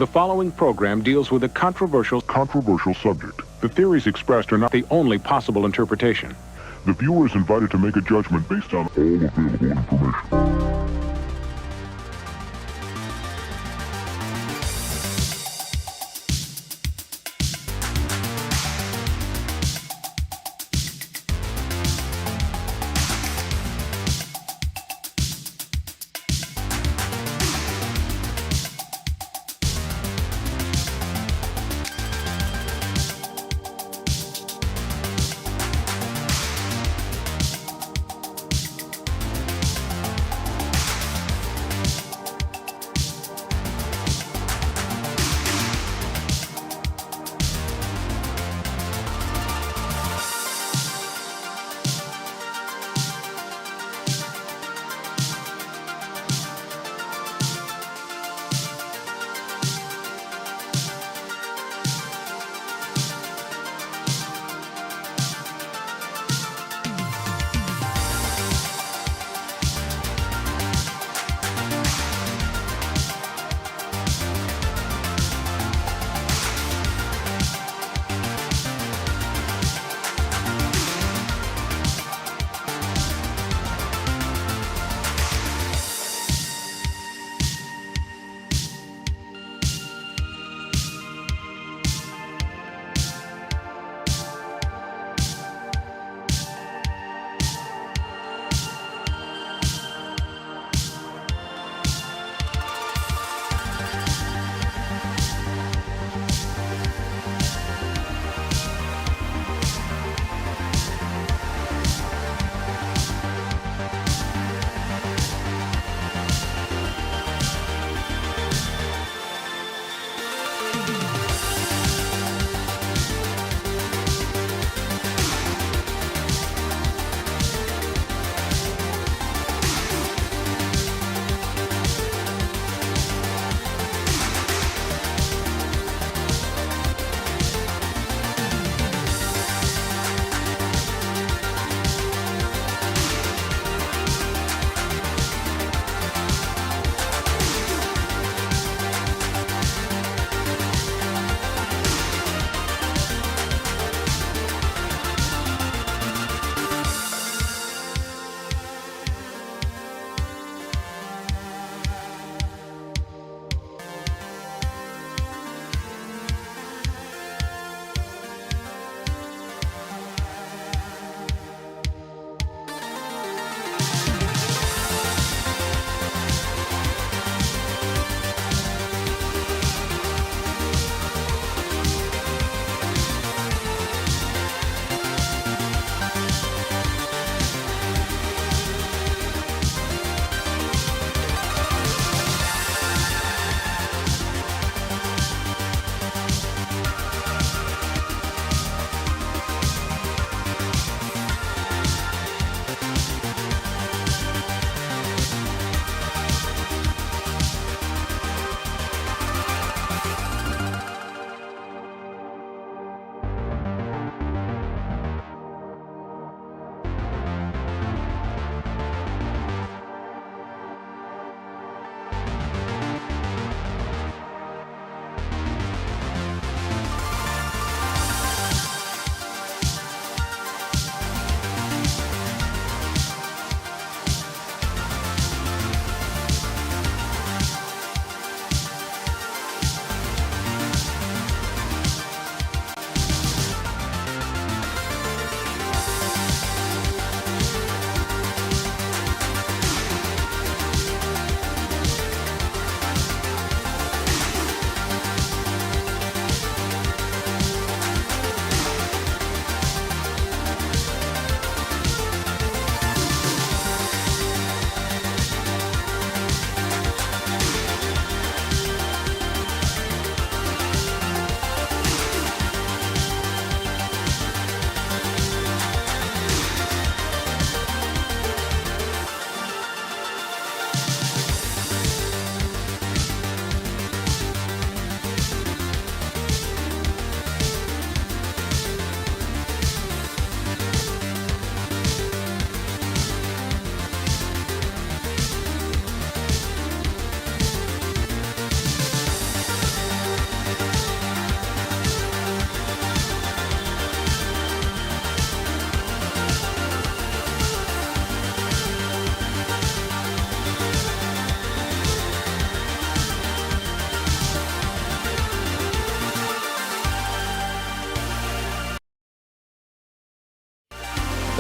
The following program deals with a controversial subject. The theories expressed are not the only possible interpretation. The viewer is invited to make a judgment based on all available information.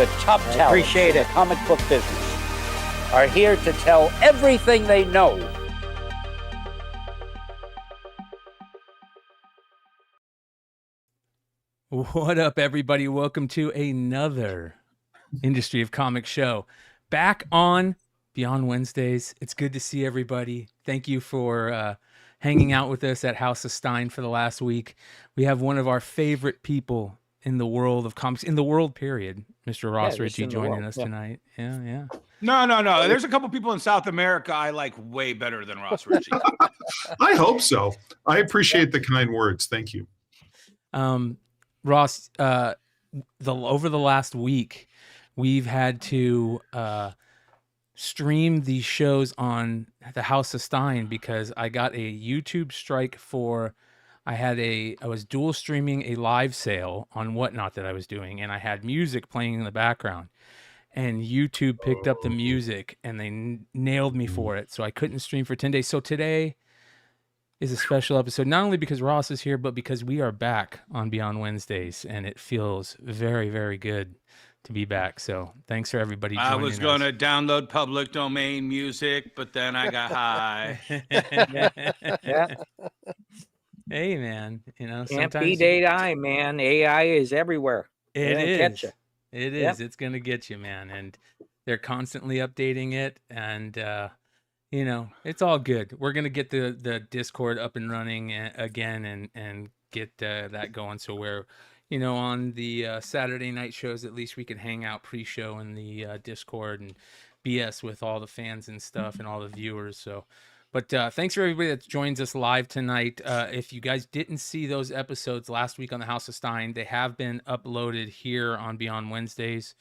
the top talent appreciate it. Comic book business are here to tell everything they know. What up, everybody? Welcome to another Industry of Comics show. Back on Beyond Wednesdays. It's good to see everybody. Thank you for hanging out with us at House of Stein for the last week. We have one of our favorite people in the world of comics, in the world, period, Mr. Ross Ritchie joining us tonight. Yeah. No. There's a couple people in South America I like way better than Ross Ritchie. I hope so. I appreciate the kind words. Thank you. Ross, over the last week, we've had to stream these shows on the House of Stein because I got a YouTube strike for. I was dual streaming a live sale on Whatnot that I was doing, and I had music playing in the background. And YouTube picked up the music, and they nailed me for it, so I couldn't stream for 10 days. So today is a special episode, not only because Ross is here, but because we are back on Beyond Wednesdays, and it feels very, very good to be back. So thanks for everybody joining us. I was going to download public domain music, but then I got high. Yeah. Hey, man, Can't sometimes beat AI, man. AI is everywhere. It is. Catch you. It is. Yep. It's going to get you, man. And they're constantly updating it, and it's all good. We're going to get the Discord up and running again and get that going. So we're, on the Saturday night shows, at least we can hang out pre-show in the Discord and BS with all the fans and stuff and all the viewers. So, but thanks for everybody that joins us live tonight. If you guys didn't see those episodes last week on the House of Stein, they have been uploaded here on Beyond Wednesdays.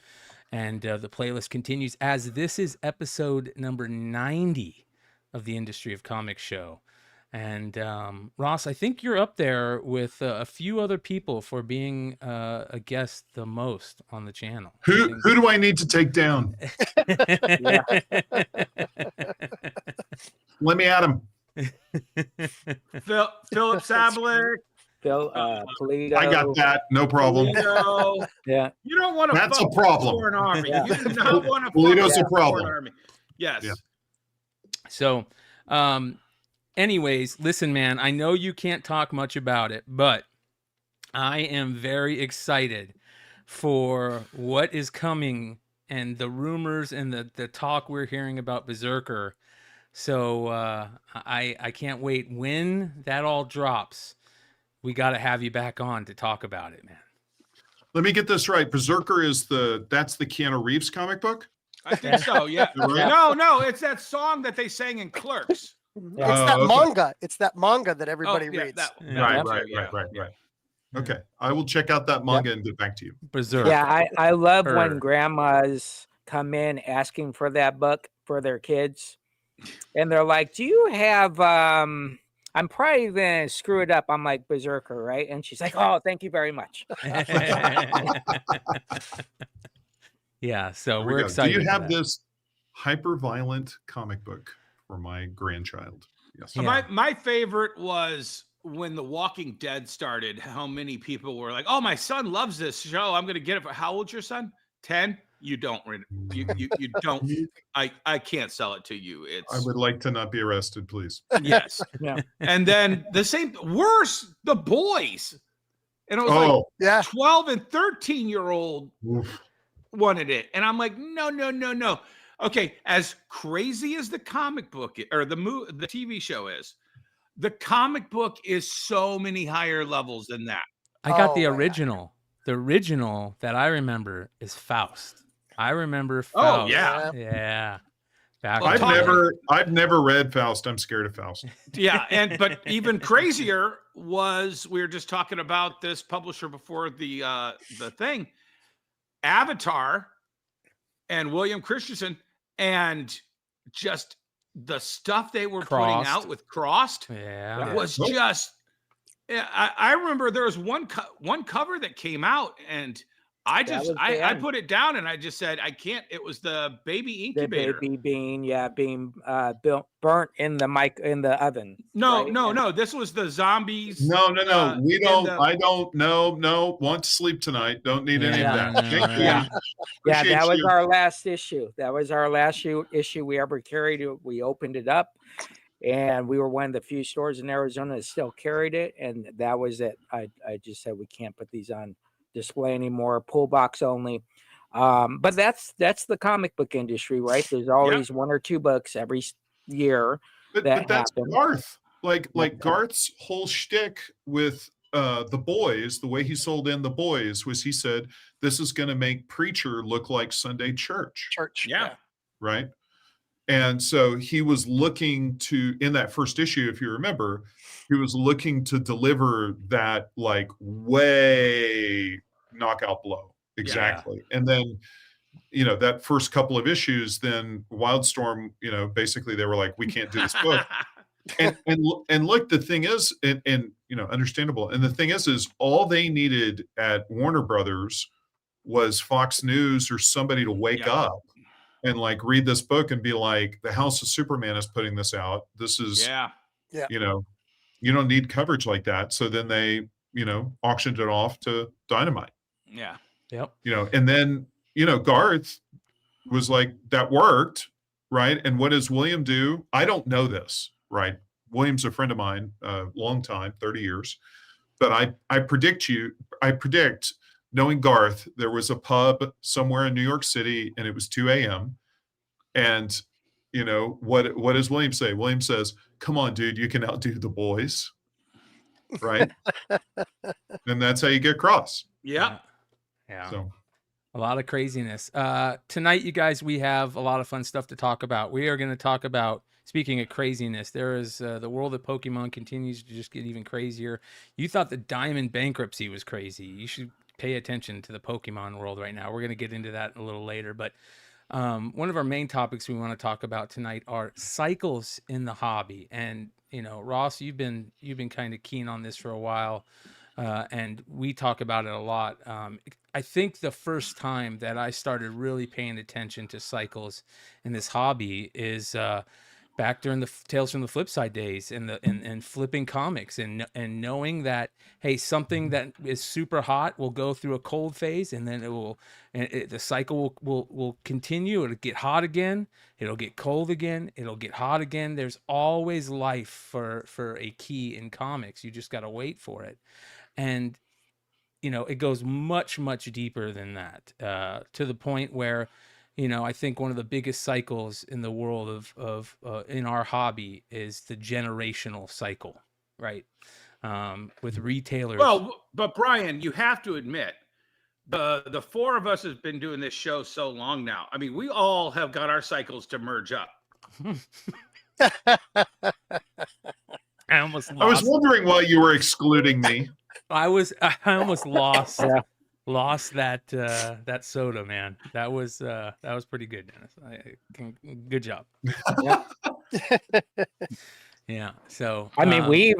And the playlist continues as this is episode number 90 of the Industry of Comics show. And Ross, I think you're up there with a few other people for being a guest the most on the channel. Who do I need to take down? Let me at him. Philip Sablik. Polito. I got that. No problem. Polito. Yeah. You don't want to That's fuck a problem. with a foreign army. Yeah. You do not want to Polito's fuck a problem. foreign army. Yes. Yeah. So, anyways, listen, man, I know you can't talk much about it, but I am very excited for what is coming and the rumors and the talk we're hearing about BRZRKR. So I can't wait. When that all drops, we got to have you back on to talk about it, man. Let me get this right. BRZRKR that's the Keanu Reeves comic book? I think so, yeah. Right? No, it's that song that they sang in Clerks. It's that manga. It's that manga that everybody reads. Right. Okay. I will check out that manga and get back to you. BRZRKR. Yeah, I love when grandmas come in asking for that book for their kids. And they're like, do you have, I'm probably going to screw it up. I'm like, BRZRKR, right? And she's like, oh, thank you very much. Yeah, so we're excited. Do you have this hyper-violent comic book for my grandchild? Yes. Yeah. My favorite was when The Walking Dead started, how many people were like, oh, my son loves this show. I'm going to get it. How old's your son? 10? You don't. You don't. I can't sell it to you. I would like to not be arrested, please. Yes. Yeah. And then worse, The Boys. And it was like 12 and 13-year-old wanted it. And I'm like, no. Okay, as crazy as the comic book or the TV show is, the comic book is so many higher levels than that. I got the original. The original that I remember is Faust. I remember Faust. Oh yeah. Yeah. I've never read Faust. I'm scared of Faust. Yeah, but even crazier was we were just talking about this publisher before the thing, Avatar, and William Christensen, and just the stuff they were putting out with Crossed. Yeah, was just. I remember there was one cover that came out, and I put it down and I just said I can't. It was the baby incubator. The baby being burnt in the oven. No, right? no. This was the zombies. No. We don't. I don't. No. Want to sleep tonight. Don't need any of that. Yeah, that was our last issue. That was our last issue we ever carried. We opened it up, and we were one of the few stores in Arizona that still carried it, and that was it. I just said we can't put these on display anymore, pull box only. But that's the comic book industry, right? There's always one or two books every year but that's happen. Garth. Like Garth's whole shtick with the boys, the way he sold in the boys was he said this is going to make Preacher look like Sunday church. Yeah. Right. And so he was looking to, in that first issue, if you remember, he was looking to deliver that like way knockout blow. Exactly. Yeah. And then, that first couple of issues, then Wildstorm, basically they were like, we can't do this book. and look, the thing is, and understandable. And the thing is all they needed at Warner Brothers was Fox News or somebody to wake up and like read this book and be like, the House of Superman is putting this out. This is, you don't need coverage like that. So then they, auctioned it off to Dynamite. Yeah. Yep. And then, Garth was like, that worked. Right. And what does William do? I don't know this. Right. William's a friend of mine, long time, 30 years. But I predict, knowing Garth, there was a pub somewhere in New York City and it was 2 a.m. And, what does William say? William says, come on, dude, you can outdo the boys. Right. And that's how you get cross. Yeah. So a lot of craziness. Tonight, you guys, we have a lot of fun stuff to talk about. We are going to talk about, speaking of craziness, there is the world of Pokemon continues to just get even crazier. You thought the Diamond bankruptcy was crazy. You should pay attention to the Pokemon world right now. We're going to get into that a little later, but one of our main topics we want to talk about tonight are cycles in the hobby. And Ross, you've been kind of keen on this for a while, and we talk about it a lot. I think the first time that I started really paying attention to cycles in this hobby is back during the Tales from the Flip Side days and flipping comics and knowing that, hey, something that is super hot will go through a cold phase and then the cycle will continue. It'll get hot again. It'll get cold again. It'll get hot again. There's always life for a key in comics. You just got to wait for it. And, it goes much, much deeper than that, to the point where, I think one of the biggest cycles in the world of in our hobby is the generational cycle, right? With retailers. Well, but Brian, you have to admit, the four of us has been doing this show so long now. I mean, we all have got our cycles to merge up. I was wondering why you were excluding me. I almost lost. Lost that soda, man. That was pretty good, Dennis. Good job. Yeah. So I mean, we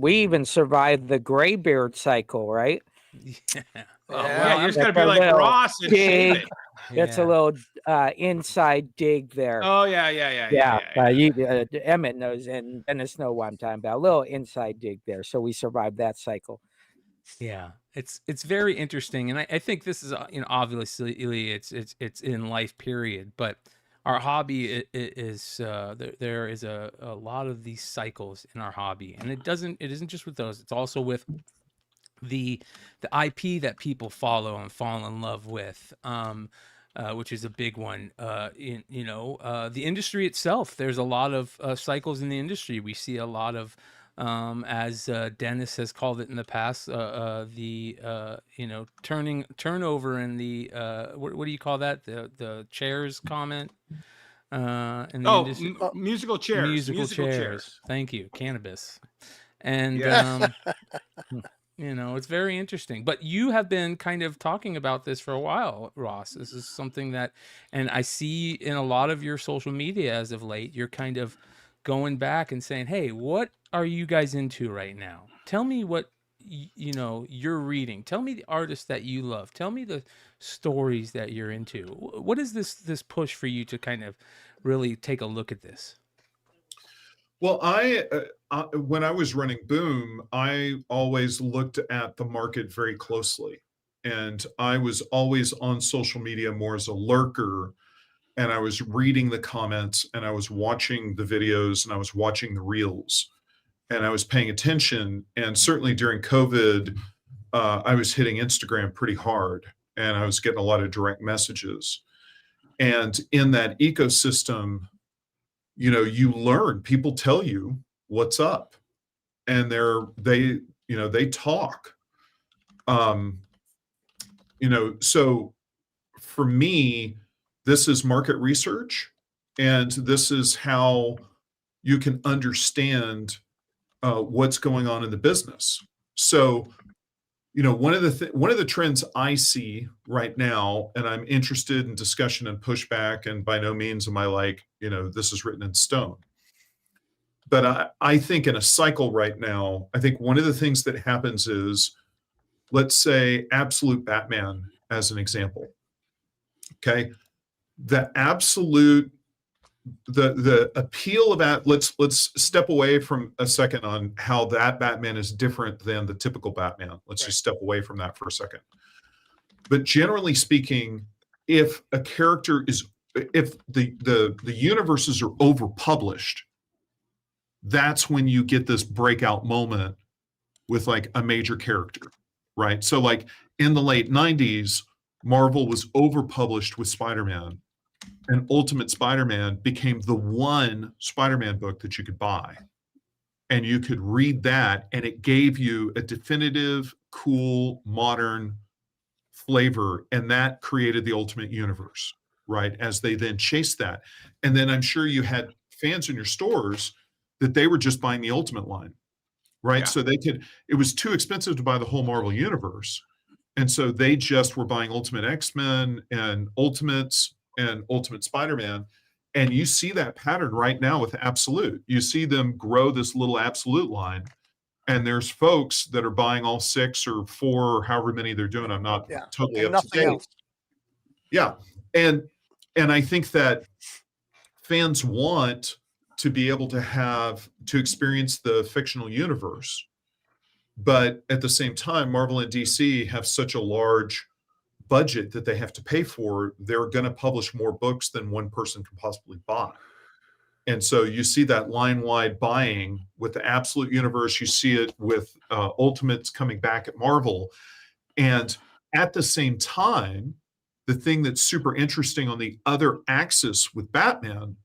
even survived the graybeard cycle, right? Yeah. You just gotta be like Ross and dig. That's a little inside dig there. Oh yeah. Emmett knows and Dennis know what I'm talking about. A little inside dig there. So we survived that cycle. Yeah, it's very interesting, and I think this is obviously it's in life period, but our hobby is there is a lot of these cycles in our hobby, and it isn't just with those. It's also with the IP that people follow and fall in love with, which is a big one. The industry itself. There's a lot of cycles in the industry. We see a lot of. As Dennis has called it in the past, the turnover in the what do you call that? The chairs comment. In the industry. Musical chairs. Musical chairs. Thank you, cannabis, and it's very interesting. But you have been kind of talking about this for a while, Ross. This is something that, and I see in a lot of your social media as of late, you're kind of going back and saying, hey, what are you guys into right now? Tell me what you know, you're reading. Tell me the artists that you love. Tell me the stories that you're into. What is this push for you to kind of really take a look at this? Well, when I was running Boom, I always looked at the market very closely, and I was always on social media more as a lurker, and I was reading the comments, and I was watching the videos, and I was watching the reels, and I was paying attention. And certainly during COVID, I was hitting Instagram pretty hard, and I was getting a lot of direct messages. And in that ecosystem, you know, you learn, people tell you what's up, and they talk. You know, so for me, this is market research, and this is how you can understand what's going on in the business. So, you know, one of the trends I see right now, and I'm interested in discussion and pushback, and by no means am I like, you know, this is written in stone. But I think in a cycle right now, I think one of the things that happens is, let's say Absolute Batman as an example. Okay. The appeal of that, let's step away from a second on how that Batman is different than the typical Batman. Let's just step away from that for a second. But generally speaking, if a character is, if the universes are overpublished, that's when you get this breakout moment with like a major character, right? So like in the late 90s, Marvel was overpublished with Spider-Man, and Ultimate Spider-Man became the one Spider-Man book that you could buy. And you could read that, and it gave you a definitive, cool, modern flavor. And that created the Ultimate Universe, right? As they then chased that. And then I'm sure you had fans in your stores that they were just buying the Ultimate line, right? Yeah. So it was too expensive to buy the whole Marvel Universe. And so they just were buying Ultimate X-Men and Ultimates and Ultimate Spider-Man. And you see that pattern right now with Absolute. You see them grow this little Absolute line, and there's folks that are buying all 6 or 4 or however many they're doing. I'm not totally up to date. Else. Yeah. And I think that fans want to be able to experience the fictional universe. But at the same time, Marvel and DC have such a large budget that they have to pay for. They're going to publish more books than one person can possibly buy. And so you see that line-wide buying with the Absolute Universe. You see it with Ultimates coming back at Marvel. And at the same time, the thing that's super interesting on the other axis with Batman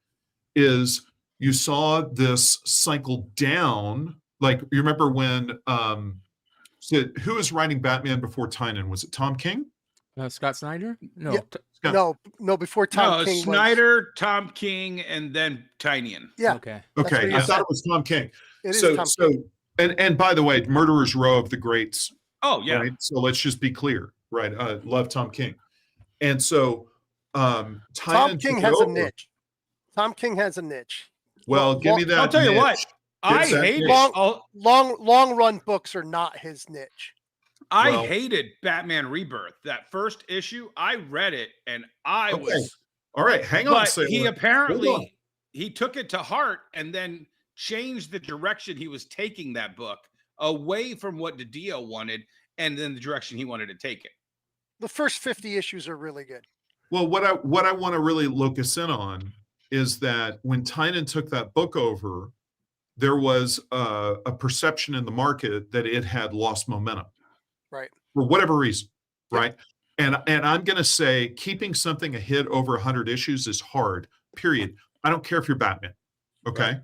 is you saw this cycle down. Like, you remember when, who was writing Batman before Tynion? Was it Tom King? Scott Snyder? No. Yeah. No, before Tom King. Snyder, Tom King, and then Tynion. Yeah. Okay. I thought it was Tom King. It is Tom King. And by the way, Murderer's Row of the Greats. Oh, yeah. Right? So let's just be clear, right? I love Tom King. And so Tom King has a niche. Tom King has a niche. Well, give me that. I'll tell you what. I hate long run books are not his niche. I hated Batman Rebirth. That first issue, I read it, and I was all right. Hang on. But he apparently took it to heart and then changed the direction he was taking that book away from what DiDio wanted, and then the direction he wanted to take it. The first 50 issues are really good. Well, what I want to really locus in on is that when Tynion took that book over, there was a perception in the market that it had lost momentum. Right. For whatever reason, right? And I'm going to say keeping something a hit over 100 issues is hard, period. I don't care if you're Batman, okay? Right.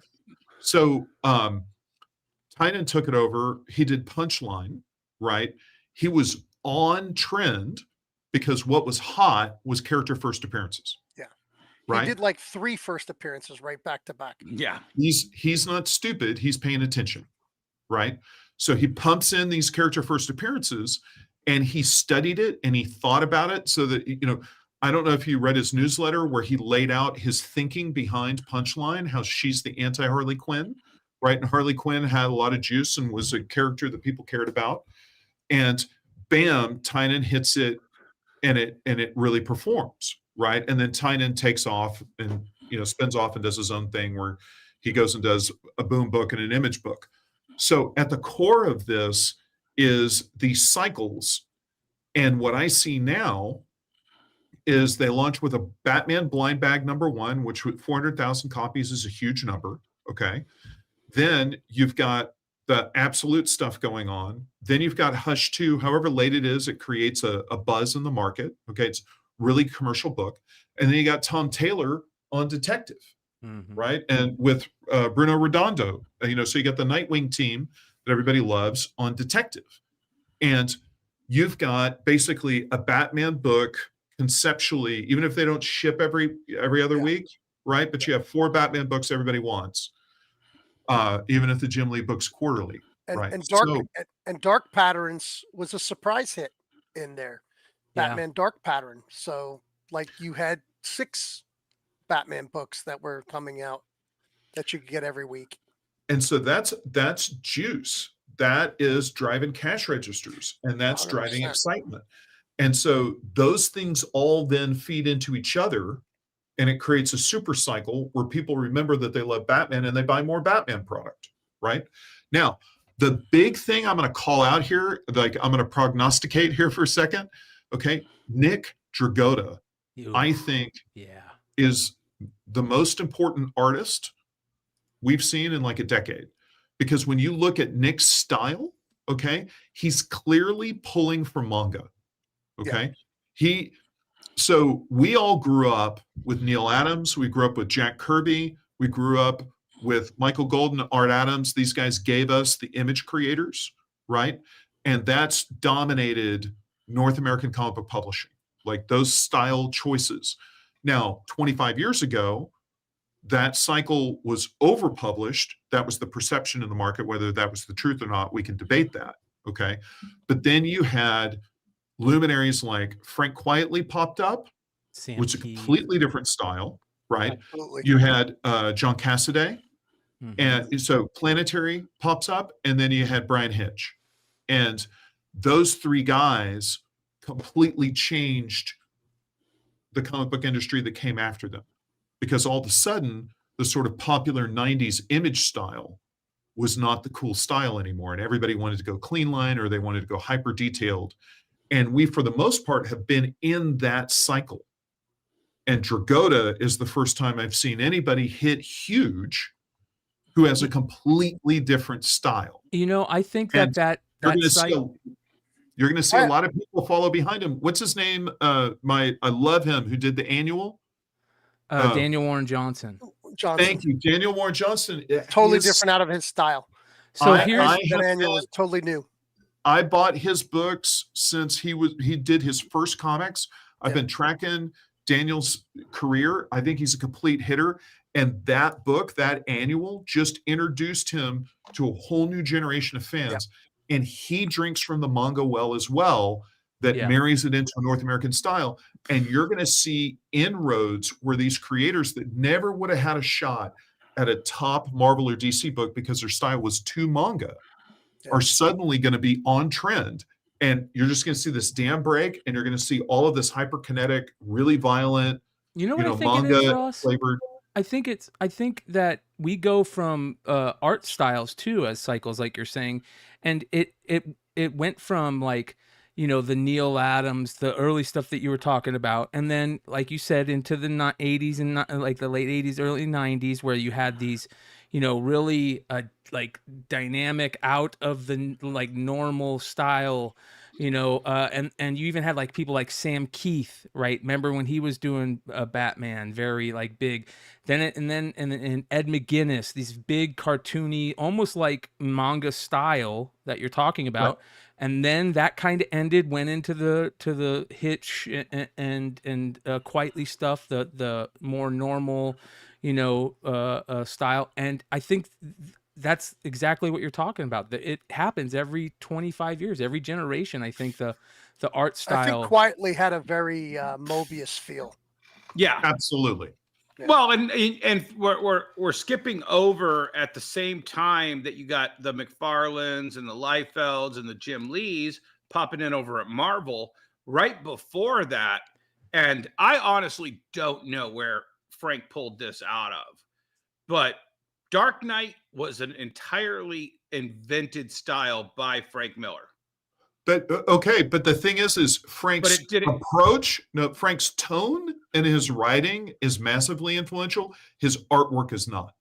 So Tynion took it over. He did Punchline, right? He was on trend because what was hot was character first appearances. Yeah. Right? He did like 3 first appearances right back to back. Yeah. He's not stupid. He's paying attention, right? So he pumps in these character first appearances, and he studied it and he thought about it so that, you know, I don't know if you read his newsletter where he laid out his thinking behind Punchline, how she's the anti-Harley Quinn. right? And Harley Quinn had a lot of juice and was a character that people cared about. And bam, Tynan hits it, and it really performs, right? And then Tynan takes off and spins off and does his own thing where he goes and does a boom book and an image book. So at the core of this is these cycles. And what I see now is they launch with a Batman blind bag #1, which with 400,000 copies is a huge number. Okay. Then you've got the absolute stuff going on. Then you've got Hush 2, however late it is, it creates a buzz in the market. Okay. It's really commercial book. And then you got Tom Taylor on Detective, right? And with Bruno Redondo, so you got the Nightwing team that everybody loves on Detective. And you've got basically a Batman book conceptually, even if they don't ship every other week, right? But you have 4 Batman books everybody wants, even if the Jim Lee books quarterly, right? And Dark Patterns was a surprise hit in there. Batman Dark Pattern. So like you had 6 Batman books that were coming out that you could get every week. And so that's juice. That is driving cash registers, and that's 100%. Driving excitement. And so those things all then feed into each other, and it creates a super cycle where people remember that they love Batman and they buy more Batman product, right? Now, the big thing I'm going to call out here, like I'm going to prognosticate here for a second, okay? Nick Dragotta, I think, is the most important artist we've seen in like a decade. Because when you look at Nick's style, okay, he's clearly pulling from manga, okay? So we all grew up with Neil Adams. We grew up with Jack Kirby. We grew up with Michael Golden, Art Adams. These guys gave us the image creators, right? And that's dominated North American comic book publishing, like those style choices. Now, 25 years ago, that cycle was overpublished. That was the perception in the market. Whether that was the truth or not, we can debate that, okay? But then you had luminaries like Frank Quietly popped up, which is a completely different style, right? Absolutely. You had John Cassaday, and so Planetary pops up, and then you had Brian Hitch. And those 3 guys completely changed the comic book industry that came after them. Because all of a sudden, the sort of popular 90s image style was not the cool style anymore. And everybody wanted to go clean line, or they wanted to go hyper detailed. And we, for the most part, have been in that cycle. And Dragotta is the first time I've seen anybody hit huge who has a completely different style. I think that you're going to see a lot of people follow behind him. What's his name? I love him, who did the annual. Daniel Warren Johnson. Thank you, Daniel Warren Johnson. Totally different out of his style. So that annual was totally new. I bought his books since he did his first comics. I've been tracking Daniel's career. I think he's a complete hitter. And that book, that annual, just introduced him to a whole new generation of fans. And he drinks from the manga well as well, that marries it into a North American style. And you're going to see inroads where these creators that never would have had a shot at a top Marvel or DC book because their style was too manga are suddenly going to be on trend. And you're just going to see this dam break, and you're going to see all of this hyperkinetic, really violent, manga flavored. I think that we go from art styles too as cycles, like you're saying, and it went from like, the Neil Adams, the early stuff that you were talking about, and then, like you said, into the 80s and like the late 80s, early 90s, where you had these, really like dynamic, out of the like normal style, and you even had like people like Sam Keith, right? Remember when he was doing Batman, very like big. Then and Ed McGuinness, these big cartoony, almost like manga style that you're talking about. Right. And then that kind of ended, went into the Hitch and Quietly stuff, the more normal, style. And I think that's exactly what you're talking about. It happens every 25 years, every generation. I think the art style. I think Quietly had a very Mobius feel. Yeah, absolutely. Yeah. Well, and we're skipping over at the same time that you got the McFarlanes and the Liefelds and the Jim Lees popping in over at Marvel right before that. And I honestly don't know where Frank pulled this out of, but Dark Knight was an entirely invented style by Frank Miller. But okay, but the thing is Frank's approach, no, Frank's tone and his writing is massively influential. His artwork is not.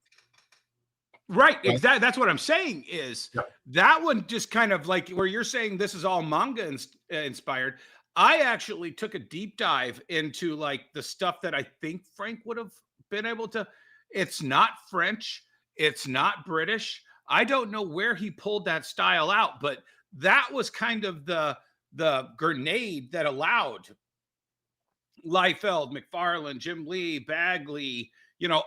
Right, exactly. That's what I'm saying is that one just kind of like where you're saying this is all manga inspired. I actually took a deep dive into like the stuff that I think Frank would have been able to. It's not French. It's not British. I don't know where he pulled that style out, but that was kind of the grenade that allowed Liefeld, McFarlane, Jim Lee, Bagley,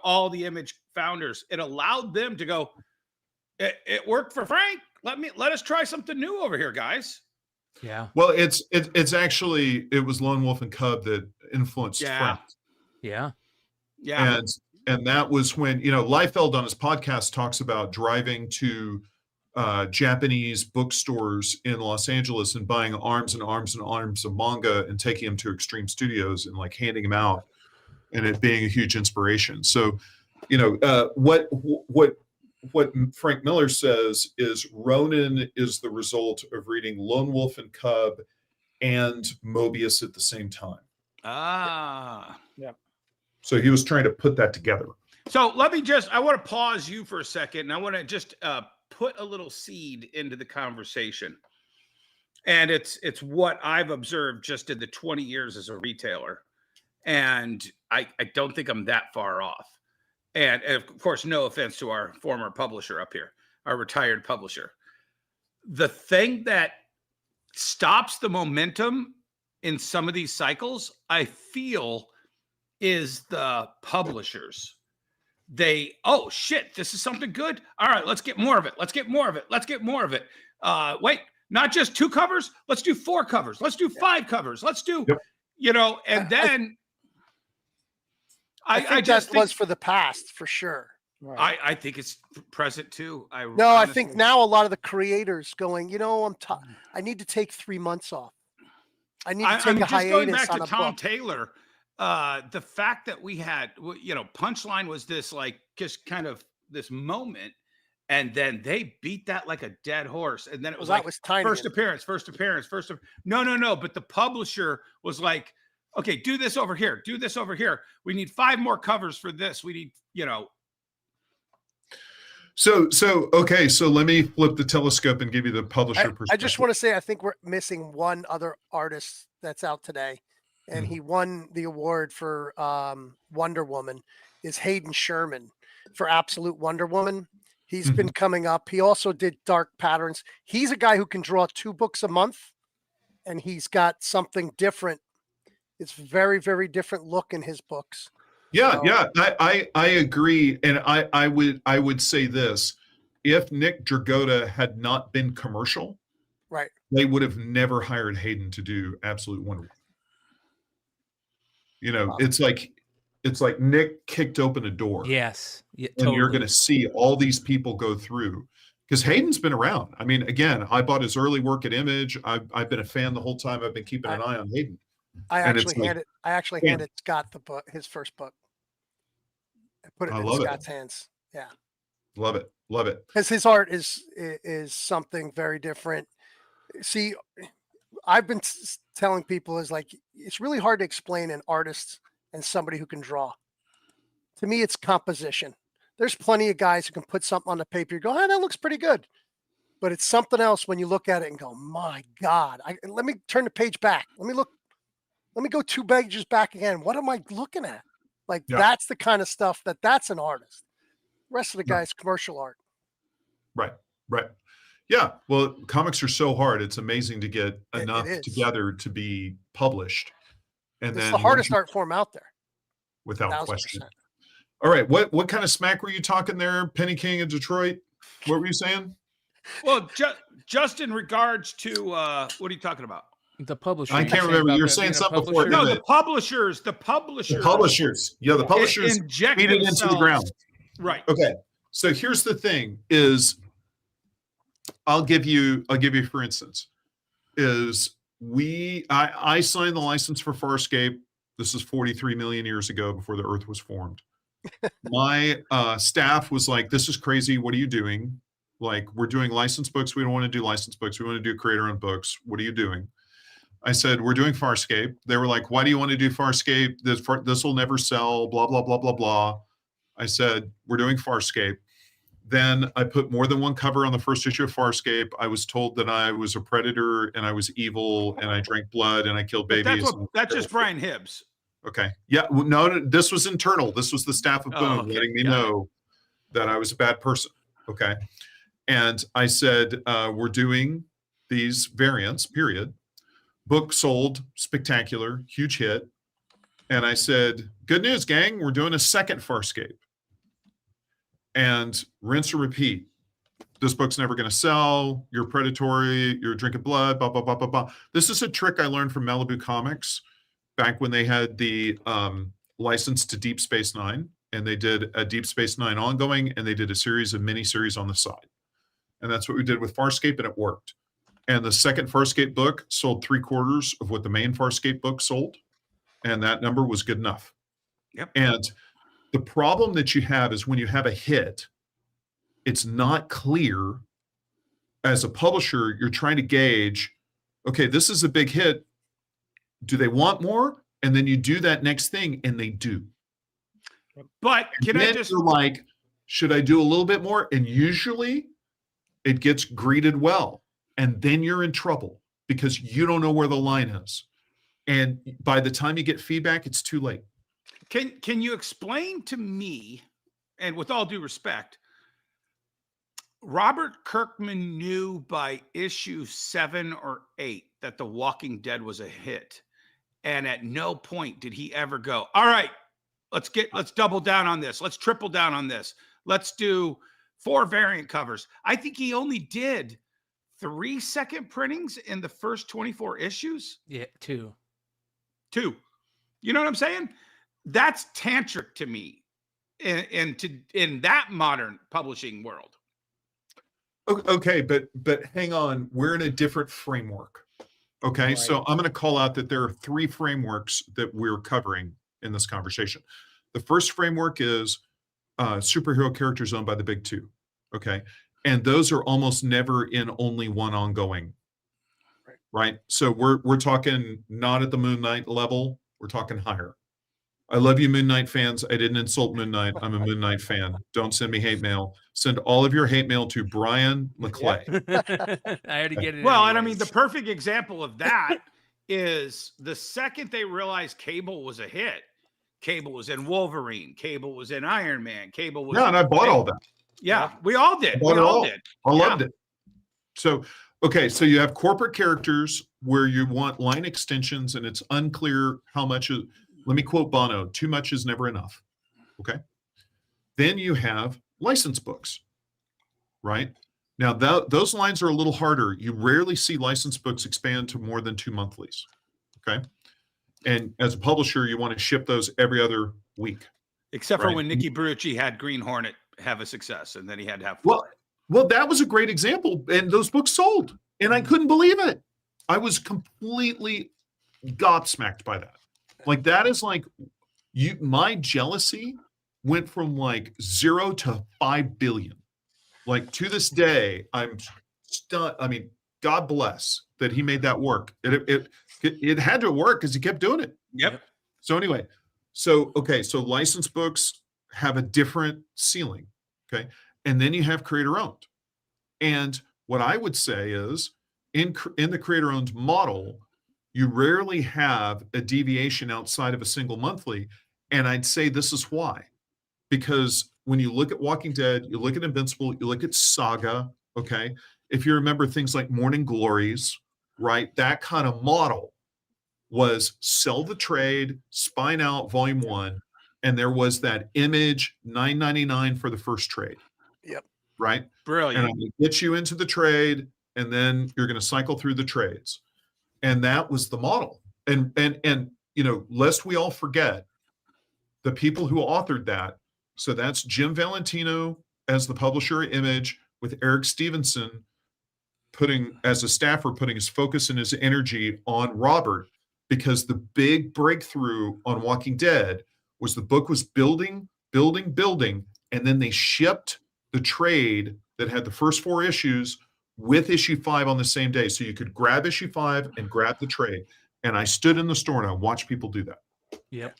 all the Image founders. It allowed them to go, it worked for Frank. Let us try something new over here, guys. Yeah. Well, it's actually, it was Lone Wolf and Cub that influenced Frank. Yeah. Yeah. And that was when, Liefeld on his podcast talks about driving to Japanese bookstores in Los Angeles and buying arms and arms and arms of manga and taking them to Extreme Studios and like handing them out, and it being a huge inspiration. So, what Frank Miller says is Ronin is the result of reading Lone Wolf and Cub and Mobius at the same time. Yeah. So he was trying to put that together. So I want to pause you for a second, and I want to just put a little seed into the conversation. And it's what I've observed just in the 20 years as a retailer. And I don't think I'm that far off. And of course, no offense to our former publisher up here, our retired publisher. The thing that stops the momentum in some of these cycles, I feel, is the publishers. Oh shit, this is something good. All right, let's get more of it. Let's get more of it. Let's get more of it. Wait, not just 2 covers. Let's do 4 covers. Let's do 5 covers. Let's do, and then I just think was for the past for sure. Right. I think it's present too. I think now a lot of the creators going, I need to take 3 months off. I need to take a hiatus going back on to a Tom book. Taylor. The fact that we had, Punchline was this like just kind of this moment, and then they beat that like a dead horse, and then it was like first appearance. No, but the publisher was like, okay, do this over here. We need 5 more covers for this. We need, So let me flip the telescope and give you the publisher perspective. I just want to say, I think we're missing one other artist that's out today, and he won the award for Wonder Woman, is Hayden Sherman for Absolute Wonder Woman. He's been coming up. He also did Dark Patterns. He's a guy who can draw 2 books a month, and he's got something different. It's very, very different look in his books. Yeah, I agree, and I would say this: if Nick Dragotta had not been commercial, right, they would have never hired Hayden to do Absolute Wonder Woman. It's like Nick kicked open a door. Yes, and you're going to see all these people go through, because Hayden's been around. I mean, again, I bought his early work at Image. I've been a fan the whole time. I've been keeping an eye on Hayden. I actually handed Scott the book, his first book. I put it in Scott's hands. Yeah. Love it. Because his art is something very different. See, I've been telling people is like, it's really hard to explain an artist and somebody who can draw. To me, it's composition. There's plenty of guys who can put something on the paper. You go, that looks pretty good. But it's something else when you look at it and go, my God, let me turn the page back. Let me go 2 pages back again. What am I looking at? Like, that's the kind of stuff that's an artist. The rest of the guys, commercial art. Right. Yeah. Well, comics are so hard. It's amazing to get enough together to be published. And it's the hardest art form out there. Without 1,000%. question. All right. What kind of smack were you talking there, Penny King of Detroit? What were you saying? Well, just in regards to what are you talking about? The publisher. I can't remember. You were saying something before. No, the publishers. The publishers. The publishers. Yeah, the publishers inject feed it into the ground. Right. Okay. So here's the thing: is I'll give you for instance, is I signed the license for Farscape. This is 43 million years ago, before the Earth was formed. My staff was like, "This is crazy. What are you doing? Like, we're doing license books. We don't want to do license books. We want to do creator-owned books. What are you doing?" I said, "We're doing Farscape." They were like, "Why do you want to do Farscape? This will never sell, blah, blah, blah, blah, blah." I said, "We're doing Farscape." Then I put more than one cover on the first issue of Farscape. I was told that I was a predator and I was evil and I drank blood and I killed babies. That's just Brian Hibbs. Okay. Yeah. No, this was internal. This was the staff of Boom letting me know that I was a bad person. Okay. And I said, we're doing these variants, period. Book sold, spectacular, huge hit. And I said, "Good news, gang. We're doing a second Farscape. And rinse and repeat. This book's never going to sell. You're predatory. You're drinking blood, blah, blah, blah, blah, blah." This is a trick I learned from Malibu Comics back when they had the license to Deep Space Nine. And they did a Deep Space Nine ongoing, and they did a series of mini-series on the side. And that's what we did with Farscape, and it worked. And the second Farscape book sold 3/4 of what the main Farscape book sold. And that number was good enough. Yep. And the problem that you have is when you have a hit, it's not clear. As a publisher, you're trying to gauge, okay, this is a big hit. Do they want more? And then you do that next thing, and they do. But can I just, you're like, should I do a little bit more? And usually it gets greeted well. And then you're in trouble because you don't know where the line is. And by the time you get feedback, it's too late. Can you explain to me, and with all due respect, Robert Kirkman knew by issue 7 or 8 that The Walking Dead was a hit. And at no point did he ever go, "All right, let's double down on this. Let's triple down on this. Let's do 4 variant covers." I think he only did 3 second printings in the first 24 issues. Yeah, 2. You know what I'm saying? That's tantric to me in that modern publishing world. Okay, but hang on. We're in a different framework. Okay, right. So I'm going to call out that there are 3 frameworks that we're covering in this conversation. The first framework is superhero characters owned by the big 2. Okay, and those are almost never in only one ongoing. Right? So we're talking not at the Moon Knight level. We're talking higher. I love you, Moon Knight fans. I didn't insult Moon Knight. I'm a Moon Knight fan. Don't send me hate mail. Send all of your hate mail to Brian McClay. I already get it. Well, anyways. And I mean, the perfect example of that is the second they realized Cable was a hit. Cable was in Wolverine. Cable was in Iron Man. Cable was. Yeah, and I bought all that. Yeah, we all did. We all did. I loved it. So, okay, so you have corporate characters where you want line extensions, and it's unclear how much. Let me quote Bono, "Too much is never enough." Okay. Then you have license books, right? Now, those lines are a little harder. You rarely see license books expand to more than 2 monthlies. Okay. And as a publisher, you want to ship those every other week. Except for when Nicky Brucci had Green Hornet have a success, and then he had to have. Well, that was a great example. And those books sold. And I couldn't believe it. I was completely gobsmacked by that. Like, that is like my jealousy went from like 0 to 5 billion. Like, to this day, I'm stunned. I mean, God bless that he made that work. It had to work because he kept doing it. Yep. So anyway, so license books have a different ceiling. Okay. And then you have creator owned. And what I would say is in the creator owned model, you rarely have a deviation outside of a single monthly. And I'd say this is why. Because when you look at Walking Dead, you look at Invincible, you look at Saga, okay? If you remember things like Morning Glories, right? That kind of model was sell the trade, spine out volume 1, and there was that Image $9.99 for the first trade. Yep. Right? Brilliant. And I'm going to get you into the trade, and then you're going to cycle through the trades. And that was the model. And you know, lest we all forget the people who authored that. So that's Jim Valentino as the publisher of Image, with Eric Stevenson putting as a staffer, putting his focus and his energy on Robert, because the big breakthrough on Walking Dead was the book was building, and then they shipped the trade that had the first 4 issues with issue 5 on the same day. So you could grab issue 5 and grab the trade. And I stood in the store and I watched people do that. Yep.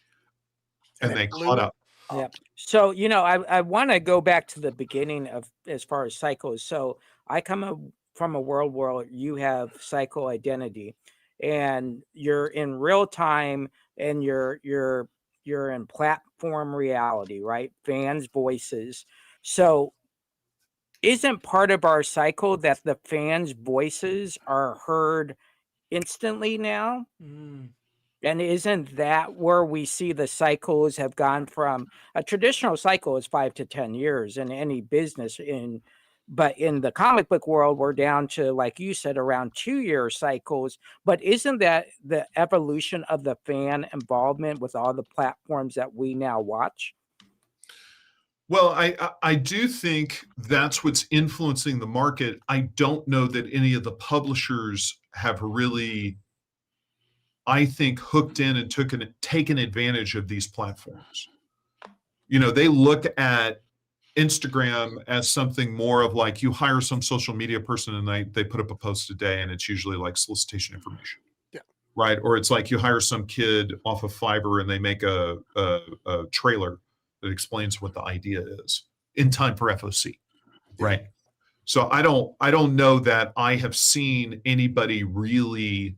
And they caught up. Yeah. So, you know, I want to go back to the beginning of as far as cycles. So I come from a world where you have cycle identity and you're in real time and you're in platform reality, right? Fans' voices. So isn't part of our cycle that the fans' voices are heard instantly now? And isn't that where we see the cycles have gone from a traditional cycle is 5 to 10 years in any business but in the comic book world, we're down to, like you said, around 2-year cycles. But isn't that the evolution of the fan involvement with all the platforms that we now watch? Well, I do think that's what's influencing the market. I don't know that any of the publishers have really, I think, hooked in and taken advantage of these platforms. You know, they look at Instagram as something more of like, you hire some social media person and they put up a post a day, and it's usually like solicitation information. Yeah. Right. Or it's like you hire some kid off of Fiverr and they make a trailer that explains what the idea is in time for FOC. Right. So I don't know that I have seen anybody really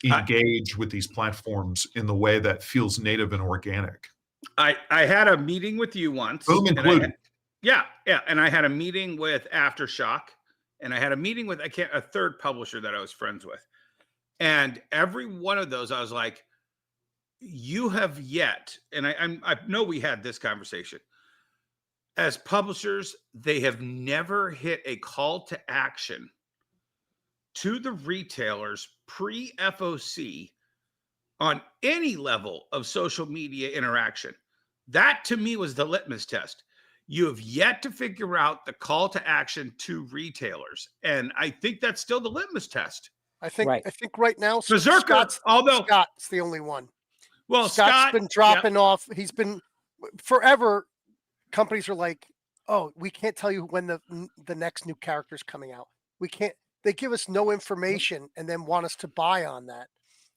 engage with these platforms in the way that feels native and organic. I had a meeting with you once. Boom included. Yeah. And I had a meeting with Aftershock, and I had a meeting with a third publisher that I was friends with. And every one of those, I was like, you have yet, and I know we had this conversation. As publishers, they have never hit a call to action to the retailers pre-FOC on any level of social media interaction. That to me was the litmus test. You have yet to figure out the call to action to retailers. And I think that's still the litmus test. I think right now, BRZRKR, Scott's the only one. Well, Scott's been dropping off. He's been forever. Companies are like, oh, we can't tell you when the next new character's coming out. We can't. They give us no information and then want us to buy on that.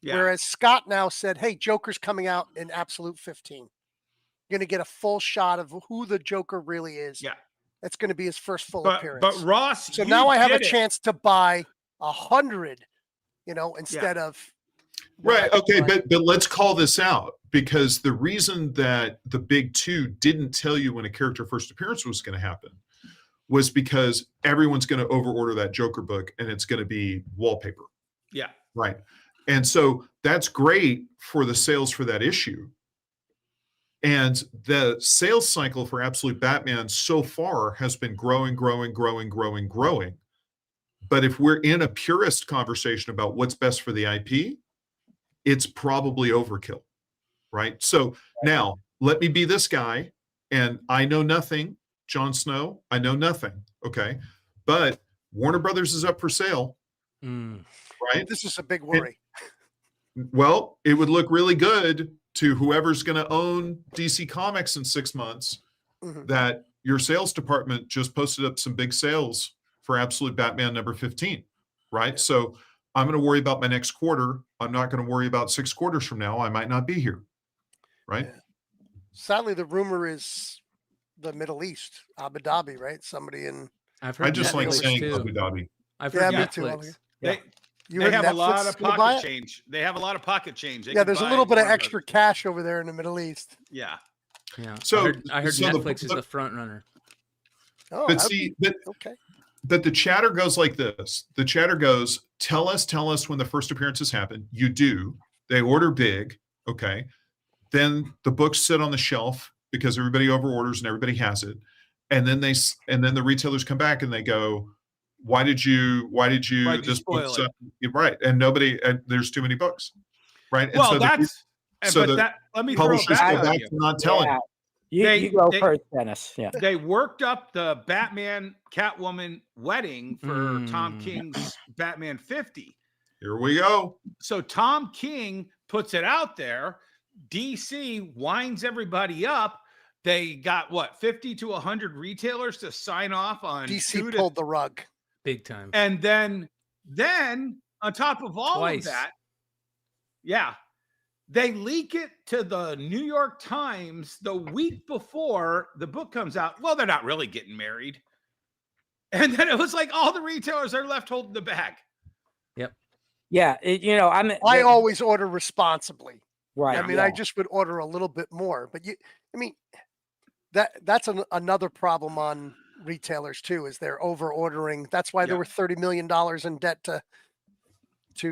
Yeah. Whereas Scott now said, hey, Joker's coming out in Absolute 15. You're going to get a full shot of who the Joker really is. Yeah. That's going to be his first full appearance. But Ross, so now I have a chance to buy 100, instead of. Right. Okay. But let's call this out, because the reason that the big 2 didn't tell you when a character first appearance was going to happen was because everyone's going to overorder that Joker book and it's going to be wallpaper. Yeah. Right. And so that's great for the sales for that issue. And the sales cycle for Absolute Batman so far has been growing. But if we're in a purist conversation about what's best for the IP, it's probably overkill. Right. So now let me be this guy, and I know nothing. Jon Snow, I know nothing. Okay. But Warner Brothers is up for sale. Right. This is a big worry. Well, it would look really good to whoever's going to own DC Comics in 6 months, that your sales department just posted up some big sales for Absolute Batman number 15. Right. Yeah. So I'm going to worry about my next quarter. I'm not going to worry about 6 quarters from now. I might not be here. Right. Yeah. Sadly, the rumor is the Middle East, Abu Dhabi, right? Somebody in. I just like saying too. Abu Dhabi. I've heard Netflix. They have a lot of pocket change. They have a lot of pocket change. There's a little bit of extra cash over there in the Middle East. Yeah. Yeah. So I heard Netflix is the front runner. Oh, but see, okay. But the chatter goes like this. The chatter goes, tell us when the first appearances happen. You do. They order big. Okay. Then the books sit on the shelf because everybody overorders and everybody has it. And then the retailers come back and they go, why did you Why'd you this spoil book's it? right, and there's too many books, right? And Well, so let me throw it publishers back go on back you. to not telling. Yeah. You go first, Dennis. Yeah. They worked up the Batman Catwoman wedding for Tom King's Batman 50. Here we go. So Tom King puts it out there. DC winds everybody up. They got what, 50 to 100 retailers to sign off on. DC pulled the rug big time. And then on top of all of that, they leak it to the New York Times the week before the book comes out. Well, they're not really getting married. And then it was like all the retailers are left holding the bag. Yep. Yeah. I always order responsibly. Right. I mean, I just would order a little bit more, but that's another problem on retailers too, is they're over ordering. That's why there were $30 million in debt to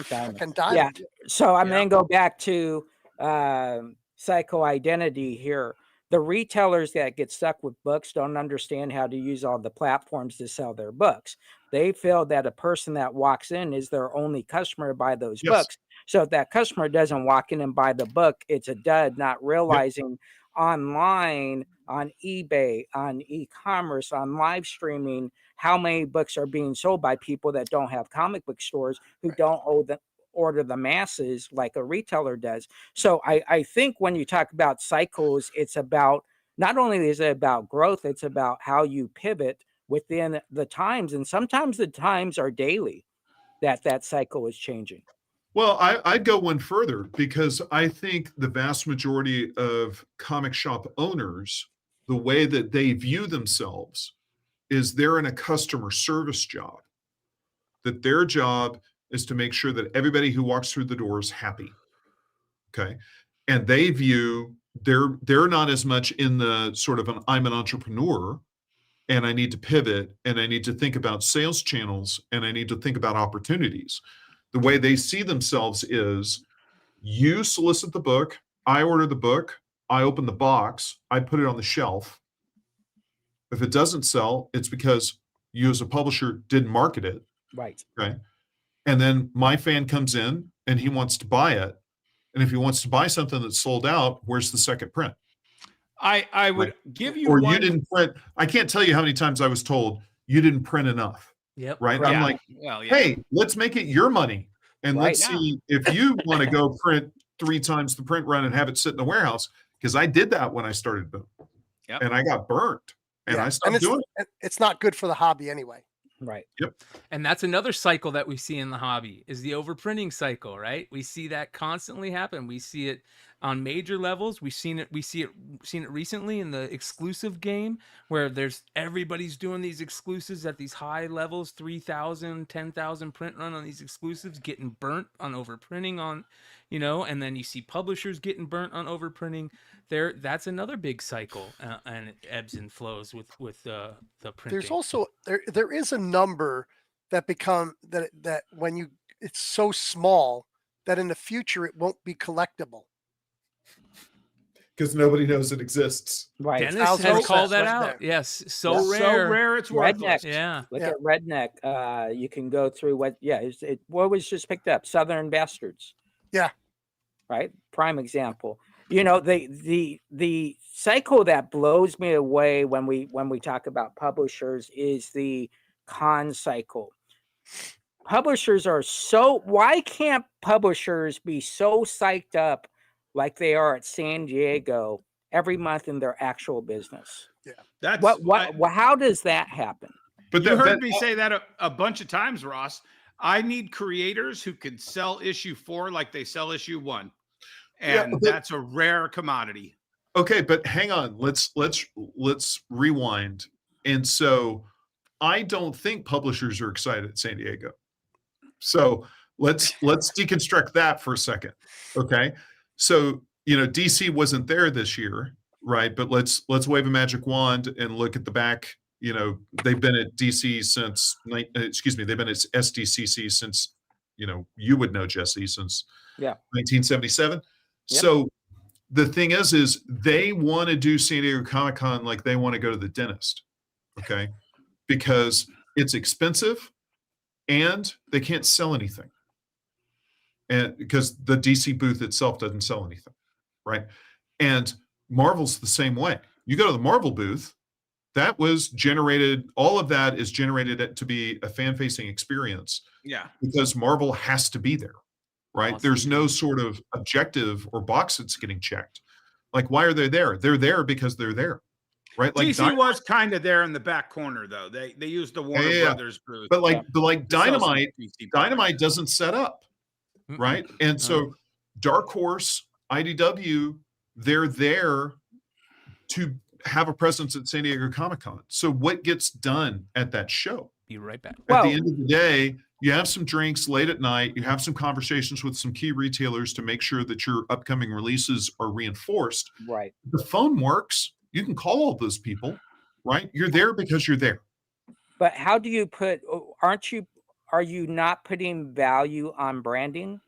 fucking Diamond. Yeah. So I'm going to go back to psycho identity here. The retailers that get stuck with books don't understand how to use all the platforms to sell their books. They feel that a person that walks in is their only customer to buy those books. So if that customer doesn't walk in and buy the book, it's a dud, not realizing online, on eBay, on e-commerce, on live streaming, how many books are being sold by people that don't have comic book stores, who don't order the masses like a retailer does. So I think when you talk about cycles, it's about, not only is it about growth, it's about how you pivot within the times. And sometimes the times are daily that cycle is changing. Well, I'd go one further, because I think the vast majority of comic shop owners, the way that they view themselves is they're in a customer service job, that their job is to make sure that everybody who walks through the door is happy. Okay. And they view they're not as much in the sort of I'm an entrepreneur and I need to pivot and I need to think about sales channels and I need to think about opportunities. The way they see themselves is, you solicit the book, I order the book, I open the box, I put it on the shelf. If it doesn't sell, it's because you as a publisher didn't market it. Right. Okay. And then my fan comes in and he wants to buy it. And if he wants to buy something that's sold out, where's the second print? I would give you you didn't print. I can't tell you how many times I was told you didn't print enough. Yep. Right. Yeah. I'm like, hey, let's make it your money. And let's see if you want to go print 3 times the print run and have it sit in the warehouse. Because I did that when I started Boom. And I got burnt. And I stopped doing it. It's not good for the hobby anyway. Right. Yep. And that's another cycle that we see in the hobby, is the overprinting cycle, right? We see that constantly happen. We see it on major levels. We seen it recently in the exclusive game, where everybody's doing these exclusives at these high levels, 3,000, 10,000 print run on these exclusives, getting burnt on overprinting on, and then you see publishers getting burnt on overprinting. That's another big cycle, and it ebbs and flows with the printing. There's also there is a number that that when it's so small that in the future it won't be collectible. Because nobody knows it exists. Right. Dennis has called that out. Yes. So rare it's worthless. Redneck. Look at Redneck. You can go through what was just picked up? Southern Bastards. Yeah. Right. Prime example. The cycle that blows me away when we talk about publishers is the con cycle. Publishers are why can't publishers be so psyched up like they are at San Diego every month in their actual business? Yeah. That's how does that happen? But you heard me say that a bunch of times, Ross. I need creators who can sell issue 4 like they sell issue 1. And that's a rare commodity. Okay, but hang on. Let's rewind. And so I don't think publishers are excited at San Diego. So let's deconstruct that for a second. Okay. So, DC wasn't there this year, right? But let's wave a magic wand and look at the back. They've been at DC since they've been at SDCC since, you would know, Jesse, since 1977. Yep. So the thing is they want to do San Diego Comic-Con like they want to go to the dentist. Okay. Because it's expensive. and they can't sell anything. And because the DC booth itself doesn't sell anything, right? And Marvel's the same way. You go to the Marvel booth, that was generated, all of that is generated to be a fan-facing experience. Yeah. Because Marvel has to be there, right? Awesome. There's no sort of objective or box that's getting checked. Like, why are they there? They're there because they're there, right? Like DC was kind of there in the back corner, though. They used the Warner Brothers booth. But like Dynamite DC doesn't set up, right? And so Dark Horse, IDW, they're there to have a presence at San Diego Comic-Con. So what gets done at that show? Be right back. At the end of the day, you have some drinks late at night, you have some conversations with some key retailers to make sure that your upcoming releases are reinforced. Right. The phone works. You can call all those people, right? You're there because you're there. But how do you are you not putting value on branding?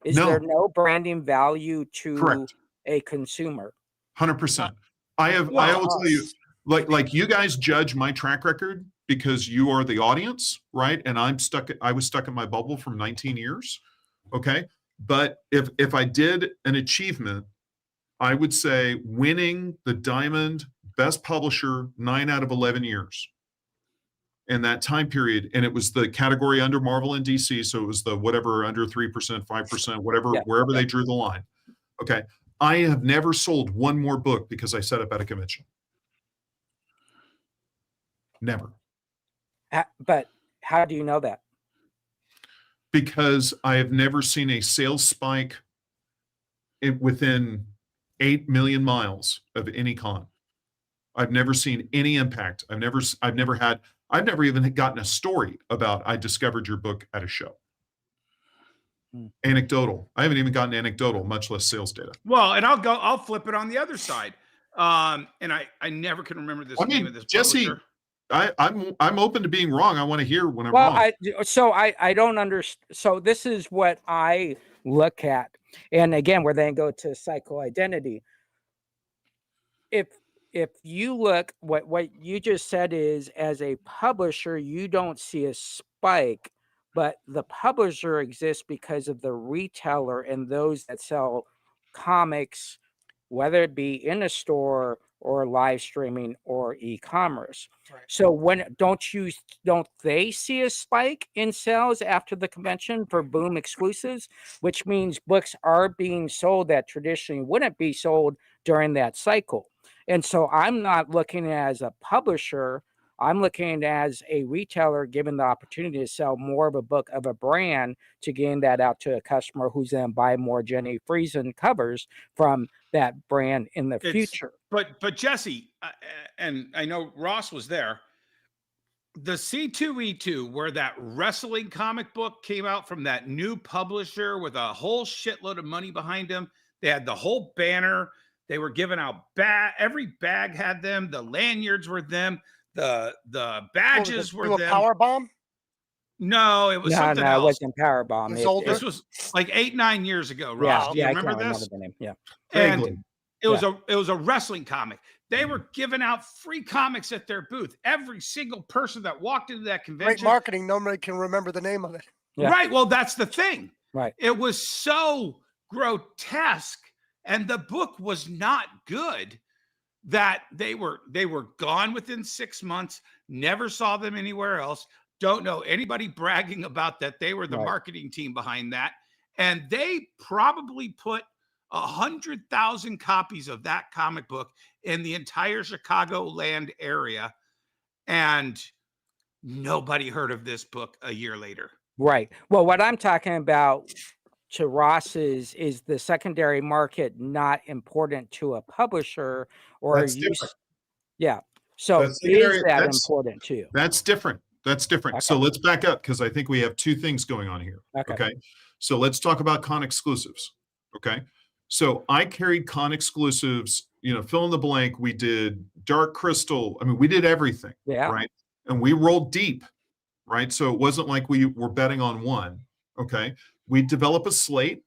Is No. there no branding value to Correct. a consumer? 100%. I will tell you, like you guys judge my track record because you are the audience, right? And I was stuck in my bubble for 19 years. Okay. But if I did an achievement, I would say winning the Diamond Best Publisher 9 out of 11 years in that time period. And it was the category under Marvel and DC. So it was the whatever under 3%, 5%, whatever, wherever they drew the line. Okay. I have never sold one more book because I set up at a convention. Never. But how do you know that? Because I have never seen a sales spike within 8 million miles of any con. I've never seen any impact. I've never even gotten a story about I discovered your book at a show. Anecdotal. I haven't even gotten anecdotal, much less sales data. Well, and I'll flip it on the other side. And I never can remember this name of this Jesse, publisher. I'm open to being wrong. I want to hear when I'm wrong. I don't understand. So this is what I look at. And again, we're then go to psycho identity. If you look, what you just said is, as a publisher, you don't see a spike, but the publisher exists because of the retailer and those that sell comics, whether it be in a store or live streaming or e-commerce. Right. So don't they see a spike in sales after the convention for Boom exclusives, which means books are being sold that traditionally wouldn't be sold during that cycle. And so I'm not looking as a publisher, I'm looking as a retailer given the opportunity to sell more of a book of a brand to gain that out to a customer who's then buy more Jenny Friesen covers from that brand in the future. But Jesse, and I know Ross was there, the C2E2, where that wrestling comic book came out from that new publisher with a whole shitload of money behind them. They had the whole banner. They were giving out every bag had them. The lanyards were them. The badges were them. Power Bomb? No, it was something else. No, it wasn't Power Bomb. This was like 8-9 years ago, Ross. Do you remember this? The name. Yeah. And it was a wrestling comic. They were giving out free comics at their booth. Every single person that walked into that convention. Great marketing. Nobody can remember the name of it. Yeah. Right. Well, that's the thing. Right. It was so grotesque, and the book was not good, that they were gone within 6 months. Never saw them anywhere else. Don't know anybody bragging about that. They were the marketing team behind that. And they probably put 100,000 copies of that comic book in the entire Chicagoland area. And nobody heard of this book a year later. Right. Well, what I'm talking about to Ross is the secondary market not important to a publisher or That's different. Yeah. So is that important too? That's different. That's different. Okay. So let's back up because I think we have two things going on here. Okay. So let's talk about con exclusives. Okay. So I carried con exclusives, fill in the blank. We did Dark Crystal. I mean, we did everything. Yeah. Right. And we rolled deep. Right. So it wasn't like we were betting on one. Okay. We'd develop a slate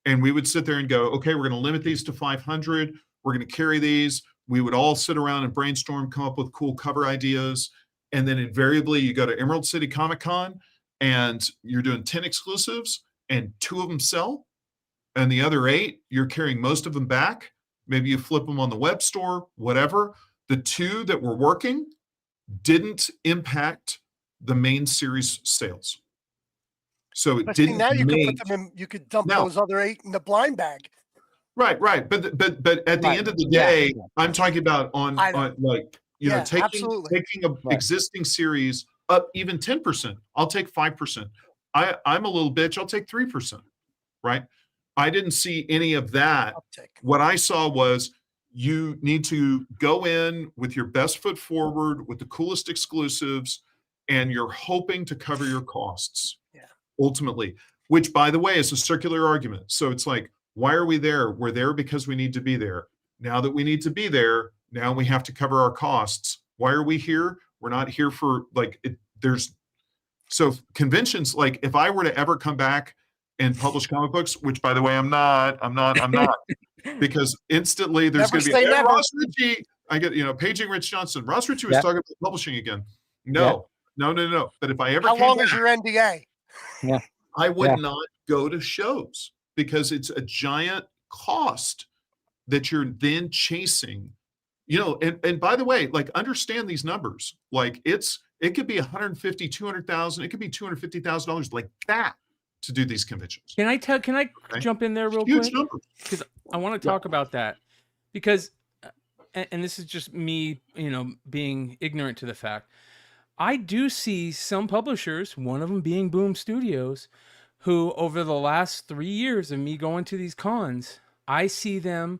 and we would sit there and go, okay, we're going to limit these to 500. We're going to carry these. We would all sit around and brainstorm, come up with cool cover ideas. And then invariably you go to Emerald City Comic Con and you're doing 10 exclusives and 2 of them sell, and the other 8, you're carrying most of them back. Maybe you flip them on the web store, whatever. The 2 that were working didn't impact the main series sales. So it didn't. Now you could put them in, you could dump those other 8 in the blind bag. Right. But at the end of the day, I'm talking about on like, you know, taking an existing series up even 10%. I'll take 5%. I'm a little bitch. I'll take 3%. Right. I didn't see any of that. What I saw was you need to go in with your best foot forward with the coolest exclusives, and you're hoping to cover your costs. Ultimately, which, by the way, is a circular argument. So it's like, why are we there? We're there because we need to be there. Now that we need to be there, now we have to cover our costs. Why are we here? We're not here for like so conventions. Like, if I were to ever come back and publish comic books, which, by the way, I'm not, because instantly there's going to be Ross Ritchie. I get, paging Rich Johnson. Ross Ritchie was talking about publishing again. No. But if I ever, how long is your NDA? Yeah, I would not go to shows because it's a giant cost that you're then chasing, and by the way, like, understand these numbers. Like, it could be 150, 200,000. It could be $250,000 like that to do these conventions. Can I jump in there real quick? Because I want to talk about that, because, and this is just me, being ignorant to the fact. I do see some publishers, one of them being Boom Studios, who over the last 3 years of me going to these cons, I see them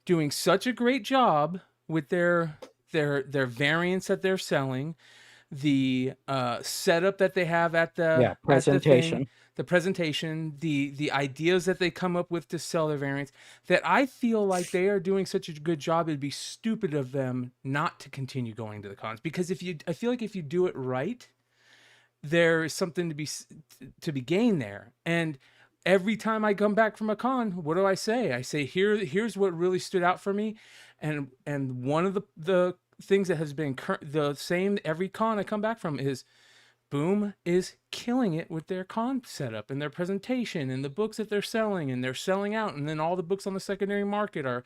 doing such a great job with their variants that they're selling, the setup that they have at the presentation, the ideas that they come up with to sell their variants, that I feel like they are doing such a good job. It'd be stupid of them not to continue going to the cons, because I feel like if you do it right, there is something to be gained there. And every time I come back from a con, what do I say? I say, here's what really stood out for me, and one of the things that has been the same every con I come back from is Boom is killing it with their con setup and their presentation and the books that they're selling, and they're selling out, and then all the books on the secondary market are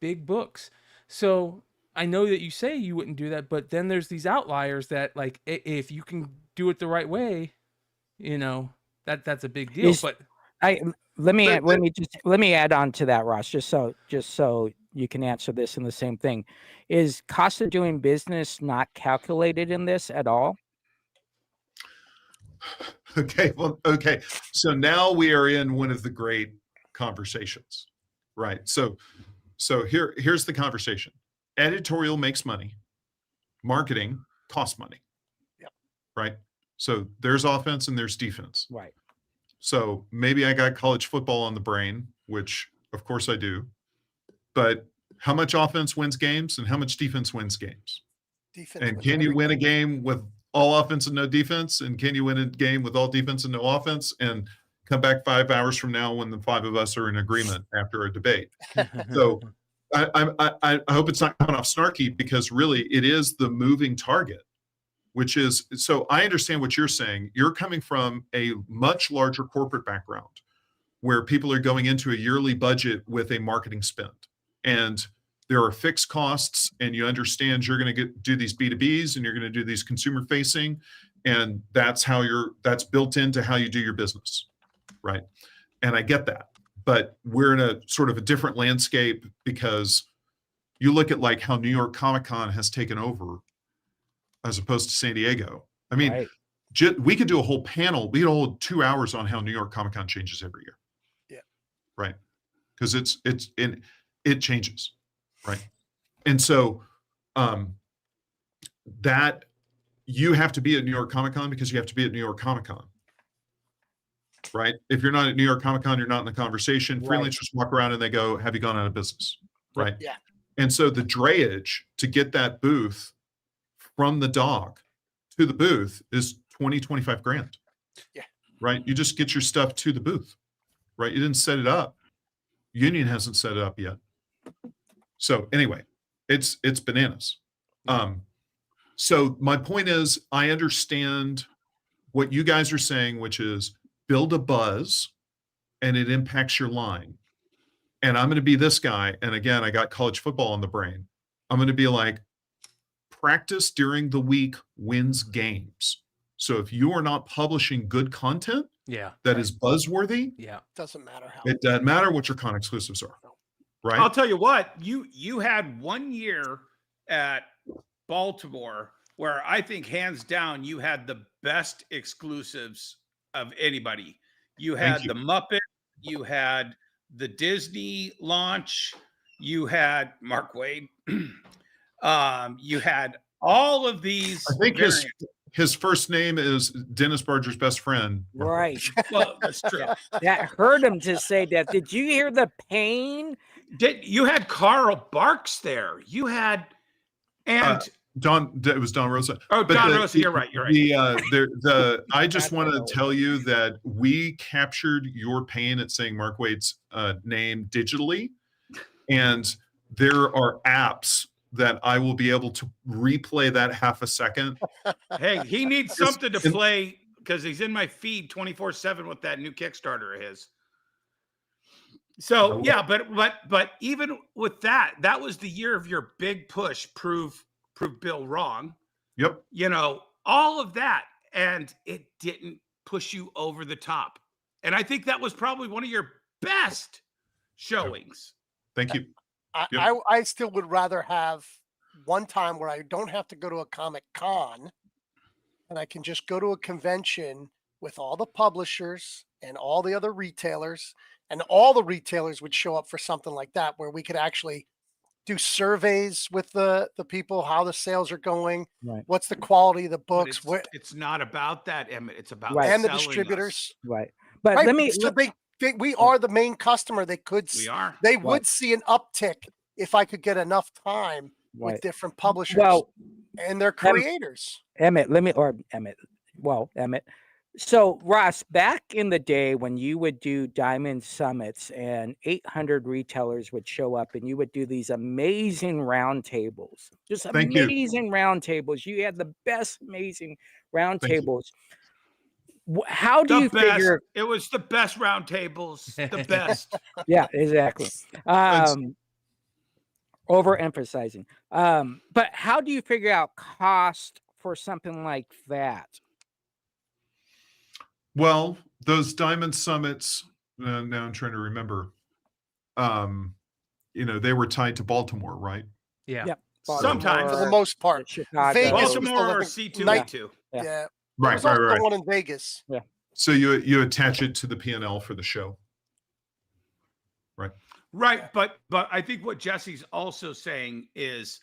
big books. So I know that you say you wouldn't do that, but then there's these outliers that, like, if you can do it the right way, that's a big deal. Let me add on to that, Ross, just so you can answer this in the same thing. Is cost of doing business not calculated in this at all? Okay. So now we are in one of the great conversations, right? So here's the conversation. Editorial makes money. Marketing costs money. Yep. Right. So there's offense and there's defense. Right. So maybe I got college football on the brain, which of course I do, but how much offense wins games and how much defense wins games? And can you win a game with all offense and no defense? And can you win a game with all defense and no offense and come back 5 hours from now when the 5 of us are in agreement after a debate? So I hope it's not coming off snarky, because really it is the moving target, which is, so I understand what you're saying. You're coming from a much larger corporate background where people are going into a yearly budget with a marketing spend, and there are fixed costs, and you understand you're going to do these B2Bs and you're going to do these consumer facing, and that's built into how you do your business. Right. And I get that, but we're in a sort of a different landscape, because you look at like how New York Comic-Con has taken over as opposed to San Diego. I mean, right. We could do a whole panel. We could hold 2 hours on how New York Comic-Con changes every year. Yeah. Right. Because it changes. Right. And so that you have to be at New York Comic-Con because you have to be at New York Comic-Con. Right. If you're not at New York Comic-Con, you're not in the conversation. Right. Freelancers walk around and they go, have you gone out of business? Right. Yeah. And so the drayage to get that booth from the dog to the booth is 20, 25 grand. Yeah. Right. You just get your stuff to the booth. Right. You didn't set it up. Union hasn't set it up yet. So anyway, it's bananas. So my point is, I understand what you guys are saying, which is build a buzz and it impacts your line. And I'm going to be this guy. And again, I got college football on the brain. I'm going to be like, practice during the week wins games. So if you are not publishing good content that is buzzworthy, doesn't matter how. It doesn't matter what your con exclusives are. Right. I'll tell you what, you had 1 year at Baltimore where I think hands down you had the best exclusives of anybody. You had the Muppet, you had the Disney launch, you had Mark Wade, you had all of these. I think his first name is Dennis Barger's best friend. Right. Well, that's true. That hurt him to say that. Did you hear the pain? You had Carl Barks there. You had it was Don Rosa. Oh, but Don Rosa, you're right. You're right. I just want to tell you that we captured your pain at saying Mark Wade's name digitally, and there are apps that I will be able to replay that half a second. Hey, he needs something to play because he's in my feed 24/7 with that new Kickstarter of his. So yeah, but even with that was the year of your big push, prove Bill wrong. Yep. You know, all of that, and it didn't push you over the top. And I think that was probably one of your best showings. Thank you. I still would rather have one time where I don't have to go to a Comic Con and I can just go to a convention with all the publishers and all the other retailers, and all the retailers would show up for something like that, where we could actually do surveys with the people, how the sales are going, what's the quality of the books. It's not about that, Emmett. It's about and the distributors. Right. But let me we are the main customer. They could they would see an uptick if I could get enough time with different publishers and their creators. Emmett. So Ross, back in the day when you would do Diamond Summits and 800 retailers would show up and you would do these amazing roundtables, roundtables. You had the best amazing roundtables. How do you figure it was the best roundtables? The best. Yeah, exactly. Overemphasizing. But how do you figure out cost for something like that? Well, those Diamond Summits, now I'm trying to remember, they were tied to Baltimore, right? Yeah. Yep. Sometimes. For the most part. Chicago. Baltimore or C2E2. Yeah. Right. One in Vegas. Yeah. So you attach it to the P&L for the show. Right. Right. But I think what Jesse's also saying is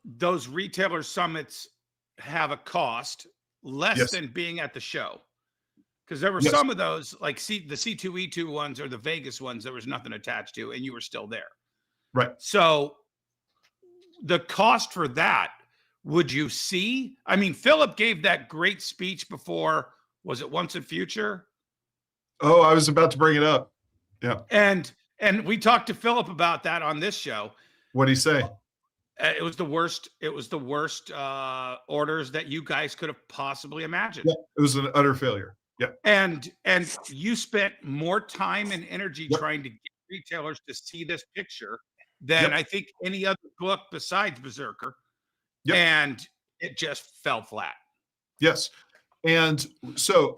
those retailer summits have a cost less than being at the show. Because there were some of those, like the C2E2 ones or the Vegas ones, there was nothing attached to, and you were still there. Right. So the cost for that, would you see? I mean, Philip gave that great speech before, was it Once and Future? Oh, I was about to bring it up. Yeah. And we talked to Philip about that on this show. What'd he say? It was the worst. It was the worst orders that you guys could have possibly imagined. Yeah, it was an utter failure. Yeah. And you spent more time and energy trying to get retailers to see this picture than I think any other book besides Berserker. Yep. And it just fell flat. Yes. And so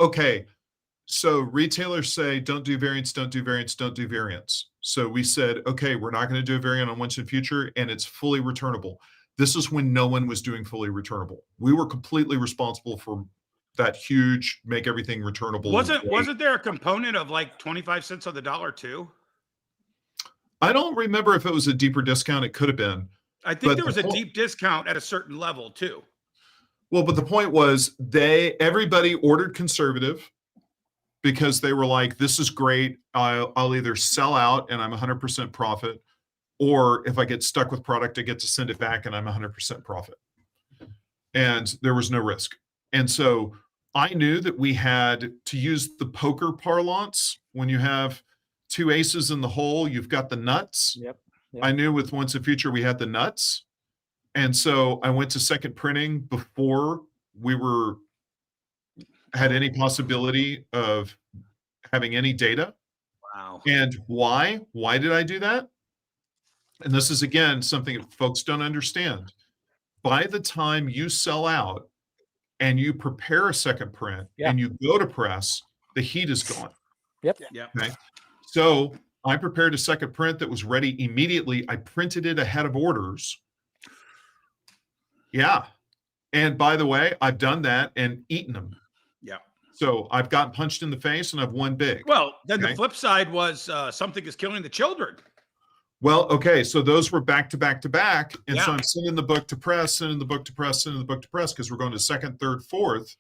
retailers say, don't do variants, don't do variants, don't do variants. So we said, okay, we're not going to do a variant on Once and Future, and it's fully returnable. This is when no one was doing fully returnable. We were completely responsible for that huge make everything returnable. Wasn't there a component of like 25 cents on the dollar too? I don't remember if it was a deeper discount. It could have been. I think there was a deep discount at a certain level too. Well, but the point was everybody ordered conservative because they were like, this is great. I'll either sell out and I'm 100% profit, or if I get stuck with product, I get to send it back and I'm 100% profit. And there was no risk. And so I knew that we had to use the poker parlance. When you have two aces in the hole, you've got the nuts. Yep. I knew with Once and Future, we had the nuts. And so I went to second printing before we were had any possibility of having any data. Wow. And why? Why did I do that? And this is, again, something that folks don't understand. By the time you sell out and you prepare a second print and you go to press, the heat is gone. Yep. Okay. So I prepared a second print that was ready immediately. I printed it ahead of orders. Yeah. And by the way, I've done that and eaten them. Yeah. So I've gotten punched in the face and I've won big. Well, then the flip side was something is killing the children. Well, okay. So those were back to back to back. And so I'm sending the book to press, sending the book to press, sending the book to press, because we're going to second, third, fourth.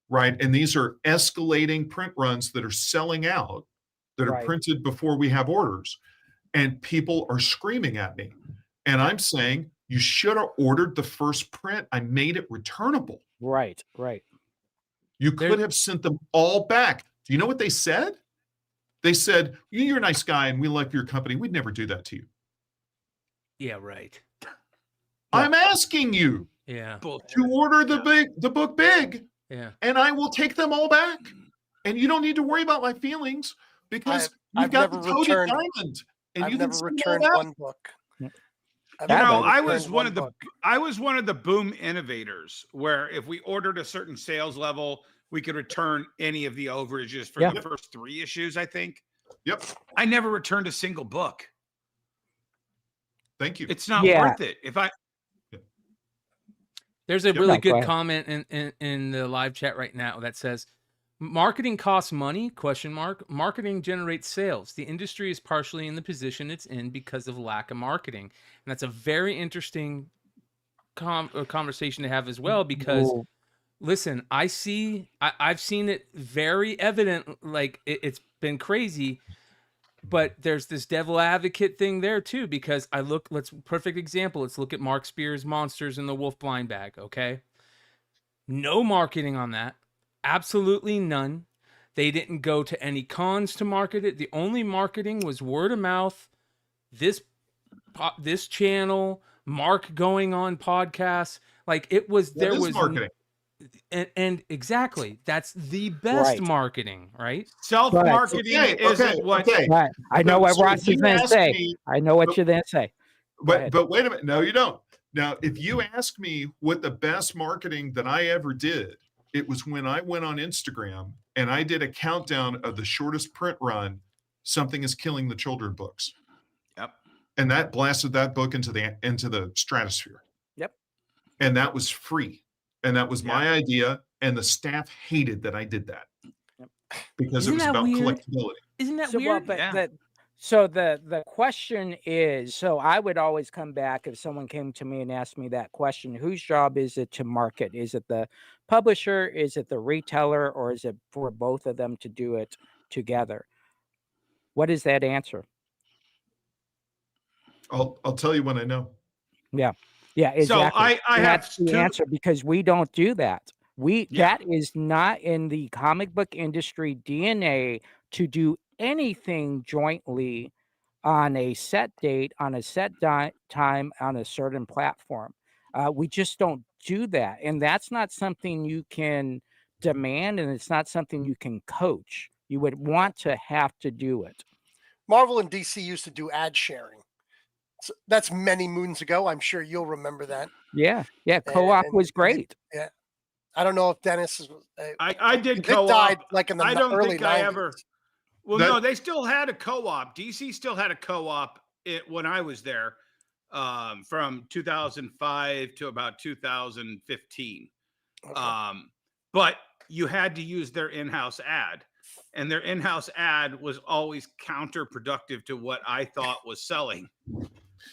Right. And these are escalating print runs that are selling out, that are printed before we have orders. And people are screaming at me. And I'm saying, you should have ordered the first print. I made it returnable. Right. You could have sent them all back. Do you know what they said? They said, you're a nice guy and we like your company. We'd never do that to you. Yeah, right. I'm asking you to order the book big. Yeah. And I will take them all back. And you don't need to worry about my feelings, because you've got the coated diamond. And I've you never returned one book. I was one of the boom innovators where if we ordered a certain sales level, we could return any of the overages for the first 3 issues, I think. Yep. I never returned a single book. Thank you. It's not worth it. There's a really good comment in the live chat right now that says, marketing costs money, ? Marketing generates sales. The industry is partially in the position it's in because of lack of marketing. And that's a very interesting conversation to have as well, because listen, I've seen it very evident. Like it's been crazy, but there's this devil advocate thing there too, because perfect example. Let's look at Mark Spear's Monsters in the Wolf Blind Bag. Okay. No marketing on that. Absolutely none. They didn't go to any cons to market it. The only marketing was word of mouth. This channel, Mark going on podcasts. Like it was, there was marketing. And exactly, that's the best marketing, right? Self-marketing isn't what. I know what Ross is going to say. I know what you're going to say. But wait a minute. No, you don't. Now, if you ask me what the best marketing that I ever did, it was when I went on Instagram and I did a countdown of the shortest print run, Something is Killing the Children books. Yep. And that blasted that book into the stratosphere. Yep. And that was free. And that was my idea. And the staff hated that I did that. Because it was about collectability. Isn't that weird? So the question is, so I would always come back if someone came to me and asked me that question, whose job is it to market? Is it the publisher? Is it the retailer? Or is it for both of them to do it together? What is that answer? I'll tell you when I know. Yeah, exactly. So I have the 2 answer, because we don't do that. That is not in the comic book industry DNA to do anything jointly on a set date, on a set time, on a certain platform. We just don't do that. And that's not something you can demand, and it's not something you can coach. You would want to have to do it. Marvel and DC used to do ad sharing. So that's many moons ago. I'm sure you'll remember that. Yeah. Co-op was great. Yeah. I don't know if Dennis is. I did co-op. Died like in the early 90s. I ever. Well, no, they still had a co-op. DC still had a co-op when I was there, from 2005 to about 2015. Okay. But you had to use their in-house ad, and their in-house ad was always counterproductive to what I thought was selling.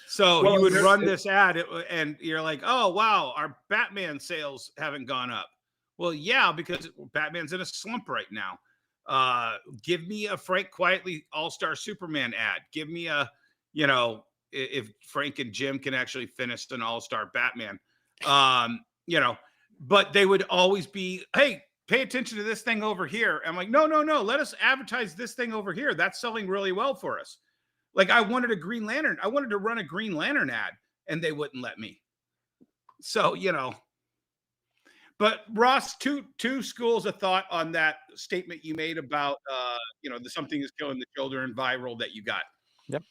So you would run this ad and you're like, oh, wow, our Batman sales haven't gone up. Well, yeah, because Batman's in a slump right now. Give me a Frank Quietly All-Star Superman ad. Give me if Frank and Jim can actually finish an All-Star Batman, but they would always be, hey, pay attention to this thing over here. I'm like, no. Let us advertise this thing over here. That's selling really well for us. Like I wanted a Green Lantern. I wanted to run a Green Lantern ad and they wouldn't let me. So, But Ross, two schools of thought on that statement you made about the something is killing the children viral that you got. Yep.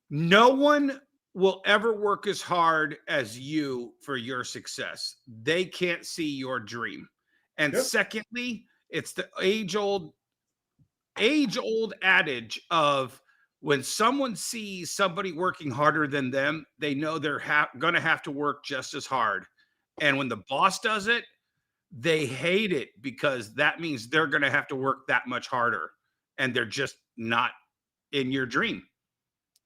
No one will ever work as hard as you for your success. They can't see your dream. And secondly, it's the age-old adage of when someone sees somebody working harder than them, they know they're going to have to work just as hard. And when the boss does it, they hate it because that means they're going to have to work that much harder, and they're just not in your dream.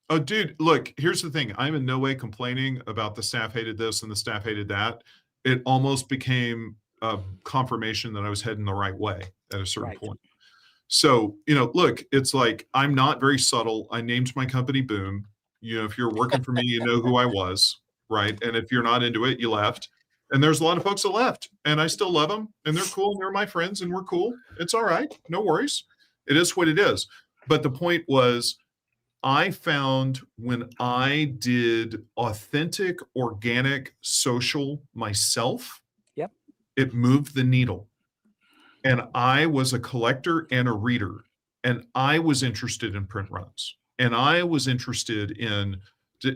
Oh, dude, look, here's the thing. I'm in no way complaining about the staff hated this and the staff hated that. It almost became a confirmation that I was heading the right way at a certain point. So, look, it's like, I'm not very subtle. I named my company Boom. If you're working for me, you know who I was, right? And if you're not into it, you left. And there's a lot of folks that left, and I still love them, and they're cool, and they're my friends, and we're cool. It's all right. No worries. It is what it is. But the point was, I found when I did authentic, organic, social myself, it moved the needle. And I was a collector and a reader, and I was interested in print runs, and I was interested in,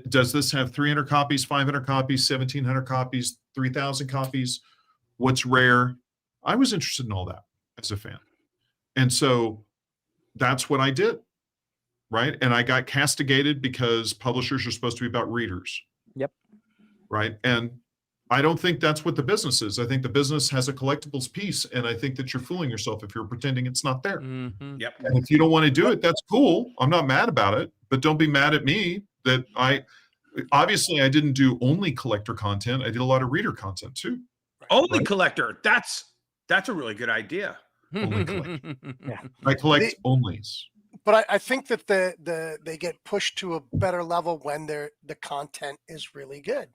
does this have 300 copies, 500 copies, 1,700 copies, 3,000 copies? What's rare? I was interested in all that as a fan. And so that's what I did, right? And I got castigated because publishers are supposed to be about readers. Yep. Right? And I don't think that's what the business is. I think the business has a collectibles piece, and I think that you're fooling yourself if you're pretending it's not there. Mm-hmm. Yep. And if you don't want to do it, that's cool. I'm not mad about it, but don't be mad at me that obviously I didn't do only collector content. I did a lot of reader content too. Only collector. That's a really good idea. Only collector. Yeah. I collect onlys. But I think that they get pushed to a better level when the content is really good.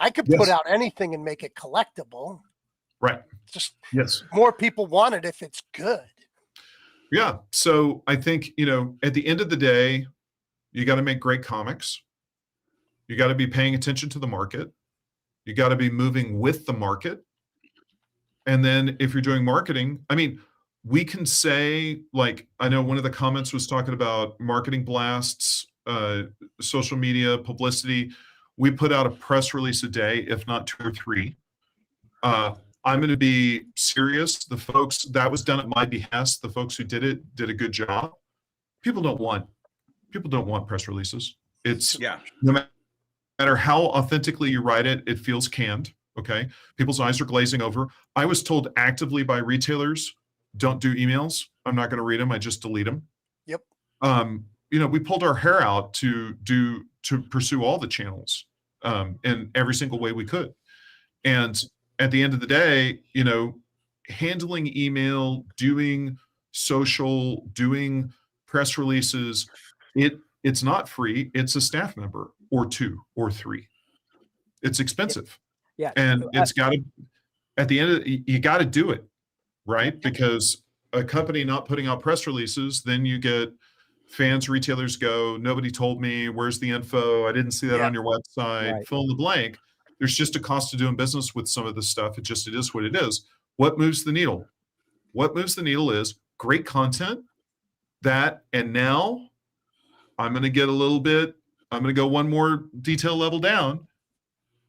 I could put out anything and make it collectible. Right. Just yes. More people want it if it's good. Yeah. So I think, at the end of the day, you got to make great comics. You got to be paying attention to the market. You got to be moving with the market. And then if you're doing marketing, we can say, like, I know one of the comments was talking about marketing blasts, social media, publicity. We put out a press release a day, if not 2 or 3. I'm going to be serious. The folks, that was done at my behest. The folks who did it did a good job. People don't want press releases. It's no matter how authentically you write it, it feels canned. Okay. People's eyes are glazing over. I was told actively by retailers, don't do emails. I'm not going to read them. I just delete them. Yep. We pulled our hair out to pursue all the channels in every single way we could. And at the end of the day, handling email, doing social, doing press releases, it's not free. It's a staff member or 2 or 3. It's expensive. Yeah. And it's got to, at the end of it, you got to do it, right? Because a company not putting out press releases, then you get fans, retailers go, nobody told me, where's the info? I didn't see that on your website, fill in the blank. There's just a cost to doing business with some of this stuff. It is what it is. What moves the needle? What moves the needle is great content and now I'm going to get I'm going to go one more detail level down.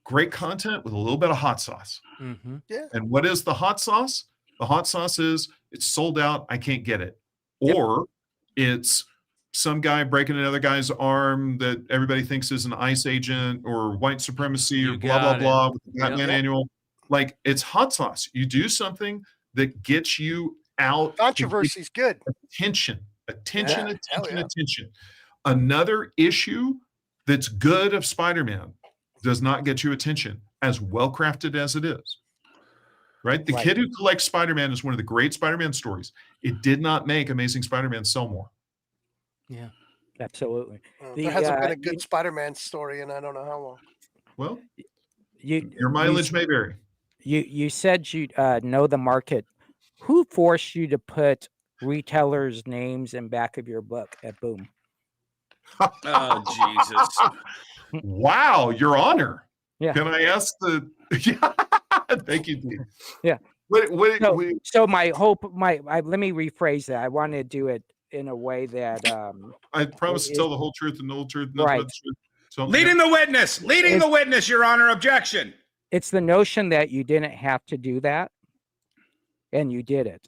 Great content with a little bit of hot sauce. Mm-hmm. Yeah. And what is the hot sauce? The hot sauce is it's sold out. I can't get it. Or it's some guy breaking another guy's arm that everybody thinks is an ICE agent or white supremacy or blah, blah, blah with the Batman annual. Like, it's hot sauce. You do something that gets you out. Controversy is good. Attention. Another issue that's good of Spider-Man does not get you attention, as well crafted as it is. Right? The kid who collects Spider-Man is one of the great Spider-Man stories. It did not make Amazing Spider-Man sell more. Yeah, absolutely. There hasn't been a good Spider-Man story in I don't know how long. Well, your mileage may vary. You said you know the market. Who forced you to put retailers' names in back of your book at Boom? Oh, Jesus. Wow, Your Honor. Yeah. Can I ask Thank you, Dean. Yeah. So my hope, let me rephrase that. I want to do it in a way that I promise to tell the whole truth and the whole truth, nothing but the truth. So, leading the witness, Your Honor. Objection. It's the notion that you didn't have to do that, and you did it.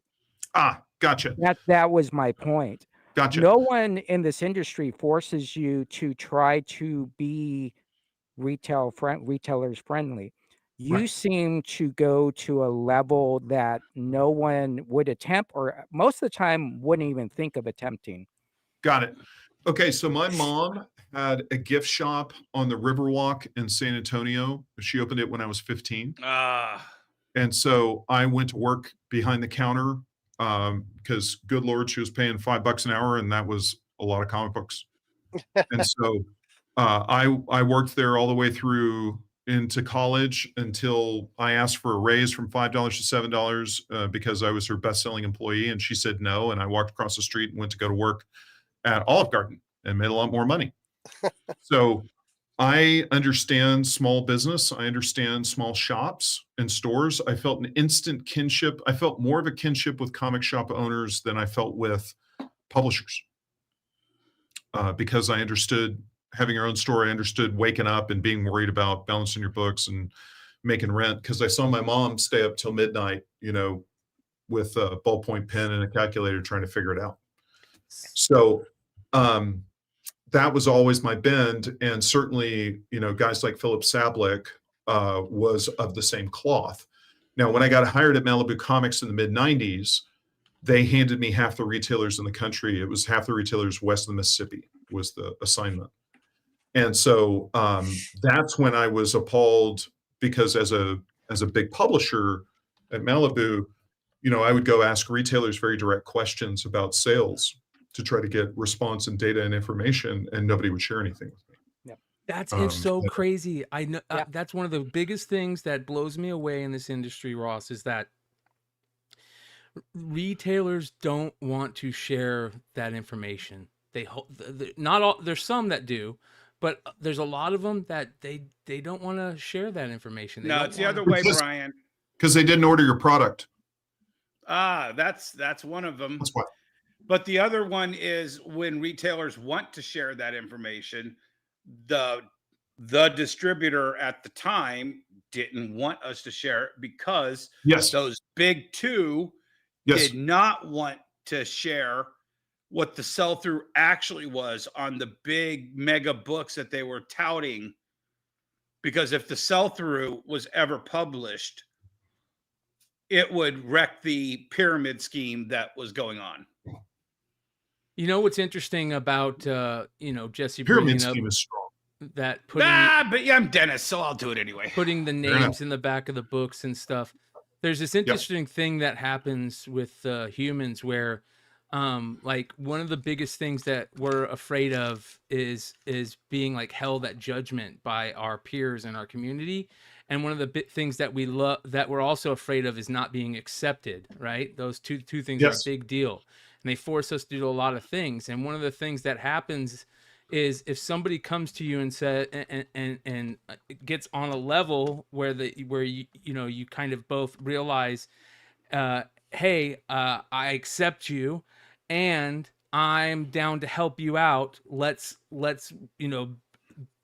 Gotcha. That was my point. Gotcha. No one in this industry forces you to try to be retailers friendly. You seem to go to a level that no one would attempt, or most of the time wouldn't even think of attempting. Got it. Okay, so my mom had a gift shop on the Riverwalk in San Antonio. She opened it when I was 15. And so I went to work behind the counter because, good Lord, she was paying $5 an hour, and that was a lot of comic books. And so I worked there all the way through into college until I asked for a raise from $5 to $7 because I was her best-selling employee, and she said no. And I walked across the street and went to go to work at Olive Garden and made a lot more money. So I understand small business. I understand small shops and stores. I felt an instant kinship. I felt more of a kinship with comic shop owners than I felt with publishers because I understood having your own store. I understood waking up and being worried about balancing your books and making rent, because I saw my mom stay up till midnight, with a ballpoint pen and a calculator trying to figure it out. So that was always my bend. And certainly, guys like Philip Sablick was of the same cloth. Now, when I got hired at Malibu Comics in the mid-90s, they handed me half the retailers in the country. It was half the retailers west of the Mississippi was the assignment. And so that's when I was appalled, because as a big publisher at Malibu, I would go ask retailers very direct questions about sales to try to get response and data and information, and nobody would share anything with me. Yeah. That's so crazy. I know that's one of the biggest things that blows me away in this industry, Ross, is that retailers don't want to share that information. Not all. There's some that do, but there's a lot of them that they don't want to share that information. No, it's the other way, Brian. Because they didn't order your product. That's one of them. That's why. But the other one is when retailers want to share that information, the distributor at the time didn't want us to share it because those big two did not want to share what the sell-through actually was on the big mega books that they were touting. Because if the sell-through was ever published, it would wreck the pyramid scheme that was going on. What's interesting about Jesse pyramid scheme is strong. That but I'm Dennis, so I'll do it anyway. Putting the names in the back of the books and stuff. There's this interesting thing that happens with humans where like one of the biggest things that we're afraid of is being like held at judgment by our peers in our community. And one of the things that we're also afraid of is not being accepted, right? Those two things are a big deal. And they force us to do a lot of things. And one of the things that happens is if somebody comes to you and says and gets on a level where you kind of both realize, hey, I accept you and I'm down to help you out. Let's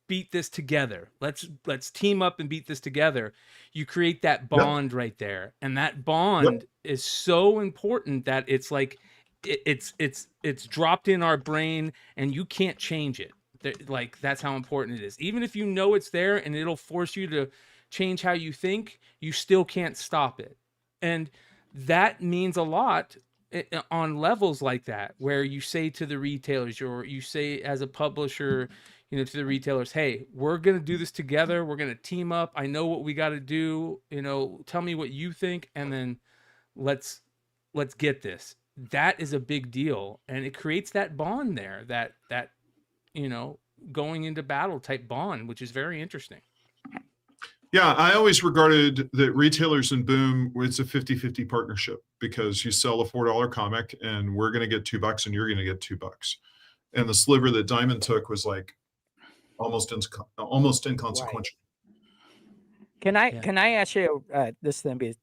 beat this together. Let's team up and beat this together. You create that bond right there. And that bond is so important that it's like it's dropped in our brain and you can't change it. Like that's how important it is. Even if it's there and it'll force you to change how you think, you still can't stop it. And that means a lot on levels like that, where you say to the retailers, or you say as a publisher, to the retailers, hey, we're going to do this together. We're going to team up. I know what we got to do. Tell me what you think. And then let's get this. That is a big deal. And it creates that bond there, that going into battle type bond, which is very interesting. Yeah, I always regarded that retailers and Boom, it's a 50-50 partnership, because you sell a $4 comic and we're going to get $2 and you're going to get $2. And the sliver that Diamond took was like almost inconsequential. Can I Yeah. can I ask you? This is gonna be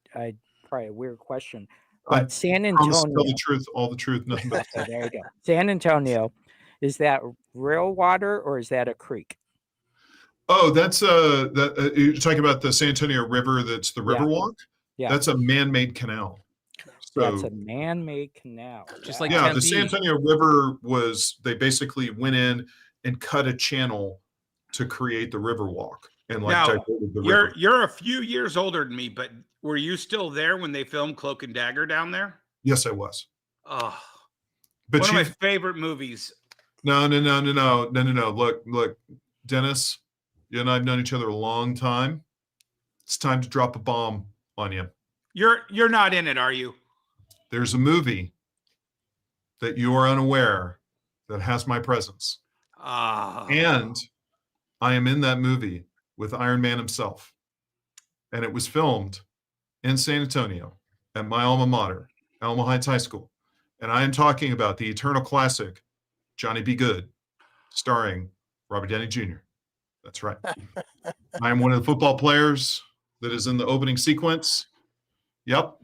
probably a weird question, I but San promise to tell Antonio. the truth, all the truth, nothing but the Okay, there you go. San Antonio, is that real water or is that a creek? Oh, that's you're talking about the San Antonio River. That's the Yeah. Riverwalk. Yeah, That's a man-made canal. that's So a man-made canal. Just like yeah, the Tempe. San Antonio River they basically went in and cut a channel to create the Riverwalk and like Now, diverted the river. you're a few years older than me, but were you still there when they filmed Cloak and Dagger down there? Yes, I was. Oh, But one of you my favorite movies. no. Look, Dennis, you and I have known each other a long time. It's time to drop a bomb on you. You're not in it, are you? There's a movie that you are unaware that has my presence. Ah. And I am in that movie with Iron Man himself. And it was filmed in San Antonio at my alma mater, Alma Heights High School. And I am talking about the eternal classic, Johnny Be Good, starring Robert Downey Jr. That's right. I am one of the football players that is in the opening sequence. Yep.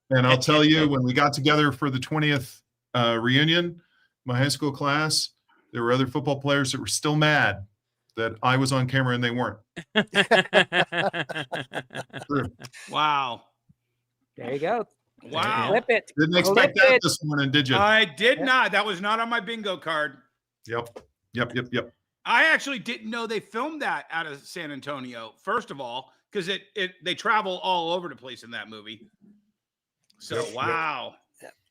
And I'll tell you, when we got together for the 20th reunion, my high school class, there were other football players that were still mad that I was on camera and they weren't. True. Wow. There you go. Wow. Flip it. Didn't expect that this morning, did you? I did not. That was not on my bingo card. Yep. I actually didn't know they filmed that out of San Antonio, first of all, because they travel all over the place in that movie. So wow.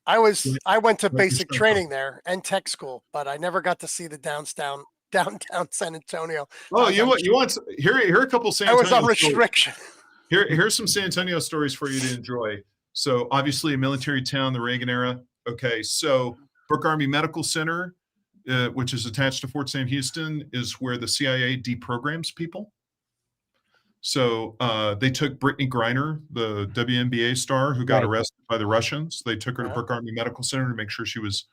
I went to basic training there and tech school, but I never got to see the downtown San Antonio. Oh, you want here are a couple San I Antonio was on stories. restriction. Here's some San Antonio stories for you to enjoy. So obviously a military town, the Reagan era. Okay, so Brooke Army Medical Center, which is attached to Fort Sam Houston, is where the CIA deprograms people. So they took Brittany Griner, the WNBA star who got arrested by the Russians. They took her to Brooke Army Medical Center to make sure she was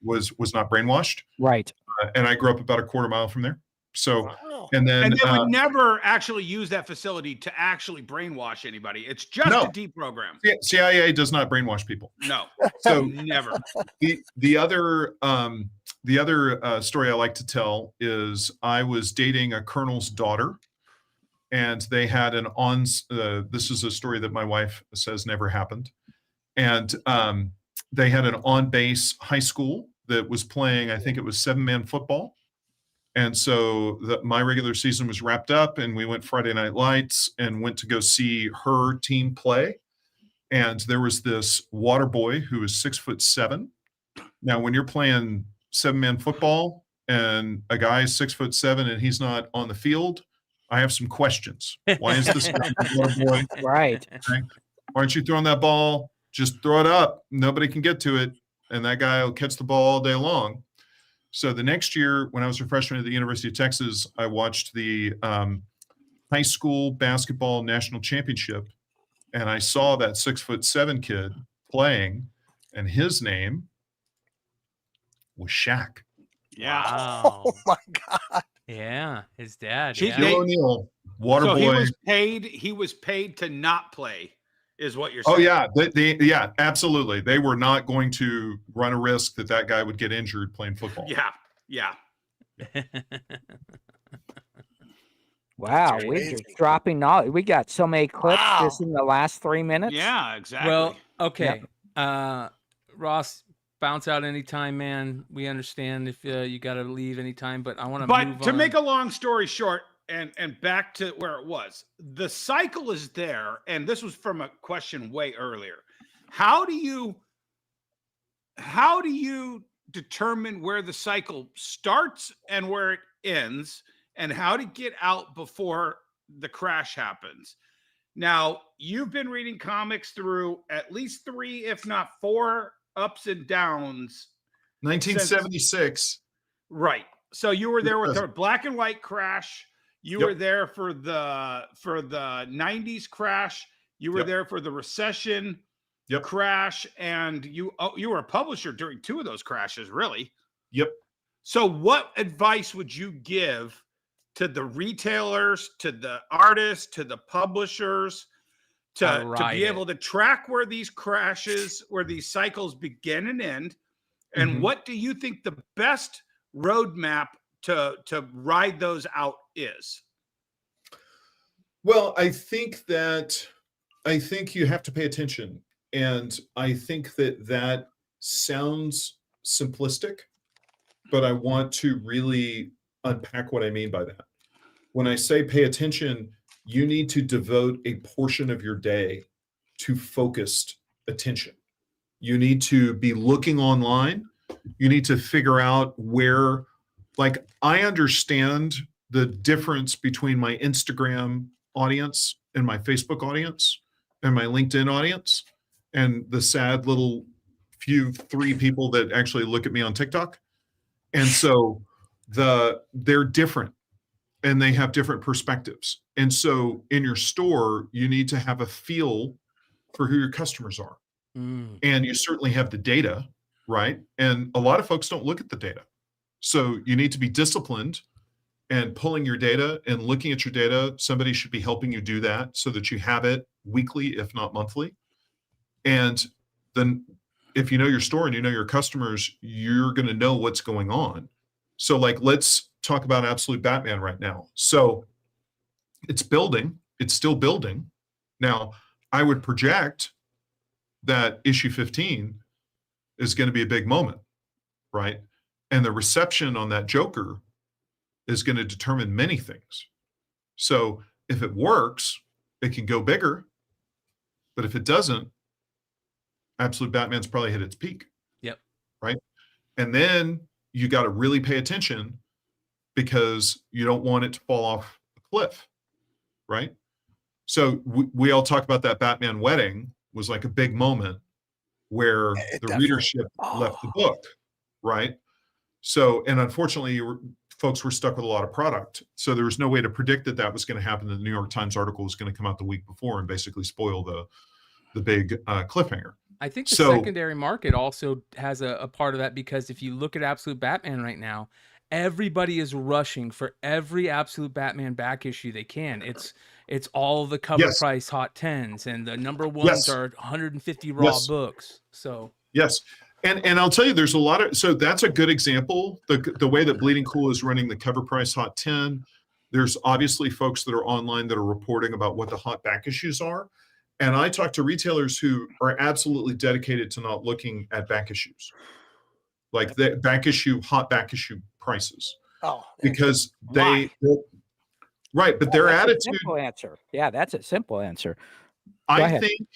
was not brainwashed. Right. And I grew up about a quarter mile from there. So and they then would never actually use that facility to actually brainwash anybody. It's just a deprogram. CIA does not brainwash people. No. So never. The other story I like to tell is I was dating a colonel's daughter, and they had this is a story that my wife says never happened. And they had an on-base high school that was playing, I think it was 7-man football. And so my regular season was wrapped up, and we went Friday Night Lights and went to go see her team play. And there was this water boy who was 6'7". Now, when you're playing 7-man football and a guy is 6'7" and he's not on the field, I have some questions. Why is this guy a water boy? Right. Okay. Why aren't you throwing that ball? Just throw it up. Nobody can get to it, and that guy will catch the ball all day long. So the next year, when I was a freshman at the University of Texas, I watched the high school basketball national championship, and I saw that 6'7" kid playing, and his name was Shaq. Yeah. Wow. Oh my God. Yeah, his dad. Shaquille O'Neal, water so boy. He was paid to not play, is what you're saying. Oh yeah, yeah, absolutely. They were not going to run a risk that guy would get injured playing football. Yeah. Wow, we're just dropping knowledge. We got so many clips just in the last 3 minutes. Yeah, exactly. Well, okay. Ross, bounce out anytime, man. We understand if you got to leave anytime, but I want to move on. But to make a long story short, and back to where it was, the cycle is there, and this was from a question way earlier. How do you determine where the cycle starts and where it ends, and how to get out before the crash happens? Now, you've been reading comics through at least 3, if not 4 ups and downs. 1976. Right. So you were there with the black and white crash. You were there for the 90s crash. You were there for the recession crash, and you were a publisher during 2 of those crashes, really. Yep. So what advice would you give to the retailers, to the artists, to the publishers, to be able to track where these crashes, where these cycles begin and end. And what do you think the best roadmap to ride those out is? Well, I think you have to pay attention. And I think that sounds simplistic, but I want to really unpack what I mean by that. When I say pay attention, you need to devote a portion of your day to focused attention. You need to be looking online. You need to figure out where, like, I understand the difference between my Instagram audience and my Facebook audience and my LinkedIn audience and the sad little three people that actually look at me on TikTok. And so they're different and they have different perspectives. And so in your store, you need to have a feel for who your customers are. And you certainly have the data, right? And a lot of folks don't look at the data. So you need to be disciplined and pulling your data and looking at your data. Somebody should be helping you do that so that you have it weekly, if not monthly. And then if you know your store and you know your customers, you're going to know what's going on. So like, let's talk about Absolute Batman right now. So it's building, it's still building. Now, I would project that issue 15 is going to be a big moment, right? And the reception on that Joker is going to determine many things. So if it works, it can go bigger. But if it doesn't, Absolute Batman's probably hit its peak. Yep. Right. And then you got to really pay attention because you don't want it to fall off a cliff. Right. So we all talk about that Batman wedding was like a big moment where the readership left the book. Right. So, and unfortunately, folks were stuck with a lot of product. So there was no way to predict that was going to happen. The New York Times article was going to come out the week before and basically spoil the big cliffhanger. I think the secondary market also has a part of that, because if you look at Absolute Batman right now, everybody is rushing for every Absolute Batman back issue they can. It's all the cover price hot 10s, and the number ones are 150 raw books. So yes. And I'll tell you, there's a lot of, so that's a good example. The way that Bleeding Cool is running the cover price hot 10, there's obviously folks that are online that are reporting about what the hot back issues are. And I talk to retailers who are absolutely dedicated to not looking at back issues, like the hot back issue prices. Oh, because right. But their attitude. Simple answer. Yeah, that's a simple answer. I think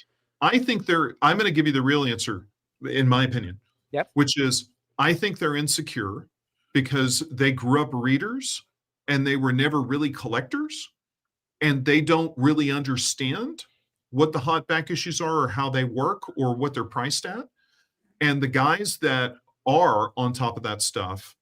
I'm going to give you the real answer, in my opinion. Yep. Which is, I think they're insecure because they grew up readers and they were never really collectors, and they don't really understand what the hot back issues are or how they work or what they're priced at. And the guys that are on top of that stuff,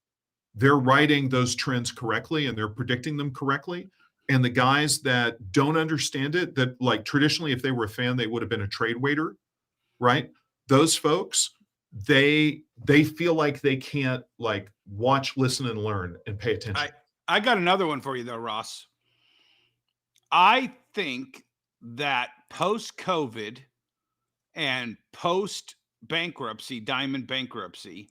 they're writing those trends correctly and they're predicting them correctly. And the guys that don't understand it, that like traditionally, if they were a fan, they would have been a trade waiter, right? Those folks, they feel like they can't like watch, listen, and learn and pay attention. I got another one for you though, Ross. I think that post-COVID and post-bankruptcy, Diamond bankruptcy,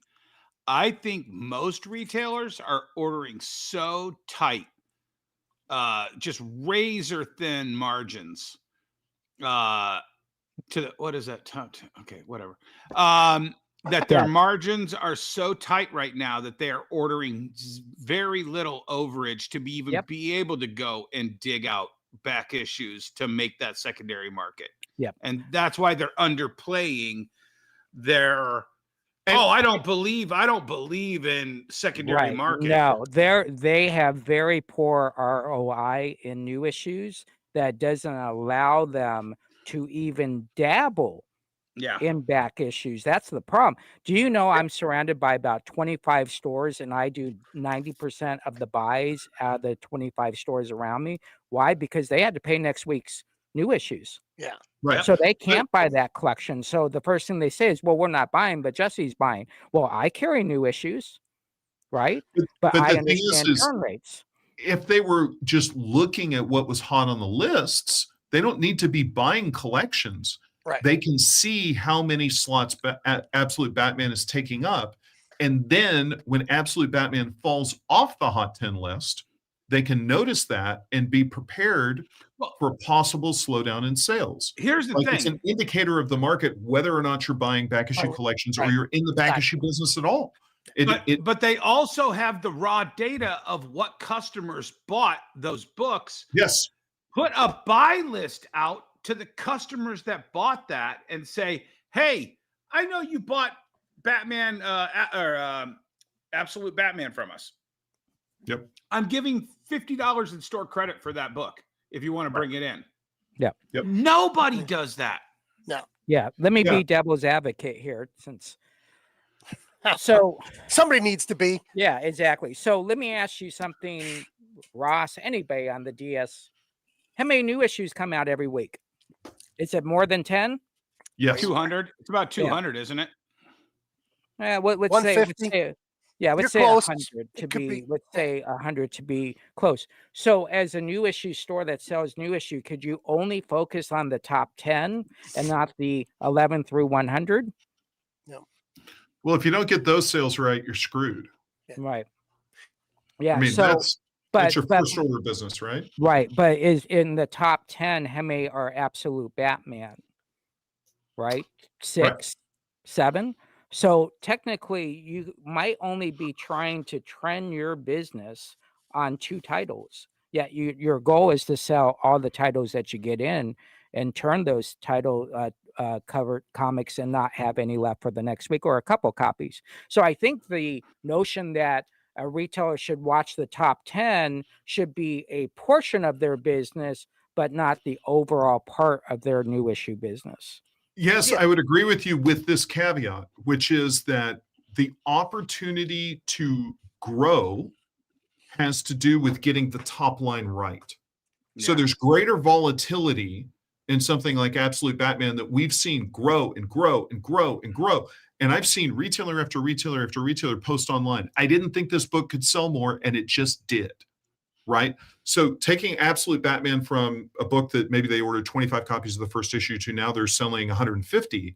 I think most retailers are ordering so tight, just razor thin margins. What is that? Okay, whatever. That their margins are so tight right now that they are ordering very little overage to be able to go and dig out back issues to make that secondary market. Yeah. And that's why they're underplaying their I don't believe in secondary market. No, they have very poor ROI in new issues that doesn't allow them to even dabble in back issues. That's the problem. Do you know I'm surrounded by about 25 stores and I do 90% of the buys out of the 25 stores around me? Why? Because they had to pay next week's new issues. Yeah. Right. So they can't buy that collection. So the first thing they say is, well, we're not buying, but Jesse's buying. Well, I carry new issues, right? But I understand turn rates. if they were just looking at what was hot on the lists, they don't need to be buying collections. Right. They can see how many slots Absolute Batman is taking up. And then when Absolute Batman falls off the Hot 10 list, they can notice that and be prepared for a possible slowdown in sales. Here's the thing. It's an indicator of the market, whether or not you're buying back issue collections or you're in the back issue business at all. But they also have the raw data of what customers bought those books. Yes. Put a buy list out to the customers that bought that and say, hey, I know you bought Batman Absolute Batman from us. Yep. I'm giving $50 in store credit for that book if you want to bring it in. Yeah. Yep. Nobody does that. No. Yeah. Let me be devil's advocate here, since. So somebody needs to be. Yeah, exactly. So let me ask you something, Ross, anybody on the DS. How many new issues come out every week? Is it more than 10? Yes. 200. It's about 200, isn't it? Yeah, let's say, let's say 100 to be, let's say 100 to be close. So as a new issue store that sells new issue, could you only focus on the top 10 and not the 11 through 100? No. Well, if you don't get those sales right, you're screwed. Right. Yeah. I mean, so, that's your first order business, right? Right. But is in the top 10, how many are Absolute Batman? Right? 6, 7. So technically, you might only be trying to trend your business on 2 titles. Yeah, your goal is to sell all the titles that you get in and turn those title covered comics and not have any left for the next week, or a couple copies. So I think the notion that a retailer should watch the top 10 should be a portion of their business, but not the overall part of their new issue business. Yes, I would agree with you with this caveat, which is that the opportunity to grow has to do with getting the top line right. Yeah. So there's greater volatility in something like Absolute Batman that we've seen grow and grow and grow and grow. And I've seen retailer after retailer after retailer post online, I didn't think this book could sell more, and it just did. Right? So taking Absolute Batman from a book that maybe they ordered 25 copies of the first issue to now they're selling 150,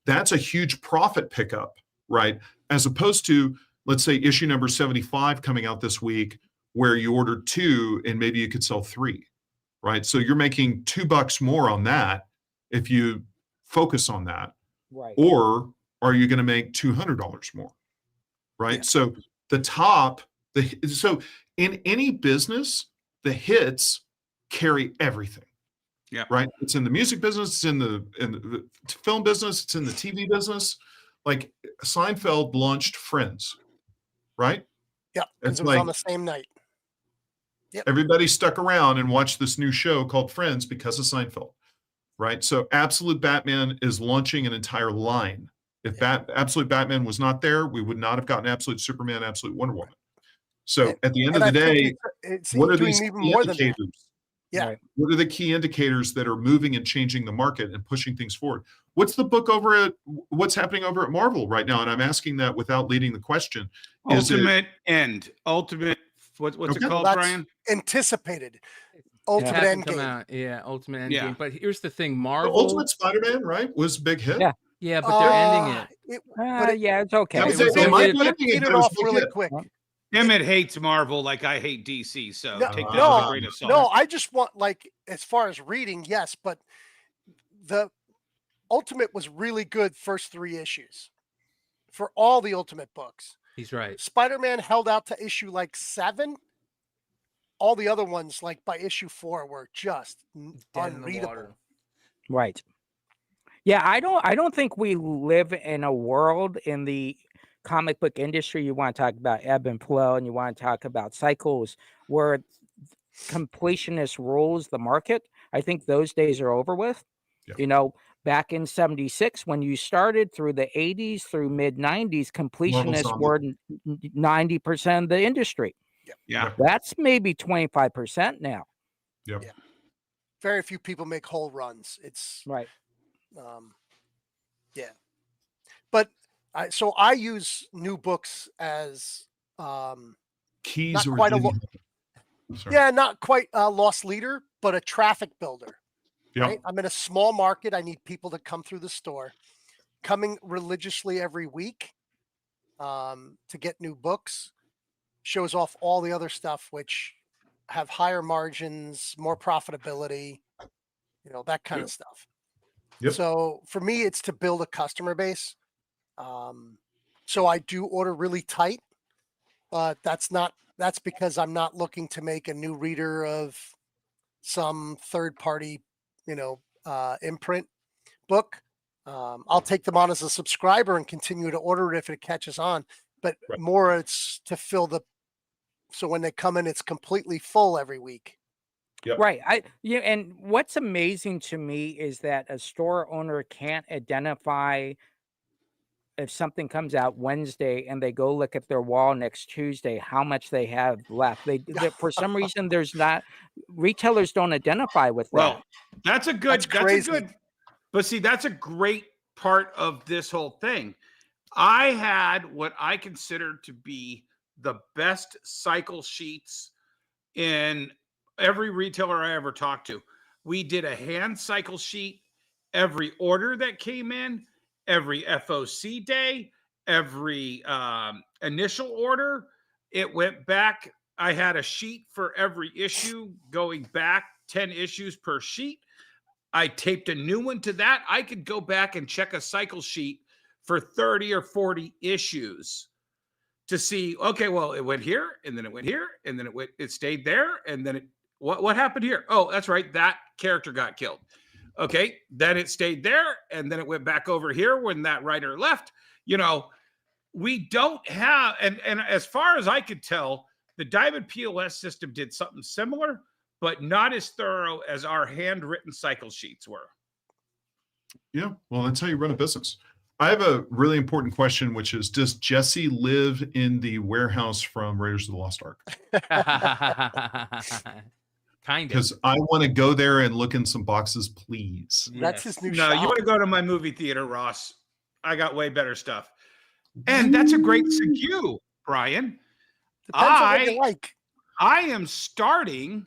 that's a huge profit pickup, right? As opposed to, let's say, issue number 75 coming out this week, where you ordered 2 and maybe you could sell 3, right? So you're making $2 more on that if you focus on that. Right. Or are you going to make $200 more, right? Yeah. So the top, so in any business, the hits carry everything. Yeah. Right. It's in the music business. It's in the film business. It's in the TV business. Like Seinfeld launched Friends. Right. Yeah. Because it was on the same night. Yep. Everybody stuck around and watched this new show called Friends because of Seinfeld. Right. So Absolute Batman is launching an entire line. If Absolute Batman was not there, we would not have gotten Absolute Superman, Absolute Wonder Woman. So at the end of the day, what are these key indicators? Yeah. Right. What are the key indicators that are moving and changing the market and pushing things forward? What's the book over at, what's happening over at Marvel right now? And I'm asking that without leading the question. Ultimate End. Ultimate, what's it called, Brian? Anticipated. Ultimate End Game. Ultimate End Game. But here's the thing, Marvel. Ultimate Spider-Man, right, was a big hit. Yeah, but they're ending it. It's okay. They might be ending it off really quick. Emmett hates Marvel like I hate DC, so take that with a grain of salt. No, I just want, like, as far as reading, yes, but the Ultimate was really good first 3 issues for all the Ultimate books. He's right. Spider-Man held out to issue like 7. All the other ones, like by issue 4, were just unreadable. Right. Yeah, I don't think we live in a world in the comic book industry. You want to talk about ebb and flow, and you want to talk about cycles where completionist rules the market. I think those days are over with. Yeah. You know, back in 76, when you started through the 80s through mid 90s, completionists were 90% of the industry. Yeah. That's maybe 25% now. Yep. Yeah. Very few people make whole runs. It's right. Yeah. But so I use new books as keys or Sorry. Yeah, not quite a loss leader, but a traffic builder. Yep. Right? I'm in a small market. I need people to come through the store, coming religiously every week to get new books. Shows off all the other stuff, which have higher margins, more profitability, that kind of stuff. Yep. So for me, it's to build a customer base. So I do order really tight, but that's because I'm not looking to make a new reader of some third party, imprint book. I'll take them on as a subscriber and continue to order it if it catches on, but more it's to fill so when they come in, it's completely full every week. Yep. Right. And what's amazing to me is that a store owner can't identify if something comes out Wednesday and they go look at their wall next Tuesday, how much they have left. For some reason, retailers don't identify with that. Well, that's crazy. But see, that's a great part of this whole thing. I had what I consider to be the best cycle sheets in every retailer I ever talked to. We did a hand cycle sheet every order that came in, every FOC day, every initial order. It went back. I had a sheet for every issue going back 10 issues per sheet. I taped a new one to that. I could go back and check a cycle sheet for 30 or 40 issues to see, okay, well, it went here, and then it went here, and then it stayed there, and then what happened here? Oh, that's right, that character got killed. Okay, then it stayed there, and then it went back over here when that writer left. We don't have, and as far as I could tell, the Diamond POS system did something similar, but not as thorough as our handwritten cycle sheets were. Yeah, well, that's how you run a business. I have a really important question, which is, does Jesse live in the warehouse from Raiders of the Lost Ark? Kind of. Because I want to go there and look in some boxes, please. Yes. That's his new No, shop. you want to go to my movie theater, Ross. I got way better stuff. And that's a great segue, Brian. Depends on what you like. I am starting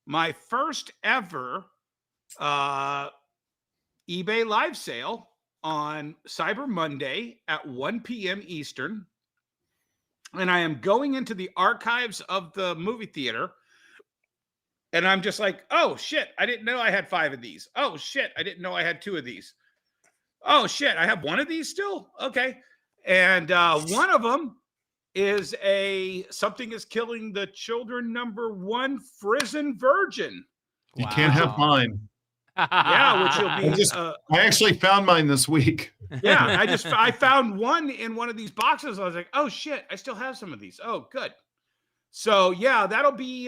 my first ever eBay live sale on Cyber Monday at 1 p.m. Eastern. And I am going into the archives of the movie theater. And I'm just like, oh, shit, I didn't know I had 5 of these. Oh, shit, I didn't know I had 2 of these. Oh, shit, I have 1 of these still? Okay. And one of them is Something is Killing the Children #1 Frozen Virgin. You can't have mine. Yeah, which will be. I actually found mine this week. Yeah, I found one in one of these boxes. I was like, oh shit, I still have some of these. Oh, good. So yeah, that'll be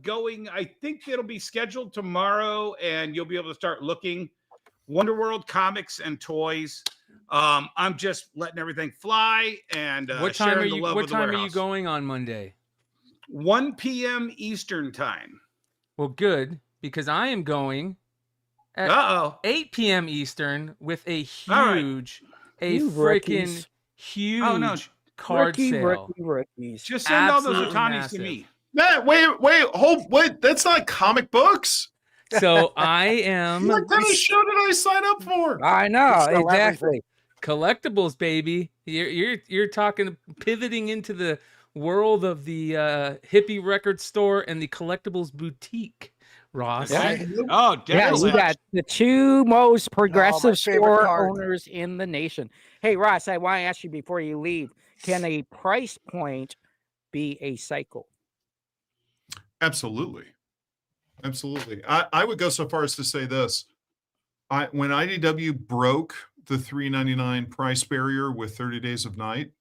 going. I think it'll be scheduled tomorrow, and you'll be able to start looking. Wonderworld comics and toys. I'm just letting everything fly and what time sharing the love what of the time warehouse. are you going on Monday? 1 p.m. Eastern time. Well, good, because I am going at 8 p.m. Eastern with a huge, freaking huge card sale. Rookies. Just send all those Absolutely Otanis massive. to me. Matt, wait, that's not comic books. So I am. What kind of show did I sign up for? I know, exactly. Collectibles, baby. You're talking pivoting into the world of the hippie record store and the collectibles boutique, Ross. Yeah. Oh, Yeah, definitely. you got the 2 most progressive favorite store card. owners in the nation. Hey, Ross, I want to ask you before you leave, can a price point be a cycle? Absolutely. I would go so far as to say this. When IDW broke the $3.99 price barrier with 30 Days of Night,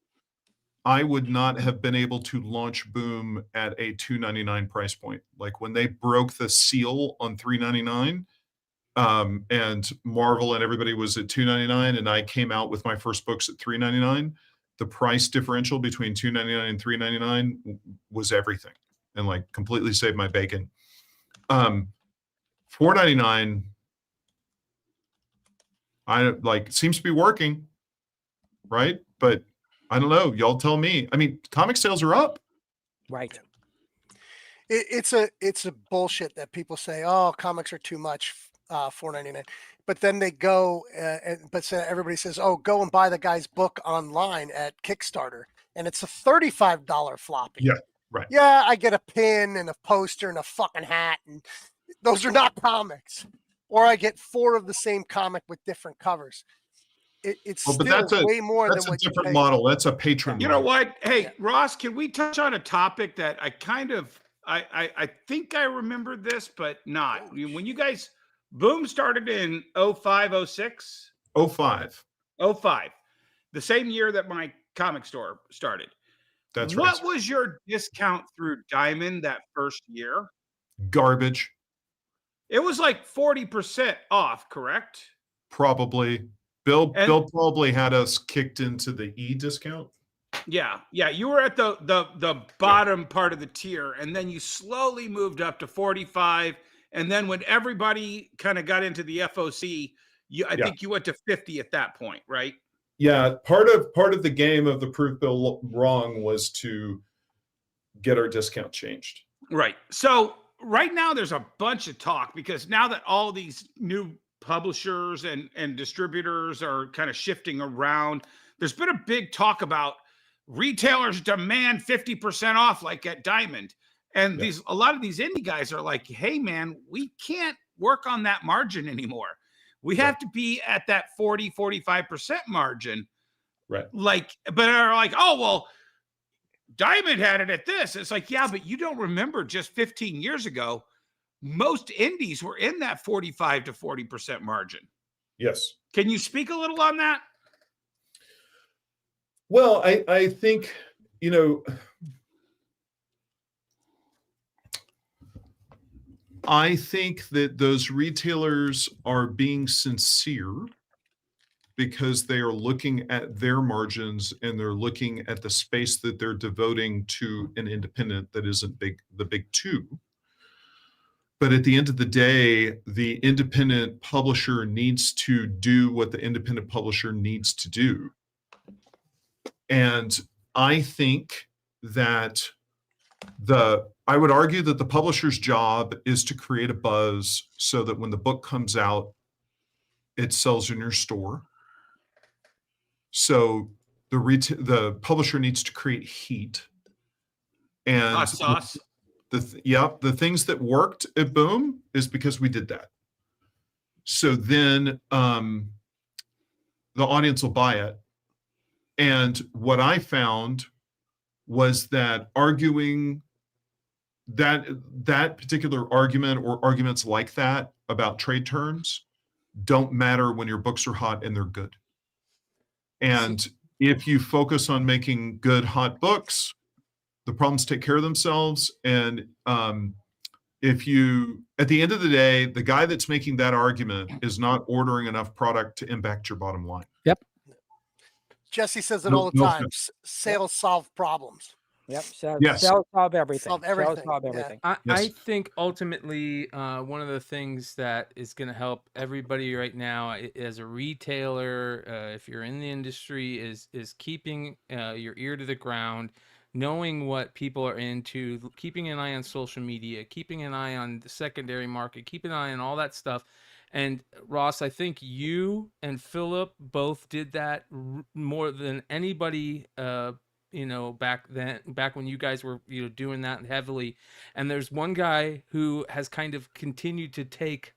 I would not have been able to launch Boom at a $2.99 price point. Like when they broke the seal on $3.99, and Marvel and everybody was at $2.99, and I came out with my first books at $3.99, the price differential between $2.99 and $3.99 was everything, and like completely saved my bacon. $4.99, seems to be working, right? But I don't know. Y'all tell me. I mean, comic sales are up. Right. It's a bullshit that people say, oh, comics are too much, $4.99. But then they go, everybody says, oh, go and buy the guy's book online at Kickstarter. And it's a $35 floppy. Yeah, right. Yeah, I get a pin and a poster and a fucking hat. And those are not comics. Or I get 4 of the same comic with different covers. It's well, but still way more than what you pay. That's a different model. That's a patron. You know what? Hey, Ross, can we touch on a topic that I kind of, I think I remember this, but not. When you guys, Boom started in 05, 06? 05. 05. The same year that my comic store started. That's right. What was your discount through Diamond that first year? Garbage. It was like 40% off, correct? Probably. Bill probably had us kicked into the E discount. Yeah. You were at the bottom part of the tier, and then you slowly moved up to 45. And then when everybody kind of got into the FOC, I think you went to 50 at that point, right? Yeah. Part of the game of the proof bill wrong was to get our discount changed. Right. So right now there's a bunch of talk because now that all these new publishers and distributors are kind of shifting around, there's been a big talk about retailers demand 50% off, like at Diamond. And a lot of these indie guys are like, hey man, we can't work on that margin anymore. We have to be at that 40-45% margin. Right. Like, but are like, oh, well, Diamond had it at this. It's like, yeah, but you don't remember just 15 years ago, most indies were in that 45 to 40% margin. Yes. Can you speak a little on that? Well, I think, I think that those retailers are being sincere because they are looking at their margins and they're looking at the space that they're devoting to an independent that isn't the big two. But at the end of the day, the independent publisher needs to do what the independent publisher needs to do. And I think that I would argue that the publisher's job is to create a buzz so that when the book comes out, it sells in your store. So the publisher needs to create heat. And hot sauce. The things that worked at Boom is because we did that. So then the audience will buy it. And what I found was that arguing that particular argument or arguments like that about trade terms don't matter when your books are hot and they're good. And if you focus on making good, hot books, the problems take care of themselves. And if you, at the end of the day, the guy that's making that argument is not ordering enough product to impact your bottom line. Yep. Jesse says it all the time. Sales solve problems. Yep. Yes. Sales solve everything. Solve everything. Sales solve everything. I think ultimately one of the things that is going to help everybody right now as a retailer, if you're in the industry, is keeping your ear to the ground, knowing what people are into, keeping an eye on social media, keeping an eye on the secondary market, keeping an eye on all that stuff. And Ross, I think you and Philip both did that more than anybody back when you guys were doing that heavily. And there's one guy who has kind of continued to take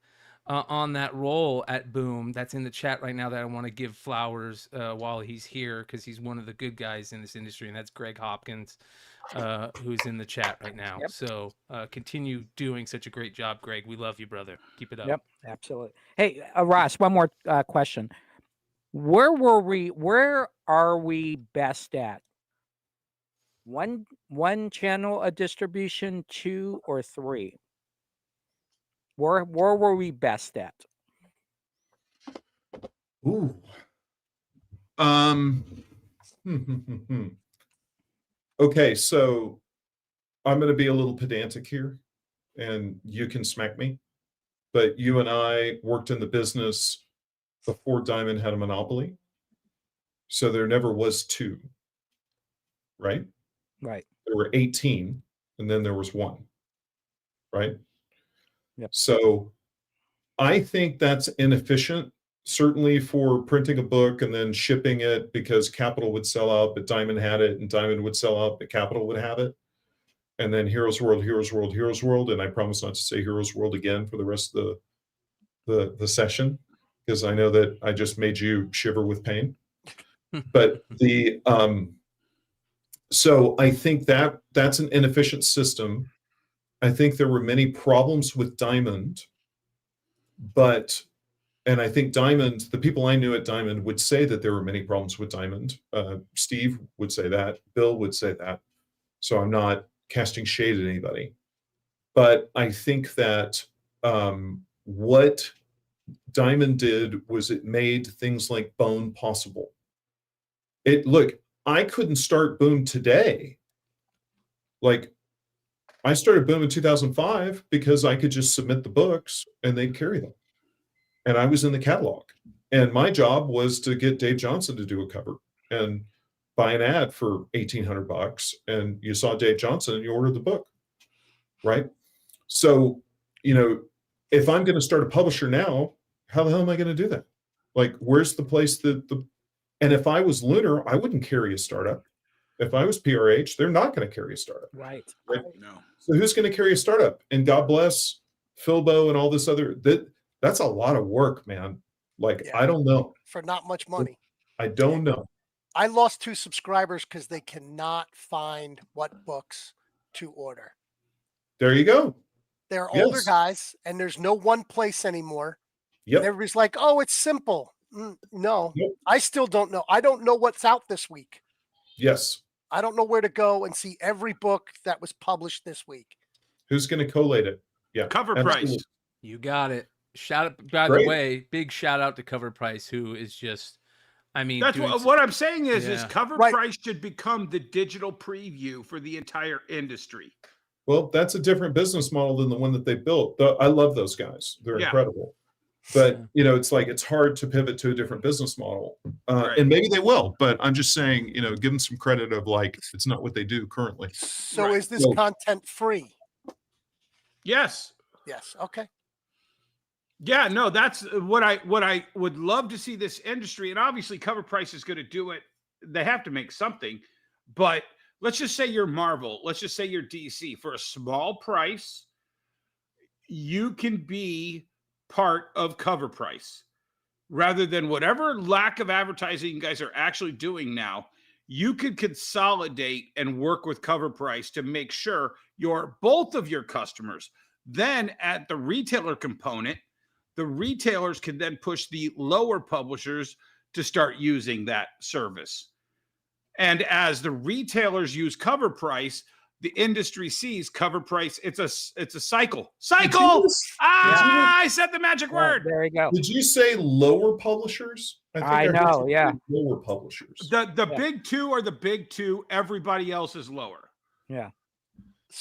on that role at Boom that's in the chat right now that I want to give flowers while he's here, because he's one of the good guys in this industry, and that's Greg Hopkins, who's in the chat right now. Yep. So continue doing such a great job, Greg. We love you, brother. Keep it up. Yep, absolutely. Hey, Ross, one more question. Where are we best at? One channel of distribution, 2 or 3? Where were we best at? Ooh. Okay, so I'm going to be a little pedantic here, and you can smack me. But you and I worked in the business before Diamond had a monopoly. So there never was 2, right? Right. There were 18, and then there was 1. right? Yep. So I think that's inefficient, certainly for printing a book and then shipping it, because Capital would sell out, but Diamond had it, and Diamond would sell out, but Capital would have it. And then Heroes World, Heroes World, Heroes World. And I promise not to say Heroes World again for the rest of the session, because I know that I just made you shiver with pain. But so I think that's an inefficient system. I think there were many problems with Diamond, and I think Diamond, the people I knew at Diamond would say that there were many problems with Diamond. Steve would say that, Bill would say that. So I'm not casting shade at anybody. But I think that what Diamond did was it made things like Bone possible. Look, I couldn't start Boom today. Like, I started Boom in 2005 because I could just submit the books and they'd carry them. And I was in the catalog. And my job was to get Dave Johnson to do a cover and buy an ad for $1,800. And you saw Dave Johnson and you ordered the book, right? So, if I'm going to start a publisher now, how the hell am I going to do that? Like, where's the place and if I was Lunar, I wouldn't carry a startup. If I was PRH, they're not going to carry a startup. Right. No. So who's going to carry a startup? And God bless Philbo and all this other, that's a lot of work, man. Like, I don't know. For not much money. I don't know. I lost 2 subscribers because they cannot find what books to order. There you go. They're older guys, and there's no one place anymore. Yep. And everybody's like, oh, it's simple. No, Yep. I still don't know. I don't know what's out this week. Yes. I don't know where to go and see every book that was published this week. Who's going to collate it? Yeah. Cover absolutely. price. You got it. Shout out, by Great. the way, big shout out to Cover Price, who is just, I mean, That's what I'm saying is Cover Right. Price should become the digital preview for the entire industry. Well, that's a different business model than the one that they built. I love those guys. They're Yeah. incredible. But, it's like, it's hard to pivot to a different business model. Right. And maybe they will, but I'm just saying, give them some credit of, like, it's not what they do currently. So Right. is this content free? Yes. Yes. Okay. Yeah, no, that's what I would love to see this industry. And obviously Cover Price is going to do it. They have to make something. But let's just say you're Marvel. Let's just say you're DC. For a small price, you can be part of Cover Price rather than whatever lack of advertising you guys are actually doing now. You could consolidate and work with Cover Price to make sure both of your customers. Then at the retailer component, the retailers can then push the lower publishers to start using that service. And as the retailers use Cover Price, the industry sees Cover Price. It's a cycle. I said the magic word. There you go. Did you say lower publishers? I heard know, you yeah. say lower publishers. The big 2 are the big 2. Everybody else is lower. Yeah.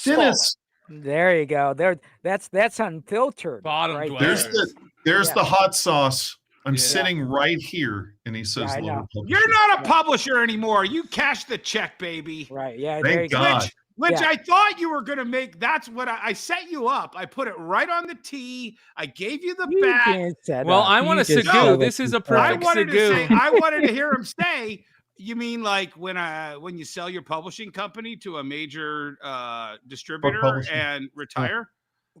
Dennis, There you go. That's unfiltered. Bottom right dwellers. there. there's the hot sauce. I'm Yeah. sitting right here, and he says Yeah, I lower know. publishers. You're not a publisher anymore. You cash the check, baby. Right. Yeah. Thank there you go. God. Which Yeah. I thought you were going to make. That's what I set you up. I put it right on the tee. I gave you the You bat. didn't set Well, up. I You want to just Segoo. said This what is you a thought. I perfect wanted to Segoo. say. I wanted to hear him say. You mean like when you sell your publishing company to a major distributor publishing. and retire?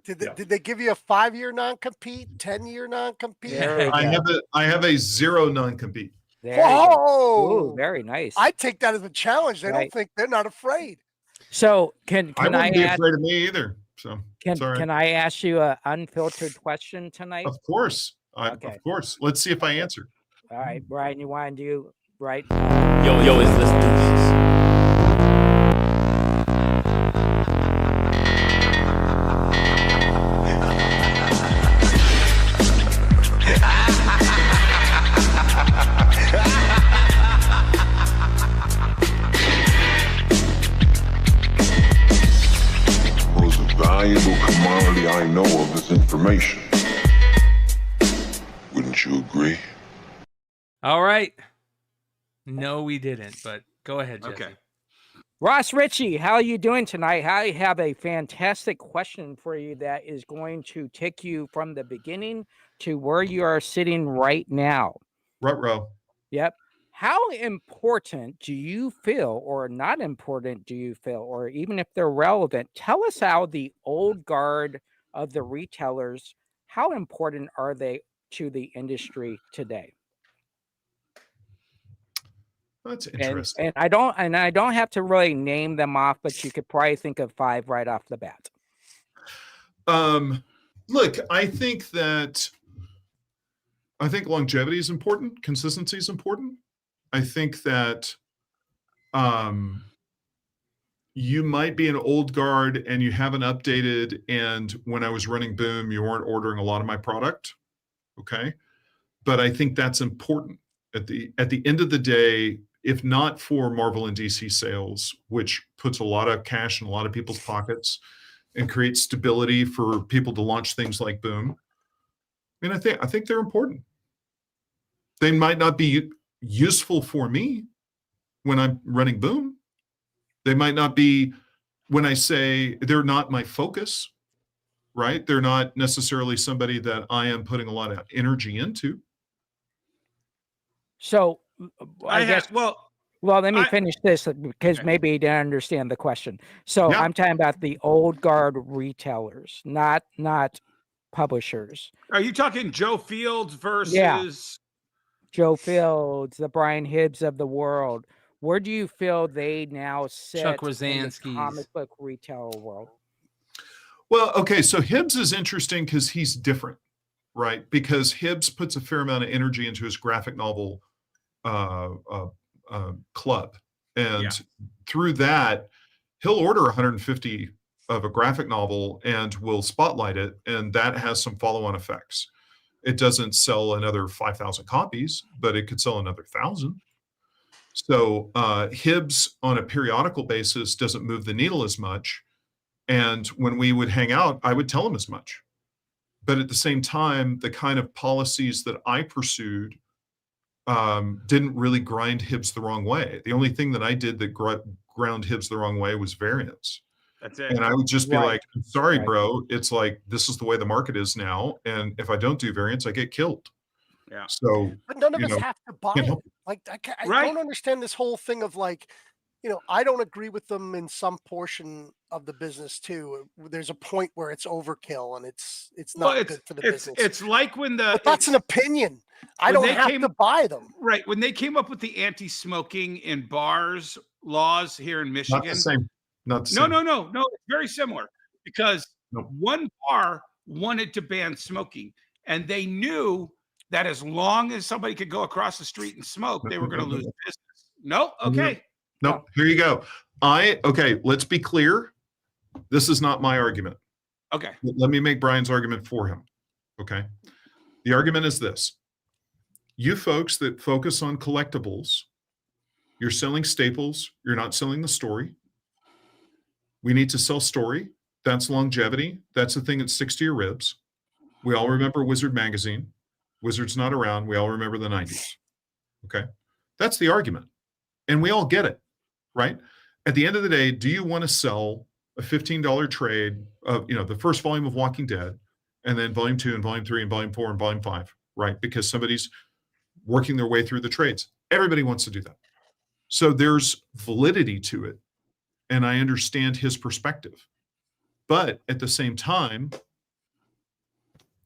Did they give you a 5-year non-compete, 10-year non-compete? There you I go. have a 0 non-compete. There you go. Whoa! Ooh, very nice. I take that as a challenge. They Right. don't think they're not afraid. So can I I wouldn't be ask afraid of me either. So it's all right. can I ask you an unfiltered question tonight? Of course. Okay. Of course. Let's see if I answer. All right, Brian, you want to do right? Yo, let's do this. Most valuable commodity I know of is information. Wouldn't you agree? All right. No, we didn't, but go ahead, Jesse. Okay. Ross Ritchie, how are you doing tonight? I have a fantastic question for you that is going to take you from the beginning to where you are sitting right now. Ruh-roh. Yep. How important do you feel, or not important do you feel, or even if they're relevant, tell us how the old guard of the retailers, how important are they to the industry today? That's interesting. And I don't have to really name them off, but you could probably think of 5 right off the bat. Look, I think longevity is important. Consistency is important. I think that you might be an old guard and you haven't updated. And when I was running Boom, you weren't ordering a lot of my product. Okay. But I think that's important at the end of the day. If not for Marvel and DC sales, which puts a lot of cash in a lot of people's pockets and creates stability for people to launch things like Boom. I mean, I think they're important. They might not be useful for me when I'm running Boom. They might not be when I say they're not my focus, right? They're not necessarily somebody that I am putting a lot of energy into. So I guess, let me finish this because maybe you didn't understand the question. So I'm talking about the old guard retailers, not publishers. Are you talking Joe Fields versus Joe Fields, the Brian Hibbs of the world? Where do you feel they now sit Chuck in the Rosansky's comic book retail world? Well, okay, so Hibbs is interesting because he's different, right? Because Hibbs puts a fair amount of energy into his graphic novel club, and through that, he'll order 150 of a graphic novel and will spotlight it, and that has some follow-on effects. It doesn't sell another 5,000 copies, but it could sell another 1,000. So Hibbs on a periodical basis doesn't move the needle as much. And when we would hang out, I would tell him as much. But at the same time, the kind of policies that I pursued didn't really grind Hibbs the wrong way. The only thing that I did that ground Hibbs the wrong way was variance. That's it. And I would just be like, I'm sorry, bro. It's like, this is the way the market is now. And if I don't do variance, I get killed. Yeah. So, but none of us have to buy it. Like, I don't understand this whole thing of like, I don't agree with them in some portion of the business too. There's a point where it's overkill and it's not good for the business. It's like when but that's an opinion. I don't have to buy them. Right. When they came up with the anti-smoking in bars laws here in Michigan. Not the same. Not the same. No. It's very similar because one bar wanted to ban smoking, and they knew that as long as somebody could go across the street and smoke, they were going to lose business. No? Okay. No, here you go. Let's be clear. This is not my argument. Okay. Let me make Brian's argument for him. Okay. The argument is this. You folks that focus on collectibles, you're selling staples, you're not selling the story. We need to sell story. That's longevity. That's the thing that sticks to your ribs. We all remember Wizard magazine. Wizard's not around. We all remember the 90s. Okay. That's the argument. And we all get it, right? At the end of the day, do you want to sell a $15 trade of, the first volume of Walking Dead, and then volume 2 and volume 3 and volume 4 and volume 5, right? Because somebody's working their way through the trades. Everybody wants to do that. So there's validity to it. And I understand his perspective. But at the same time,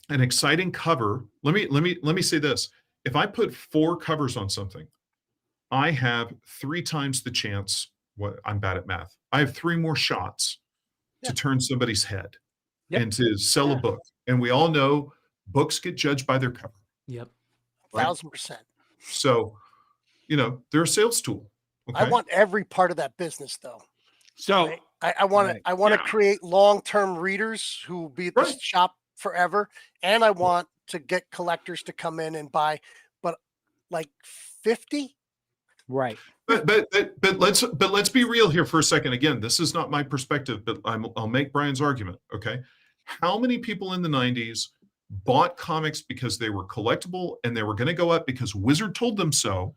an exciting cover, let me say this. If I put 4 covers on something, I have 3 times the chance. I'm bad at math. I have 3 more shots to turn somebody's head and to sell a book. And we all know books get judged by their cover. Yep. Right? 1,000%. So, they're a sales tool. Okay? I want every part of that business though. So I want to create long-term readers who will be at the shop forever. And I want to get collectors to come in and buy, but like 50. Right. But let's be real here for a second. Again, this is not my perspective, but I'll make Brian's argument. Okay. How many people in the 90s bought comics because they were collectible and they were going to go up because Wizard told them so,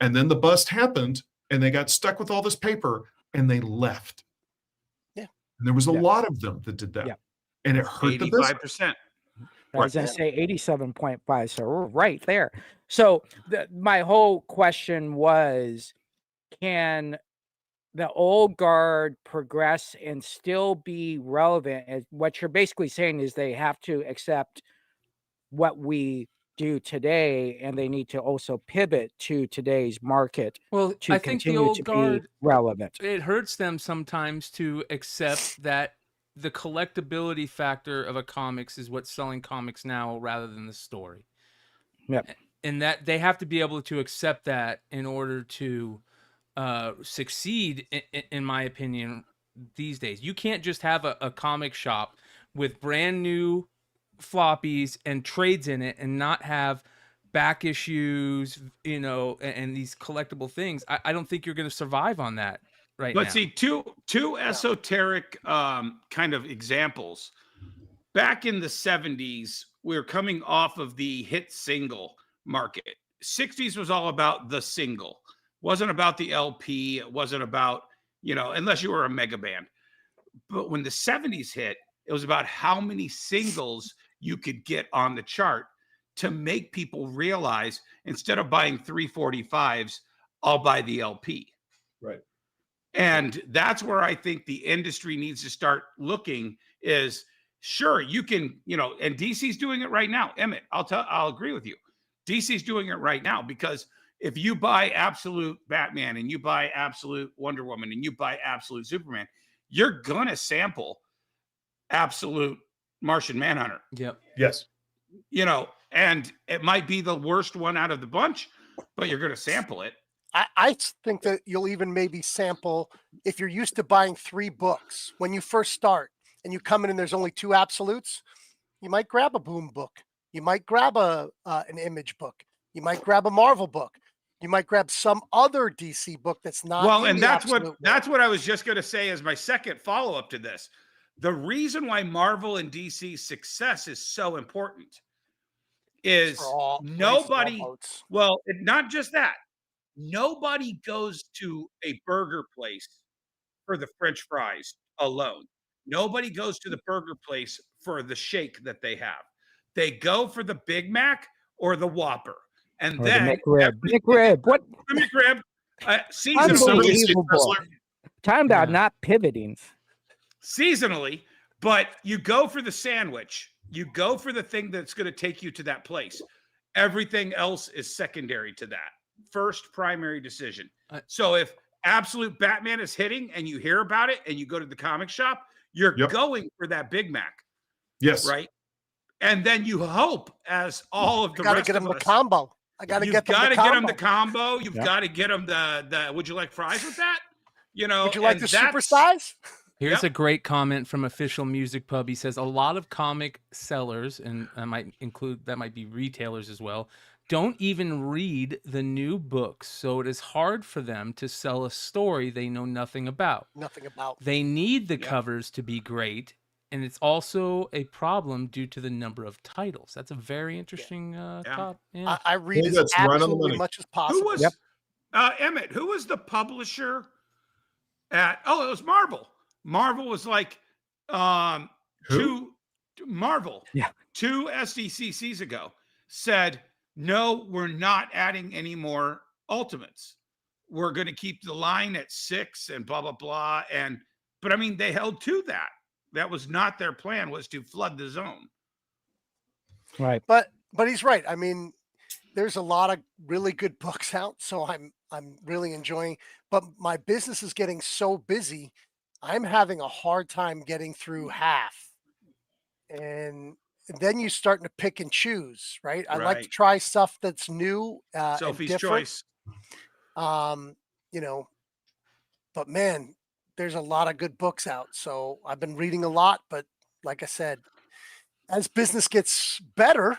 and then the bust happened and they got stuck with all this paper, and they left. Yeah. And there was a lot of them that did that. Yeah. And it hurt the business. 85%. I was going to say 87.5, so we're right there. So my whole question was, can the old guard progress and still be relevant? As what you're basically saying is they have to accept what we do today, and they need to also pivot to today's market. Well, to I think the continue old to guard be relevant. It hurts them sometimes to accept that the collectability factor of a comics is what's selling comics now rather than the story. Yep. And that they have to be able to accept that in order to succeed, in my opinion, these days. You can't just have a comic shop with brand new floppies and trades in it and not have back issues, and these collectible things. I don't think you're going to survive on that right now. But see, two esoteric kind of examples. Back in the 70s, we were coming off of the hit single market. 60s was all about the single. Wasn't about the LP. It wasn't about, unless you were a mega band. But when the 70s hit, it was about how many singles you could get on the chart to make people realize, instead of buying 345s, I'll buy the LP. Right. And that's where I think the industry needs to start looking is, sure, you can, and DC's doing it right now. Emmett, I'll agree with you. DC's doing it right now, because if you buy absolute Batman and you buy absolute Wonder Woman and you buy absolute Superman, you're going to sample absolute Martian Manhunter. Yep. Yes. And it might be the worst one out of the bunch, but you're going to sample it. I think that you'll even maybe sample, if you're used to buying 3 books when you first start and you come in and there's only 2 absolutes, you might grab a Boom book. You might grab an Image book. You might grab a Marvel book. You might grab some other DC book that's not. Well, and that's what I was just going to say as my second follow-up to this. The reason why Marvel and DC's success is so important is nobody, not just that. Nobody goes to a burger place for the French fries alone. Nobody goes to the burger place for the shake that they have. They go for the Big Mac or the Whopper. And or then the McRib. What? The McRib. Unbelievable. Time about not pivoting. Seasonally, but you go for the sandwich. You go for the thing that's going to take you to that place. Everything else is secondary to that. First primary decision. So if absolute Batman is hitting and you hear about it and you go to the comic shop, you're going for that Big Mac. Yes. Right. And then you hope, as all of the rest get of them us, the combo. I got to get them the combo. Get them the combo. You've got to get them the. Would you like fries with that? Would you like the super size? Here's a great comment from Official Music Pub. He says a lot of comic sellers, and I might include that might be retailers as well, don't even read the new books, so it is hard for them to sell a story they know nothing about. They need the covers to be great, and it's also a problem due to the number of titles. That's a very interesting topic. Yeah. I read as absolutely much as possible. Who was Emmett? Who was the publisher at? Oh, it was Marvel. Marvel was like two SDCCs ago said, no, we're not adding any more Ultimates. We're going to keep the line at 6 and blah, blah, blah. But I mean, they held to that. That was not their plan, was to flood the zone. Right. But he's right. I mean, there's a lot of really good books out, so I'm really enjoying, but my business is getting so busy. I'm having a hard time getting through half. And then you're starting to pick and choose, right? I like to try stuff that's new. Sophie's choice. But man, there's a lot of good books out. So I've been reading a lot, but like I said, as business gets better,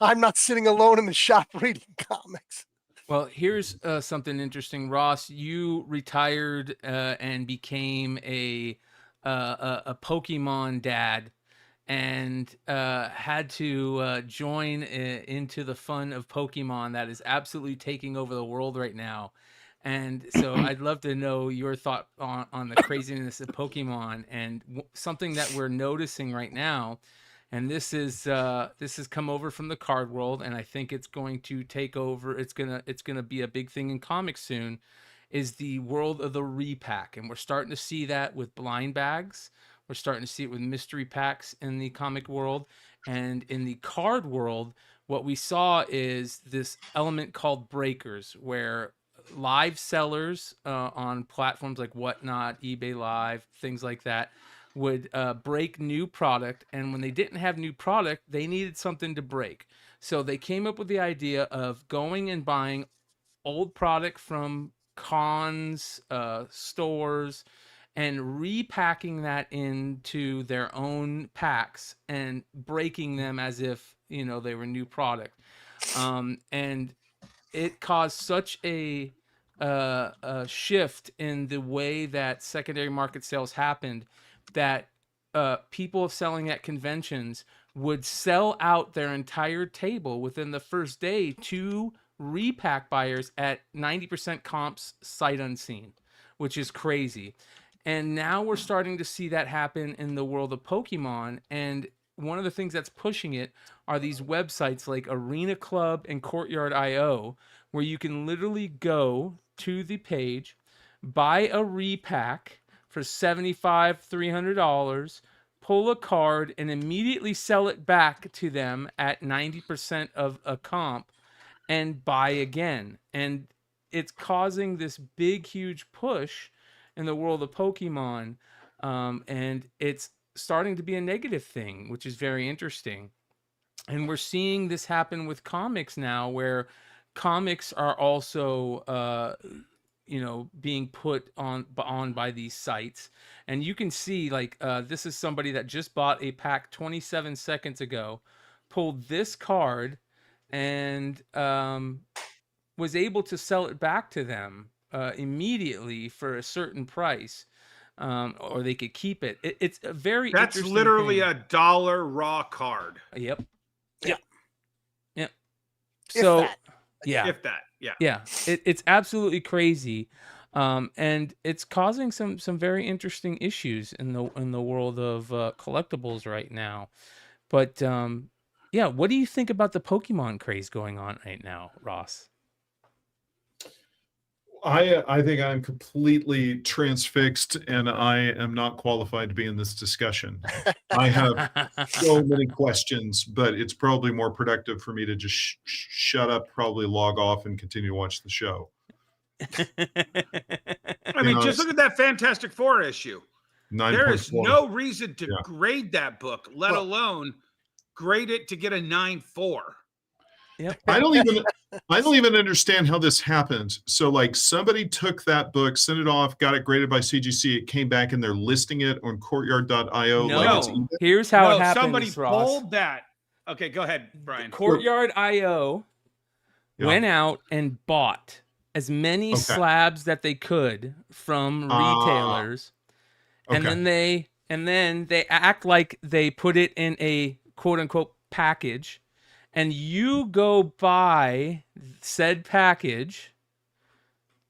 I'm not sitting alone in the shop reading comics. Well, here's something interesting, Ross. You retired and became a Pokémon dad, and had to join into the fun of Pokémon that is absolutely taking over the world right now. And so I'd love to know your thought on the craziness of Pokemon, and something that we're noticing right now. And this has come over from the card world, and I think it's going to take over. It's gonna be a big thing in comics soon. Is the world of the repack, and we're starting to see that with blind bags. We're starting to see it with mystery packs in the comic world, and in the card world, what we saw is this element called breakers, where live sellers on platforms like Whatnot, eBay Live, things like that, would break new product. And when they didn't have new product, they needed something to break. So they came up with the idea of going and buying old product from cons, stores, and repacking that into their own packs and breaking them as if, you know, they were new product. And it caused such a shift in the way that secondary market sales happened, that people selling at conventions would sell out their entire table within the first day to repack buyers at 90% comps sight unseen, which is crazy. And now we're starting to see that happen in the world of Pokemon. And one of the things that's pushing it are these websites like Arena Club and Courtyard.io, where you can literally go to the page, buy a repack for $75, $300, pull a card, and immediately sell it back to them at 90% of a comp and buy again. And it's causing this big, huge push in the world of Pokemon. And it's starting to be a negative thing, which is very interesting. And we're seeing this happen with comics now, where comics are also being put on by these sites. And you can see, like, this is somebody that just bought a pack 27 seconds ago, pulled this card, and was able to sell it back to them immediately for a certain price, or they could keep it. It's a very That's interesting literally thing. $1 raw card. Yep. If So that. yeah, If that, yeah. yeah, it's absolutely crazy, and it's causing some very interesting issues in the world of collectibles right now. But yeah, what do you think about the Pokemon craze going on right now, Ross? I think I'm completely transfixed, and I am not qualified to be in this discussion. I have so many questions, but it's probably more productive for me to just shut up, probably log off, and continue to watch the show. I mean, just look at that Fantastic Four issue. 9. There is 4. no reason to grade that book, let alone grade it to get a 9.4. Yep. I don't even understand how this happened. So, like, somebody took that book, sent it off, got it graded by CGC. It came back, and they're listing it on Courtyard.io. No, like it's here's how it happens. Somebody Ross. pulled that. Okay, go ahead, Brian. Courtyard.io went out and bought as many slabs that they could from retailers, and then they act like they put it in a quote unquote package. And you go buy said package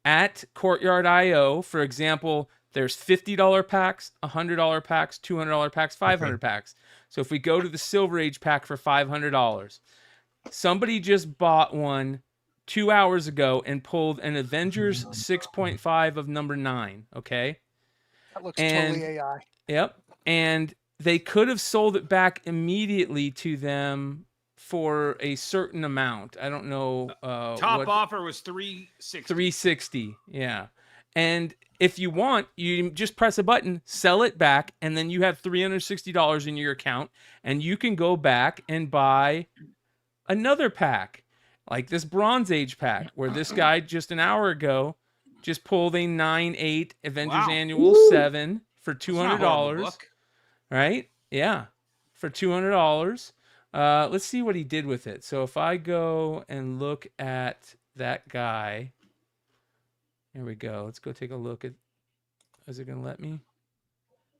at Courtyard.io. For example, there's $50 packs, $100 packs, $200 packs, 500 packs. So if we go to the Silver Age pack for $500, somebody just bought one 2 hours ago and pulled an Avengers 6.5 of number 9. Okay. That looks totally AI. Yep. And they could have sold it back immediately to them for a certain amount. I don't know. Top offer was $360. $360, yeah. And if you want, you just press a button, sell it back, and then you have $360 in your account, and you can go back and buy another pack, like this Bronze Age pack, where this guy just an hour ago just pulled a 9/8 Avengers Annual 7 for $200. Right? Yeah, for $200. Let's see what he did with it. So if I go and look at that guy, here we go. Let's go take a look at, is it going to let me?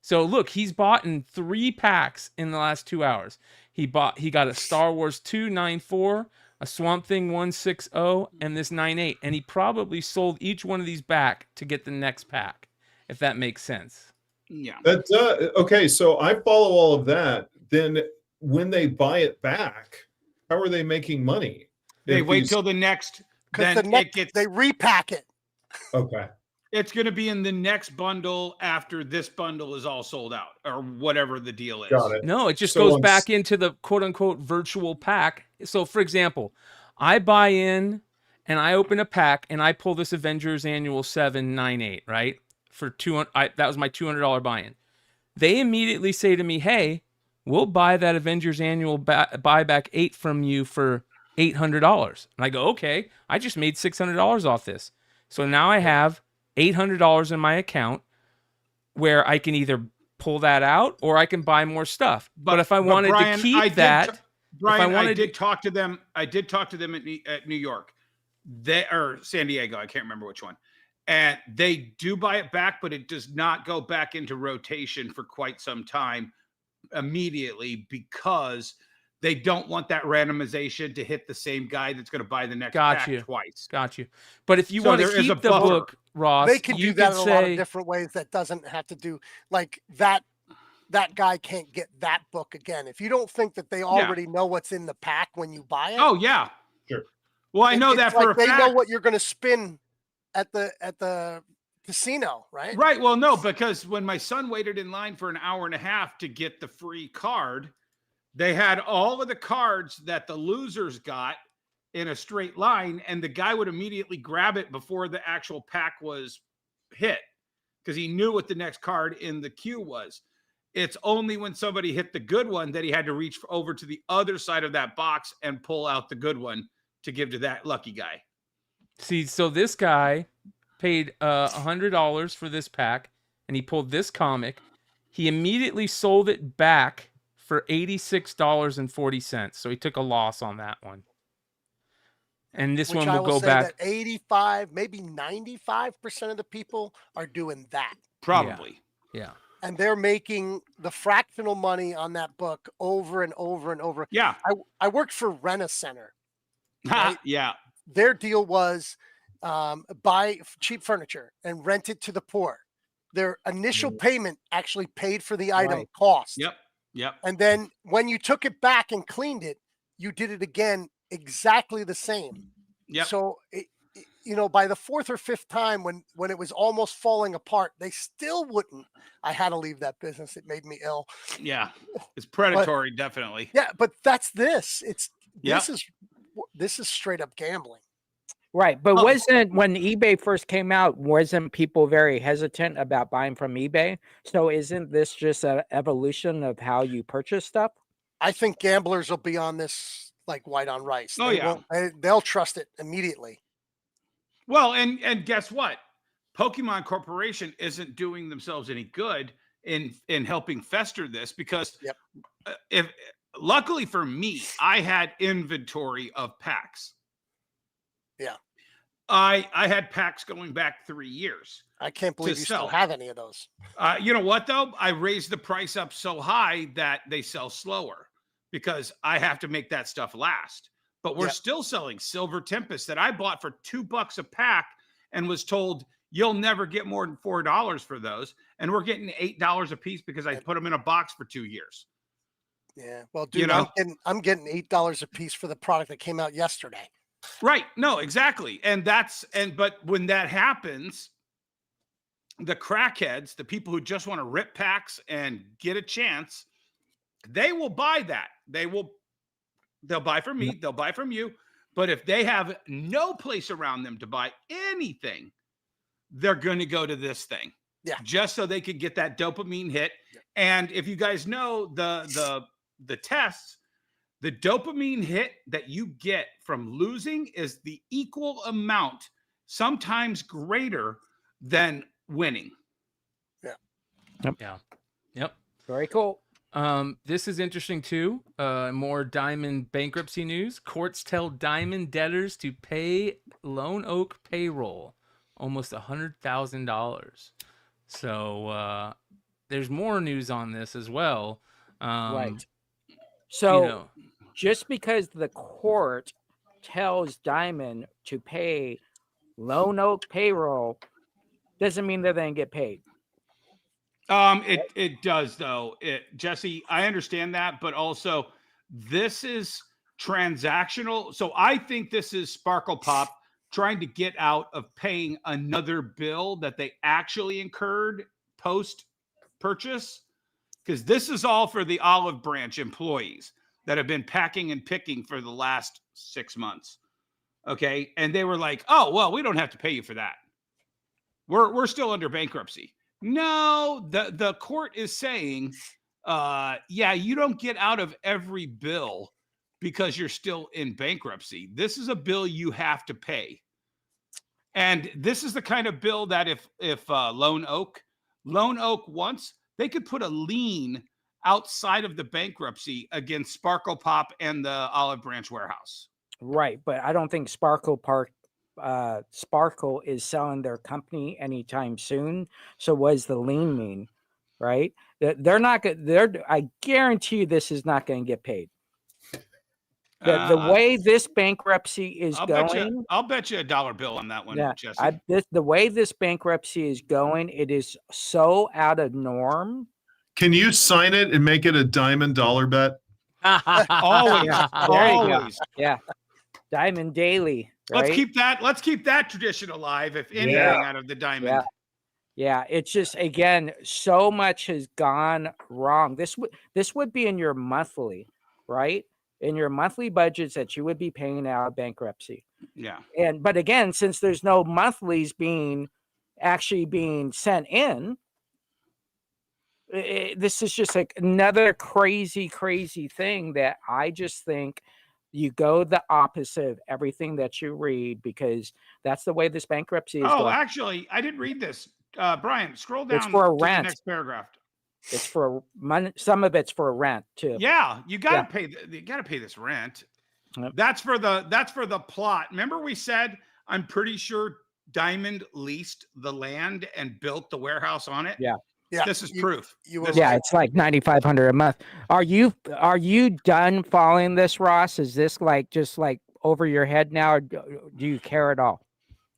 So look, he's bought in 3 packs in the last 2 hours. He got a Star Wars 2 9.4, a Swamp Thing 160, and this 9.8, and he probably sold each one of these back to get the next pack, if that makes sense. Yeah. Okay, so I follow all of that. Then when they buy it back, how are they making money? They wait till the next. Then they repack it. Okay. It's going to be in the next bundle after this bundle is all sold out, or whatever the deal is. Got it. No, it just goes back into the quote unquote virtual pack. So, for example, I buy in and I open a pack and I pull this Avengers Annual 798, right? For $200. That was my $200 buy-in. They immediately say to me, "Hey, we'll buy that Avengers Annual Buyback 8 from you for $800." And I go, "Okay, I just made $600 off this." So now I have $800 in my account where I can either pull that out or I can buy more stuff. But if I wanted Brian, to keep that, Brian, I did talk to them. I did talk to them at New York, or San Diego. I can't remember which one. And they do buy it back, but it does not go back into rotation for quite some time immediately, because they don't want that randomization to hit the same guy that's going to buy the next pack twice. Got you. But if you want to keep the book, Ross, they can do that in a lot of different ways. That doesn't have to do like that. That guy can't get that book again. If you don't think that they already know what's in the pack when you buy it. Oh yeah, sure. Well, I know that for a fact. They know what you're going to spin at the casino, right? Right. Well, no, because when my son waited in line for an hour and a half to get the free card, they had all of the cards that the losers got in a straight line, and the guy would immediately grab it before the actual pack was hit because he knew what the next card in the queue was. It's only when somebody hit the good one that he had to reach over to the other side of that box and pull out the good one to give to that lucky guy. See, so this guy paid $100 for this pack, and he pulled this comic. He immediately sold it back for $86.40. So he took a loss on that one. And this one will go back. That 85, maybe 95% of the people are doing that. Probably. Yeah. And they're making the fractional money on that book over and over and over. Yeah. I worked for Rent-A-Center. Right? Yeah. Their deal was buy cheap furniture and rent it to the poor. Their initial payment actually paid for the item cost. Yep. Yep. And then when you took it back and cleaned it, you did it again exactly the same. Yep. So, by the fourth or fifth time when it was almost falling apart, they still wouldn't. I had to leave that business. It made me ill. Yeah. It's predatory, definitely. Yeah, but that's this. This is straight up gambling. Right. But wasn't, when eBay first came out, wasn't people very hesitant about buying from eBay? So isn't this just an evolution of how you purchase stuff? I think gamblers will be on this like white on rice. Oh, They'll trust it immediately. Well, and guess what? Pokémon Corporation isn't doing themselves any good in helping fester this, because if luckily for me, I had inventory of packs. Yeah. I had packs going back 3 years. I can't believe you still have any of those. You know what, though? I raised the price up so high that they sell slower because I have to make that stuff last. But we're still selling Silver Tempest that I bought for $2 a pack and was told you'll never get more than $4 for those. And we're getting $8 a piece because I put them in a box for 2 years. Yeah. Well, dude, I'm getting $8 a piece for the product that came out yesterday. Right. No, exactly. But when that happens, the crackheads, the people who just want to rip packs and get a chance, they will buy that. They'll buy from me. They'll buy from you. But if they have no place around them to buy anything, they're going to go to this thing. Yeah. Just so they could get that dopamine hit. Yeah. And if you guys know the tests, the dopamine hit that you get from losing is the equal amount, sometimes greater than winning. Yeah. Yep. Yeah. Yep. Very cool. This is interesting too. More Diamond bankruptcy news. Courts tell Diamond debtors to pay Lone Oak payroll, almost $100,000. So there's more news on this as well. Right. So just because the court tells Diamond to pay Lone Oak payroll, doesn't mean they're going to get paid. It does though. Jesse, I understand that, but also this is transactional. So I think this is Sparkle Pop trying to get out of paying another bill that they actually incurred post purchase, because this is all for the Olive Branch employees that have been packing and picking for the last 6 months. Okay. And they were like, oh, well, we don't have to pay you for that. We're still under bankruptcy. No, the court is saying, yeah, you don't get out of every bill because you're still in bankruptcy. This is a bill you have to pay. And this is the kind of bill that if Lone Oak wants, they could put a lien outside of the bankruptcy against Sparkle Pop and the Olive Branch warehouse. Right, but I don't think Sparkle is selling their company anytime soon. So what does the lien mean? Right? They're not good. I guarantee you this is not going to get paid. The way this bankruptcy is going, I'll bet you $1 bill on that one, yeah, Jesse. the way this bankruptcy is going, it is so out of norm. Can you sign it and make it a diamond dollar bet? Always, Yeah, always. Yeah, Diamond Daily. Right? Let's keep that tradition alive. If anything, out of the diamond. Yeah, it's just, again, so much has gone wrong. This would be in your monthly, right? In your monthly budgets that you would be paying out of bankruptcy. Yeah. But again, since there's no monthlies actually being sent in, this is just like another crazy thing that I just think you go the opposite of everything that you read, because that's the way this bankruptcy is going. Actually, I didn't read this. Brian, scroll down It's for to rent. the next paragraph. It's for money. Some of it's for rent too. Yeah, you got to pay. You got to pay this rent. Yep. That's for the plot. Remember, we said I'm pretty sure Diamond leased the land and built the warehouse on it. Yeah. This is proof. It's like $9,500 a month. Are you done following this, Ross? Is this like just like over your head now, or do you care at all?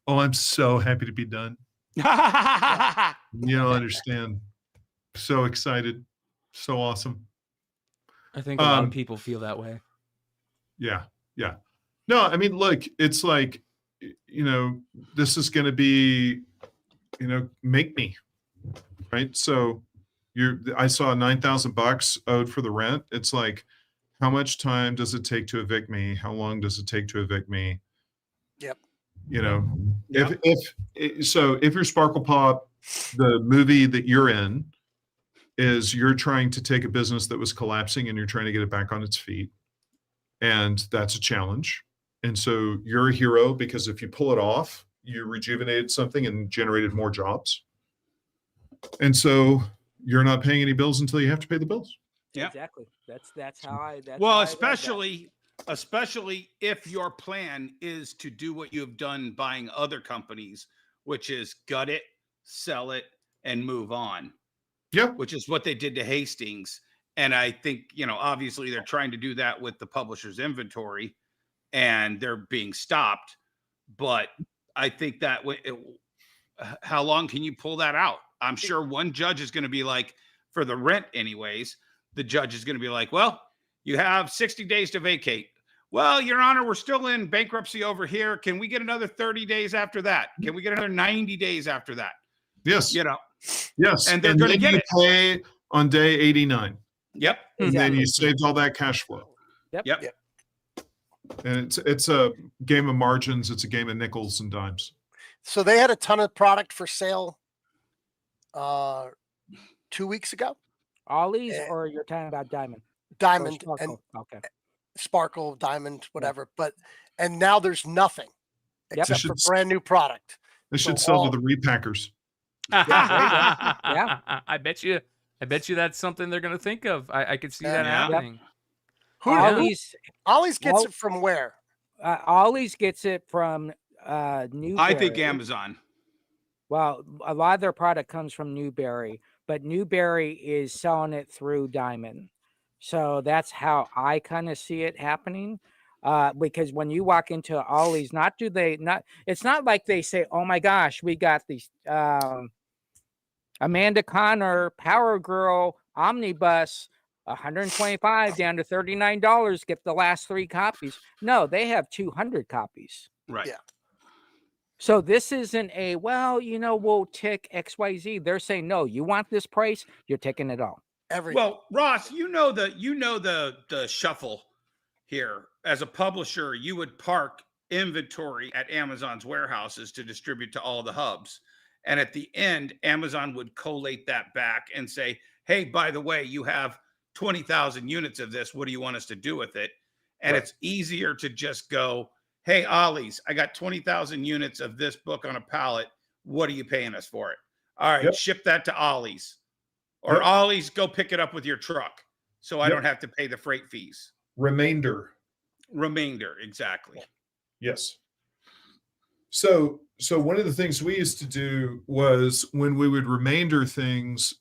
Oh, I'm so happy to be done. You don't understand. So excited. So awesome. I think a lot of people feel that way. Yeah. No, I mean, look, it's like, this is going to be, make me, right? So I saw $9,000 owed for the rent. It's like, how much time does it take to evict me? How long does it take to evict me? Yep. If you're Sparkle Pop, the movie that you're in is you're trying to take a business that was collapsing and you're trying to get it back on its feet. And that's a challenge. And so you're a hero because if you pull it off, you rejuvenated something and generated more jobs. And so you're not paying any bills until you have to pay the bills. Yeah, exactly. That's how I. Especially if your plan is to do what you have done buying other companies, which is gut it, sell it, and move on. Yeah, which is what they did to Hastings. And I think, obviously they're trying to do that with the publisher's inventory and they're being stopped. But I think that how long can you pull that out? I'm sure one judge is going to be like, for the rent anyways, the judge is going to be like, well, you have 60 days to vacate. Well, Your Honor, we're still in bankruptcy over here. Can we get another 30 days after that? Can we get another 90 days after that? Yes. Yes. And they're going to get it. Pay on day 89. Yep. And then you saved all that cash flow. Yep. And it's a game of margins. It's a game of nickels and dimes. So they had a ton of product for sale 2 weeks ago. Ollie's, or you're talking about Diamond? Diamond and Sparkle, Diamond, whatever. And now there's nothing except for brand new product. They should sell to the repackers. Yeah. I bet you that's something they're going to think of. I could see that happening. Ollie's gets it from where? Ollie's gets it from Newberry. I think Amazon. Well, a lot of their product comes from Newberry, but Newberry is selling it through Diamond. So that's how I kind of see it happening. Because when you walk into Ollie's, it's not like they say, oh my gosh, we got these Amanda Connor Power Girl Omnibus 125 down to $39. Get the last 3 copies. No, they have 200 copies. Right. Yeah. So this isn't a, well, we'll tick XYZ. They're saying, no, you want this price, you're taking it all. Well, Ross, the shuffle here. As a publisher, you would park inventory at Amazon's warehouses to distribute to all the hubs. And at the end, Amazon would collate that back and say, hey, by the way, you have 20,000 units of this. What do you want us to do with it? And it's easier to just go, hey, Ollie's, I got 20,000 units of this book on a pallet. What are you paying us for it? All right, ship that to Ollie's. Or Ollie's, go pick it up with your truck. So I don't have to pay the freight fees. Remainder, exactly. Yes. So one of the things we used to do was when we would remainder things,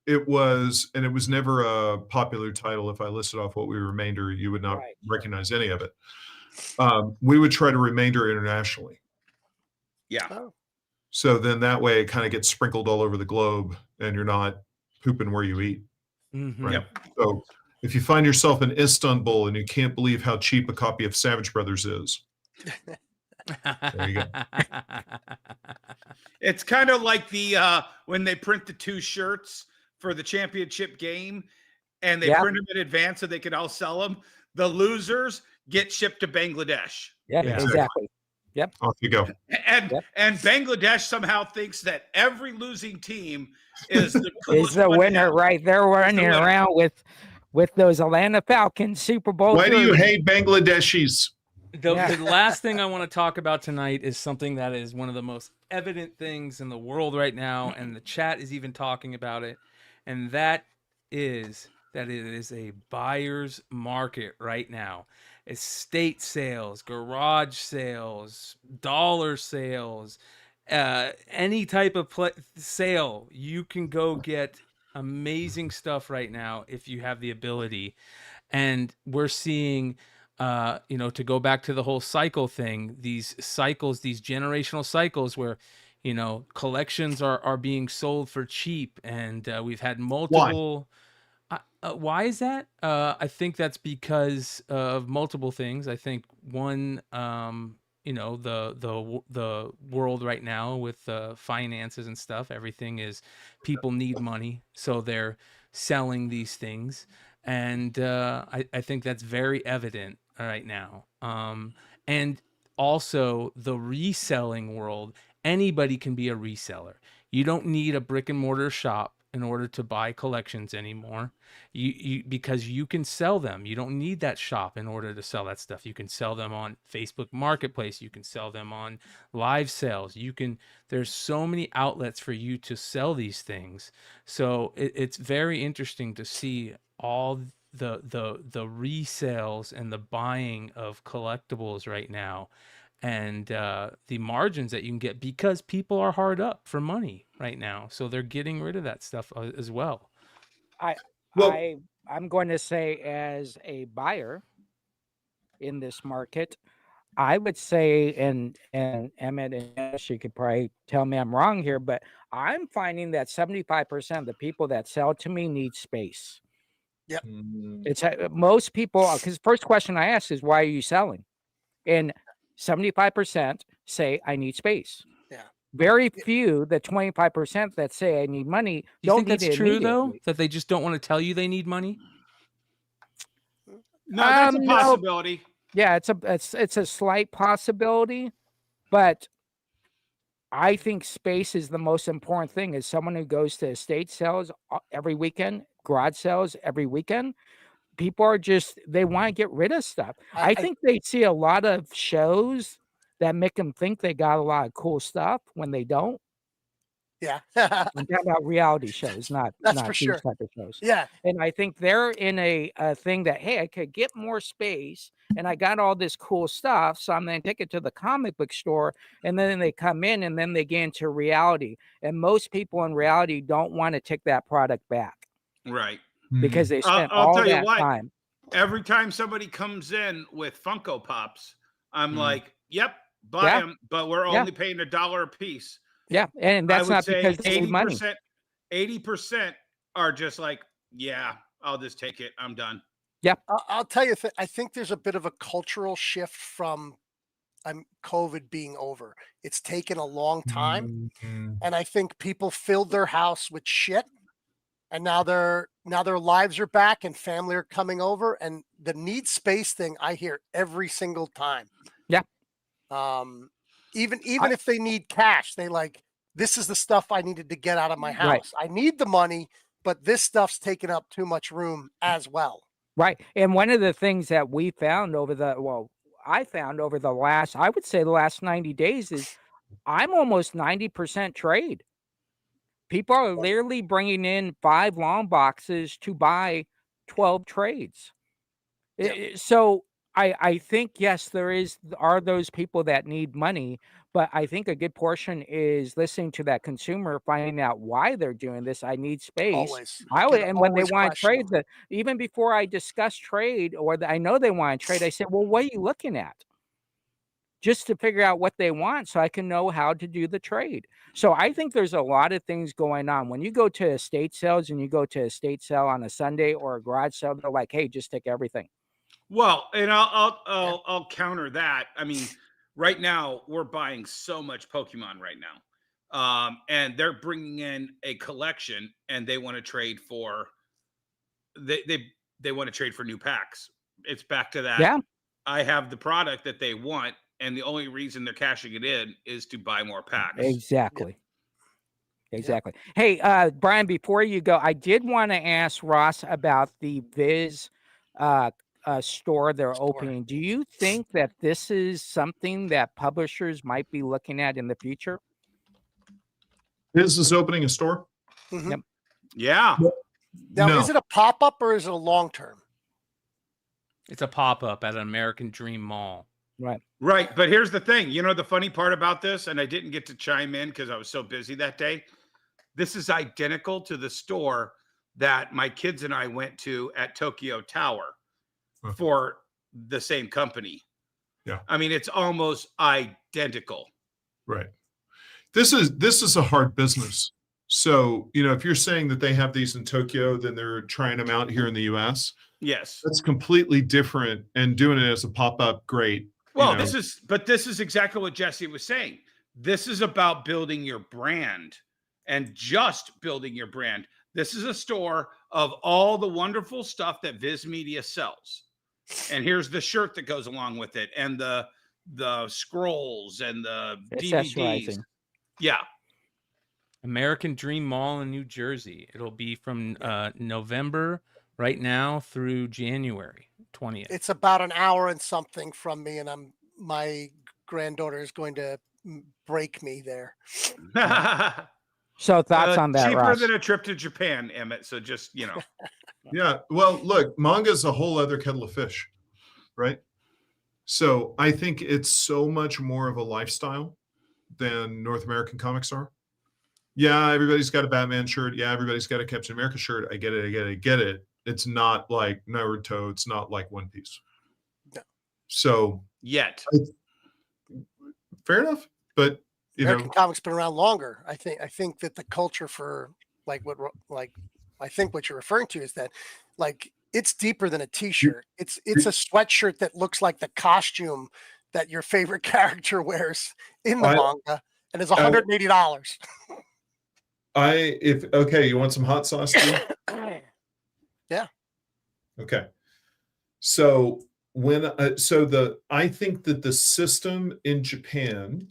it was never a popular title. If I listed off what we remainder, you would not recognize any of it. We would try to remainder internationally. Yeah. So then that way it kind of gets sprinkled all over the globe and you're not pooping where you eat. Mm-hmm. Right. Yep. So if you find yourself in Istanbul and you can't believe how cheap a copy of Savage Brothers is, there you go. It's kind of like the when they print the 2 shirts for the championship game and they print them in advance so they can all sell them. The losers get shipped to Bangladesh. Yeah, exactly. Yep. Off you go. And Bangladesh somehow thinks that every losing team is the is the winner, right? They're running around with those Atlanta Falcons Super Bowl. Why do you hate Bangladeshis? The last thing I want to talk about tonight is something that is one of the most evident things in the world right now, and the chat is even talking about it, and that is that it is a buyer's market right now. Estate sales, garage sales, dollar sales, any type of sale, you can go get amazing stuff right now if you have the ability. And we're seeing, to go back to the whole cycle thing, these cycles, these generational cycles where, collections are being sold for cheap. And we've had multiple... Why is that? I think that's because of multiple things. I think one, the world right now with finances and stuff, everything is people need money, so they're selling these things, and I think that's very evident right now. And also the reselling world, anybody can be a reseller. You don't need a brick and mortar shop in order to buy collections anymore, because you can sell them. You don't need that shop in order to sell that stuff. You can sell them on Facebook Marketplace. You can sell them on live sales. There's so many outlets for you to sell these things. So it's very interesting to see all the resales and the buying of collectibles right now, and the margins that you can get, because people are hard up for money right now, so they're getting rid of that stuff as well. I'm going to say, as a buyer in this market, I would say, and Emmett and she could probably tell me I'm wrong here, but I'm finding that 75% of the people that sell to me need space. Yep. It's most people, because the first question I ask is, why are you selling? And 75% say I need space. Yeah. Very few, the 25% that say I need money, you don't think need that's it true though? immediately. That they just don't want to tell you they need money? No, that's a possibility. Yeah, it's a slight possibility, but I think space is the most important thing. As someone who goes to estate sales every weekend, garage sales every weekend, people are they want to get rid of stuff. I think they see a lot of shows that make them think they got a lot of cool stuff when they don't. Yeah. I'm talking about reality shows, not for these sure. type of shows. Yeah. And I think they're in a thing that, hey, I could get more space and I got all this cool stuff, so I'm going to take it to the comic book store, and then they come in and then they get into reality. And most people in reality don't want to take that product back. Right. Because they spent I'll all tell you that what, time. every time somebody comes in with Funko Pops, I'm like, yep, buy Yeah. them, but we're Yeah. only paying $1 a piece. Yeah, and I that's would not say because they need money. 80% are just like, yeah, I'll just take it. I'm done. Yeah. I'll tell you, I think there's a bit of a cultural shift from COVID being over. It's taken a long time, and I think people filled their house with shit, and now their lives are back and family are coming over, and the need space thing I hear every single time. Yeah. Even if they need cash, they like, this is the stuff I needed to get out of my house. I need the money, but this stuff's taking up too much room as well. Right. And one of the things that we found I found over the last, I would say the last 90 days is I'm almost 90% trade. People are literally bringing in 5 long boxes to buy 12 trades. Yeah. So I think, yes, are those people that need money, but I think a good portion is listening to that consumer, finding out why they're doing this. I need space. Always. And when they want to trade, even before I discuss trade I know they want to trade, I say, well, what are you looking at? Just to figure out what they want so I can know how to do the trade. So I think there's a lot of things going on. When you go to estate sales and you go to a estate sale on a Sunday or a garage sale, they're like, hey, just take everything. Well, and I'll counter that. I mean, right now we're buying so much Pokémon right now, and they're bringing in a collection, and they want to trade for they want to trade for new packs. It's back to that. Yeah, I have the product that they want, and the only reason they're cashing it in is to buy more packs. exactly. Yep. Exactly. Hey, Brian, before you go, I did want to ask Ross about the Viz store they're opening. Do you think that this is something that publishers might be looking at in the future? Viz is opening a store? Mm-hmm. Yep. Yeah. Now, is it a pop-up or is it a long-term? It's a pop-up at an American Dream Mall. Right. But here's the thing. You know, the funny part about this, and I didn't get to chime in because I was so busy that day. This is identical to the store that my kids and I went to at Tokyo Tower for the same company. Yeah. I mean, it's almost identical. Right. This is a hard business. So, you know, if you're saying that they have these in Tokyo, then they're trying them out here in the US. Yes. That's completely different, and doing it as a pop-up, great. Well, this is exactly what Jesse was saying. This is about building your brand and just building your brand. This is a store of all the wonderful stuff that Viz Media sells. And here's the shirt that goes along with it, and the scrolls and the DVDs. Yeah. American Dream Mall in New Jersey. It'll be from November right now through January 20th. It's about an hour and something from me, and my granddaughter is going to break me there. So thoughts on that, cheaper Ross? than a trip to Japan, Emmett. So just, you know. Yeah. Well, look, manga is a whole other kettle of fish, right? So I think it's so much more of a lifestyle than North American comics are. Yeah, everybody's got a Batman shirt. Yeah, everybody's got a Captain America shirt. I get it. It's not like Naruto. It's not like One Piece. No. So yet. Fair enough. But American comics been around longer. I think that the culture for I think what you're referring to is that like it's deeper than a t-shirt. It's a sweatshirt that looks like the costume that your favorite character wears in the manga, and it's $180. You want some hot sauce too? Yeah. Okay. So I think that the system in Japan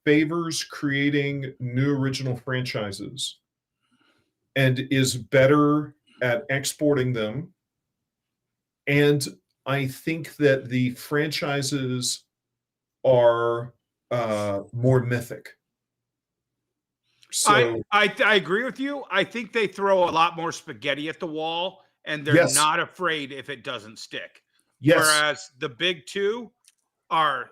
favors creating new original franchises and is better at exporting them. And I think that the franchises are more mythic. So I agree with you. I think they throw a lot more spaghetti at the wall, and they're not afraid if it doesn't stick. Yes. Whereas the big two are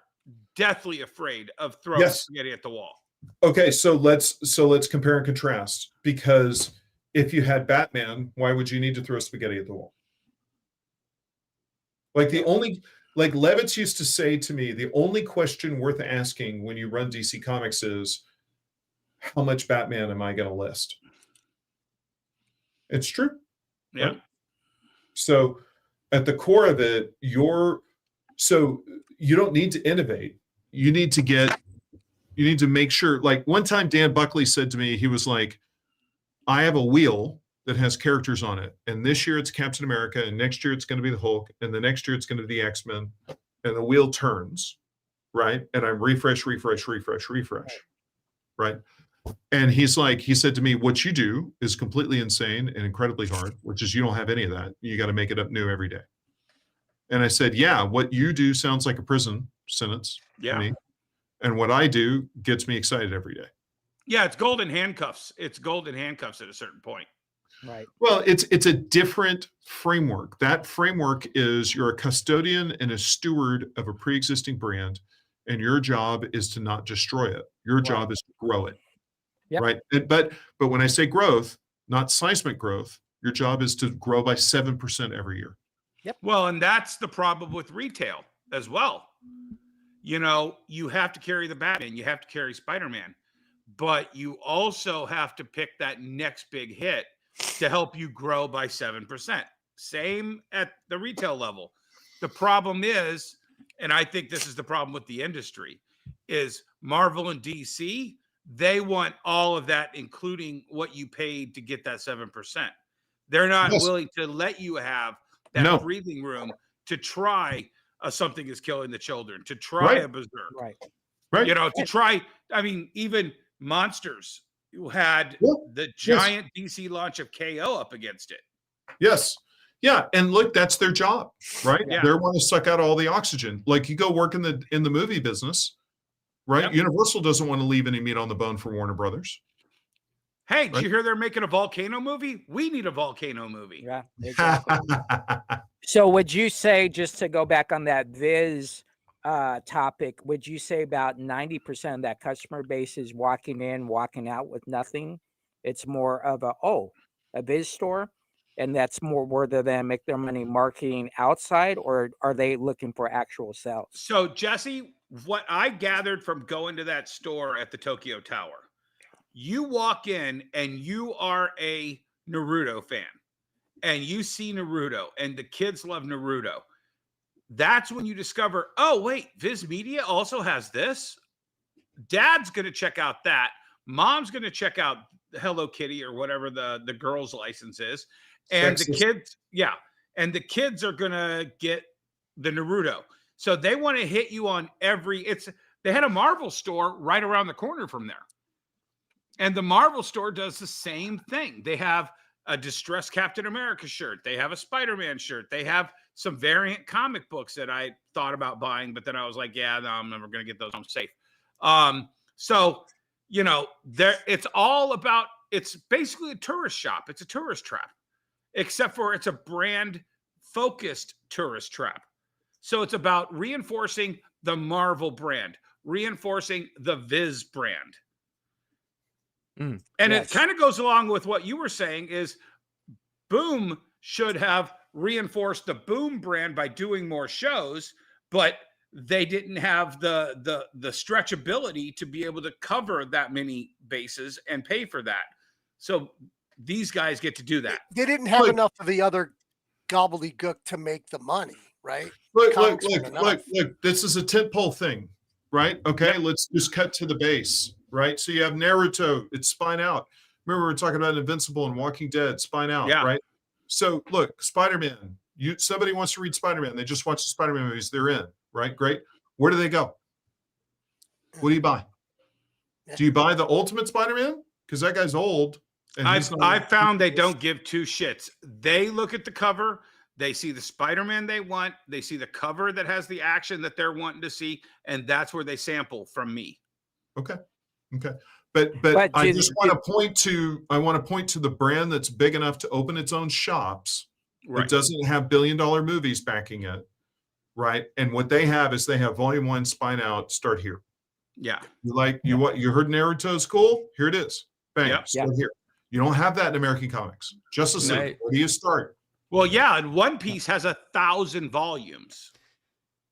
deathly afraid of throwing spaghetti at the wall. Okay, so let's compare and contrast, because if you had Batman, why would you need to throw spaghetti at the wall? Like like Levitz used to say to me, the only question worth asking when you run DC Comics is, how much Batman am I going to list? It's true. Yeah. Right? So at the core of it, so you don't need to innovate. You need to make sure, like one time Dan Buckley said to me, he was like, I have a wheel that has characters on it. And this year it's Captain America, and next year it's going to be the Hulk, and the next year it's going to be the X-Men. And the wheel turns, right? And I'm refresh, right? And he said to me, what you do is completely insane and incredibly hard, which is you don't have any of that. You got to make it up new every day. And I said, yeah, what you do sounds like a prison sentence to me. And what I do gets me excited every day. Yeah, it's golden handcuffs. It's golden handcuffs at a certain point. Right. Well, it's a different framework. That framework is you're a custodian and a steward of a pre-existing brand, and your job is to not destroy it. Your job is to grow it. Yep. Right. But when I say growth, not seismic growth, your job is to grow by 7% every year. Yep. Well, and that's the problem with retail as well. You know, you have to carry the Batman, you have to carry Spider-Man, but you also have to pick that next big hit to help you grow by 7%. Same at the retail level. The problem is, and I think this is the problem with the industry, is Marvel and DC, they want all of that, including what you paid to get that 7%. They're not willing to let you have that breathing room to try Something is Killing the Children, to try a Berserk. Right. You know, to try, I mean, even Monsters, who had the giant DC launch of KO up against it. Yes. Yeah. And look, that's their job, right? Yeah. They want to suck out all the oxygen. Like you go work in the movie business, right? Yep. Universal doesn't want to leave any meat on the bone for Warner Brothers. Hey, did you hear they're making a volcano movie? We need a volcano movie. Yeah, exactly. So would you say, just to go back on that Viz topic, would you say about 90% of that customer base is walking in, walking out with nothing? It's more of a Viz store, and that's more where they make their money marketing outside, or are they looking for actual sales? So, Jesse, what I gathered from going to that store at the Tokyo Tower, you walk in and you are a Naruto fan and you see Naruto and the kids love Naruto. That's when you discover, oh, wait, Viz Media also has this. Dad's going to check out that. Mom's going to check out Hello Kitty or whatever the girl's license is. And the kids, and the kids are going to get the Naruto. So they want to hit you on they had a Marvel store right around the corner from there. And the Marvel store does the same thing. They have a distressed Captain America shirt. They have a Spider-Man shirt. They have some variant comic books that I thought about buying, but then I was like, yeah, no, I'm never going to get those. I'm safe. So, you know, it's basically a tourist shop. It's a tourist trap, except for it's a brand focused tourist trap. So it's about reinforcing the Marvel brand, reinforcing the Viz brand. And it kind of goes along with what you were saying is Boom should have reinforced the Boom brand by doing more shows, but they didn't have the stretchability to be able to cover that many bases and pay for that. So these guys get to do that. They didn't have enough of the other gobbledygook to make the money, right? Look, this is a tentpole thing, right? Okay, let's just cut to the base. Right, so you have Naruto, it's Spine Out. Remember we were talking about Invincible and Walking Dead, Spine Out, right? So look, Spider-Man. Somebody wants to read Spider-Man. They just watch the Spider-Man movies. They're in, right? Great. Where do they go? What do you buy? Do you buy the Ultimate Spider-Man? Because that guy's old. I found they don't give two shits. They look at the cover. They see the Spider-Man they want. They see the cover that has the action that they're wanting to see, and that's where they sample from me. Okay. But I just want to point to the brand that's big enough to open its own shops. Right. It doesn't have billion-dollar movies backing it, right? And what they have is they have Volume 1, Spine Out, start here. Yeah. You heard Naruto's cool? Here it is. Bang. Start here. You don't have that in American comics. Justice League. Where do you start? Well, yeah, and One Piece has 1,000 volumes.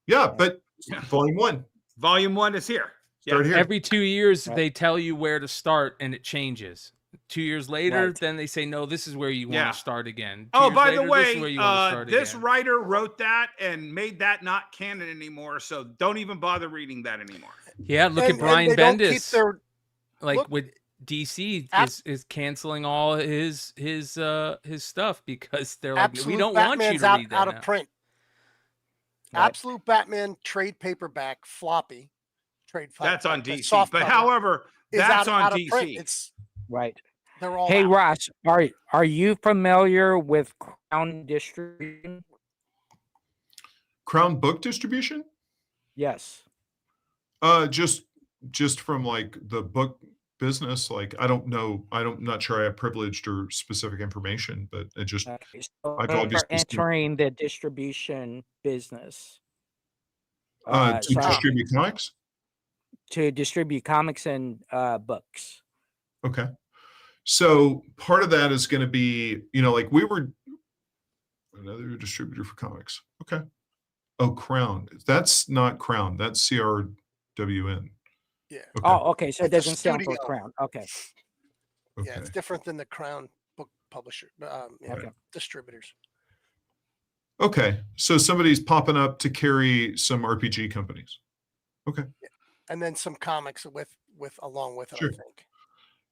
Yeah, but volume 1. Volume 1 is here. Start here. Every 2 years, they tell you where to start, and it changes. 2 years later, then they say, no, this is where you want to start again. Oh, by the way, this writer wrote that and made that not canon anymore, so don't even bother reading that anymore. Yeah, look at Brian Bendis. With DC is canceling all his stuff because they're like, we don't want you to read that out of print. Absolute Batman trade paperback floppy. That's on DC, but however, that's on DC. It's right. They're all. Hey, Ross, are you familiar with Crown distribution? Crown book distribution? Yes. Just from like the book business, like I don't know, I'm not sure I have privileged or specific information, but it just I've obviously entering the distribution business. To distribute comics? To distribute comics and books. Okay. So part of that is going to be, like we were another distributor for comics. Okay. Oh, Crown. That's not Crown. That's CRWN. Yeah. Okay. Oh, okay. So it doesn't stand for Crown. Okay. Yeah, it's different than the Crown book publisher, distributors. Okay. So somebody's popping up to carry some RPG companies. Okay. Yeah. And then some comics along with it, sure. I think.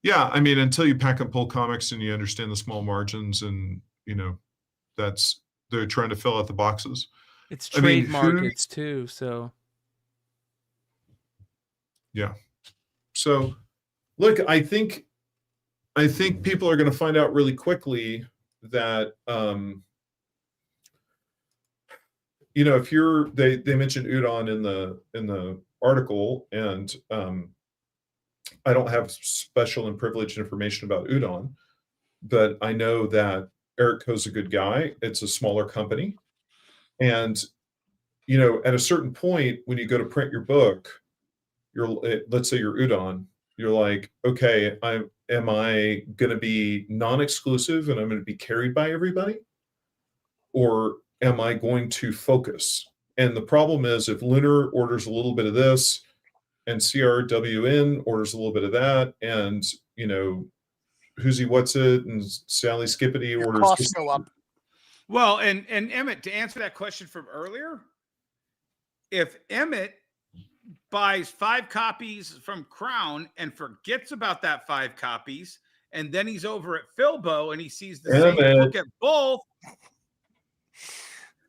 Yeah, I mean, until you pack and pull comics and you understand the small margins, and they're trying to fill out the boxes. It's trade markets too, so yeah. So, look, I think people are going to find out really quickly that if you're they mentioned Udon in the article, and I don't have special and privileged information about Udon, but I know that Eric Ko's a good guy. It's a smaller company. And, at a certain point, when you go to print your book, let's say you're Udon, you're like, okay, am I going to be non-exclusive and I'm going to be carried by everybody? Or am I going to focus? And the problem is if Lunar orders a little bit of this, and CRWN orders a little bit of that, and Who's What's It and Sally Skippity orders. Costs go up. Well, and Emmett, to answer that question from earlier, if Emmett buys 5 copies from Crown and forgets about that 5 copies, and then he's over at Philbo and he sees the same book at both.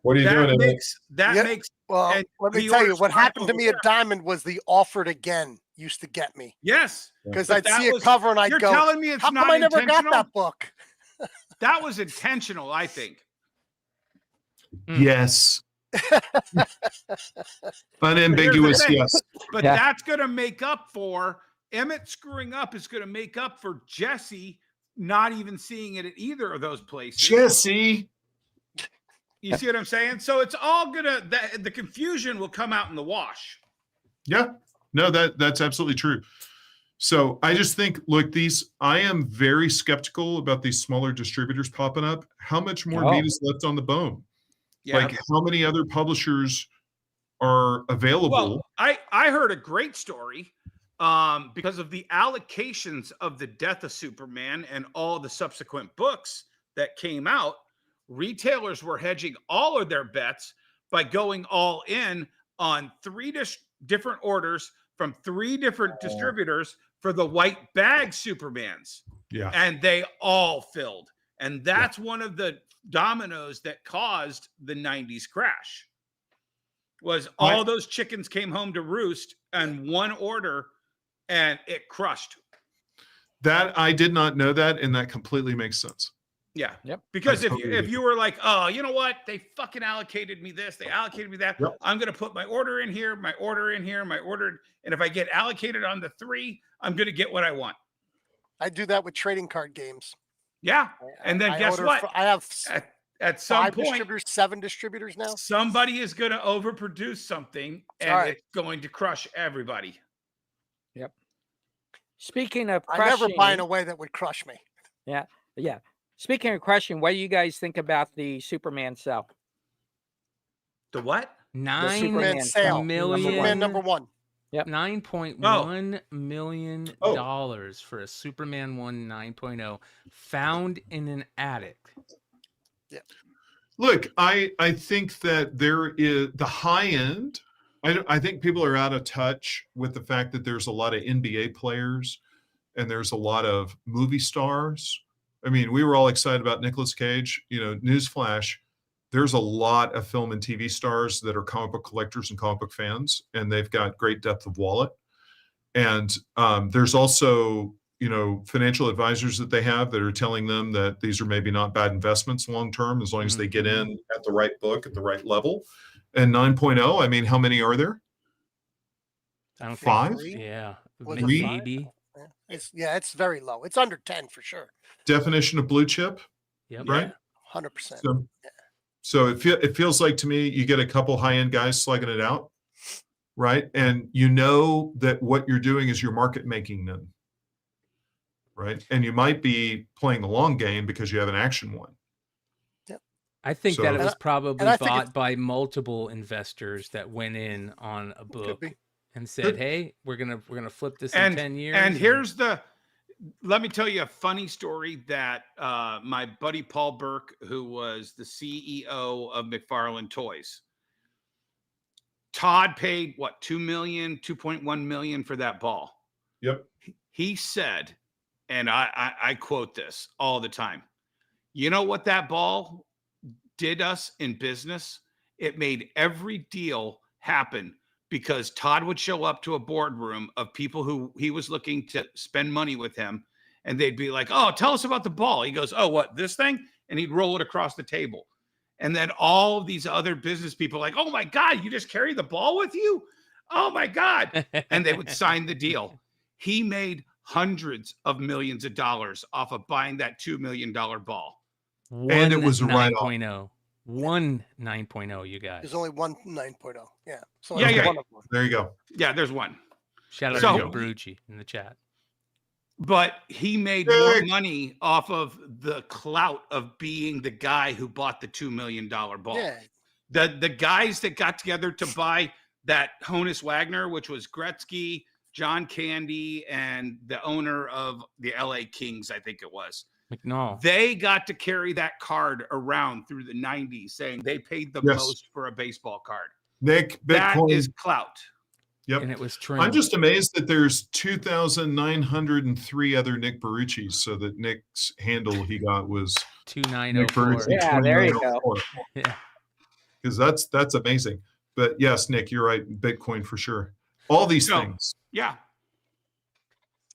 What are you doing? That makes. Well, let me tell you, what happened to me at Diamond was the offered again used to get me. Yes. Because I'd see a cover and I'd go, telling me it's how come I never got that book? That was intentional, I think. Yes. Unambiguous, yes. But that's going to make up for Emmett screwing up, is going to make up for Jesse not even seeing it at either of those places. Jesse. You see what I'm saying? So it's all the confusion will come out in the wash. Yeah, no, that's absolutely true. So I just think, look, I am very skeptical about these smaller distributors popping up. How much more meat is left on the bone? Yeah. Like how many other publishers are available? Well, I heard a great story because of the allocations of the Death of Superman and all the subsequent books that came out. Retailers were hedging all of their bets by going all in on 3 different orders from 3 different distributors for the white bag Supermans. Yeah. And they all filled. And that's one of the dominoes that caused the 90s crash. Was all those chickens came home to roost in one order and it crushed. That I did not know that, and that completely makes sense. Yeah. Yep. Because if you were like, oh, you know what? They fucking allocated me this. They allocated me that. Yep. I'm going to put my order in here, my order in here, my order. And if I get allocated on the 3, I'm going to get what I want. I do that with trading card games. Yeah. And then guess what? I have at some 5 point, distributors, 7 distributors now. Somebody is going to overproduce something and it's going to crush everybody. Yep. Speaking of crushing, I never buy in a way that would crush me. Yeah. Yeah. Speaking of crushing, what do you guys think about the Superman sale? The what? The Superman sale. Superman #1. Yep. $9.1 million Oh. for a Superman 1 9.0 found in an attic. Yeah. Look, I think that there is the high end. I think people are out of touch with the fact that there's a lot of NBA players and there's a lot of movie stars. I mean, we were all excited about Nicolas Cage. You know, newsflash, there's a lot of film and TV stars that are comic book collectors and comic book fans, and they've got great depth of wallet. And there's also, you know, financial advisors that they have that are telling them that these are maybe not bad investments long term, as long as they get in at the right book at the right level. And 9.0, I mean, how many are there? I don't 5? think. Yeah. Maybe. It's very low. It's under 10 for sure. Definition of blue chip. Yep. Right. 100%. So it feels like to me, you get a couple high end guys slugging it out, right? And you know that what you're doing is you're market making them, right? And you might be playing the long game because you have an action one. I think that it was probably and bought by multiple investors that went in on a book and said, "Hey, we're gonna flip this in 10 years." And here's let me tell you a funny story that my buddy Paul Burke, who was the CEO of McFarlane Toys, Todd paid what, 2.1 million for that ball. Yep. He said, and I quote this all the time, you know what that ball did us in business? It made every deal happen because Todd would show up to a boardroom of people who he was looking to spend money with him, and they'd be like, "Oh, tell us about the ball." He goes, "Oh, what, this thing?" And he'd roll it across the table. And then all of these other business people like, "Oh my God, you just carry the ball with you? Oh my God." And they would sign the deal. He made hundreds of millions of dollars off of buying that $2 million ball. And it was a write-off. 9.0. One 9.0, you guys. There's only one 9.0. Yeah. So Yeah. one of them. There you go. Yeah, there's one. Shout out to Brucci in the chat. But he made more money off of the clout of being the guy who bought the $2 million ball. Yeah. The guys that got together to buy that Honus Wagner, which was Gretzky, John Candy, and the owner of the LA Kings, I think it was. McNall. They got to carry that card around through the 90s saying they paid the most for a baseball card. Nick, That Bitcoin is clout. Yep. And it was true. I'm just amazed that there's 2,903 other Nick Baruchis, so that Nick's handle he got was 2904. Yeah, there you go. Yeah. Because that's amazing. But yes, Nick, you're right. Bitcoin for sure. All these things. Yeah.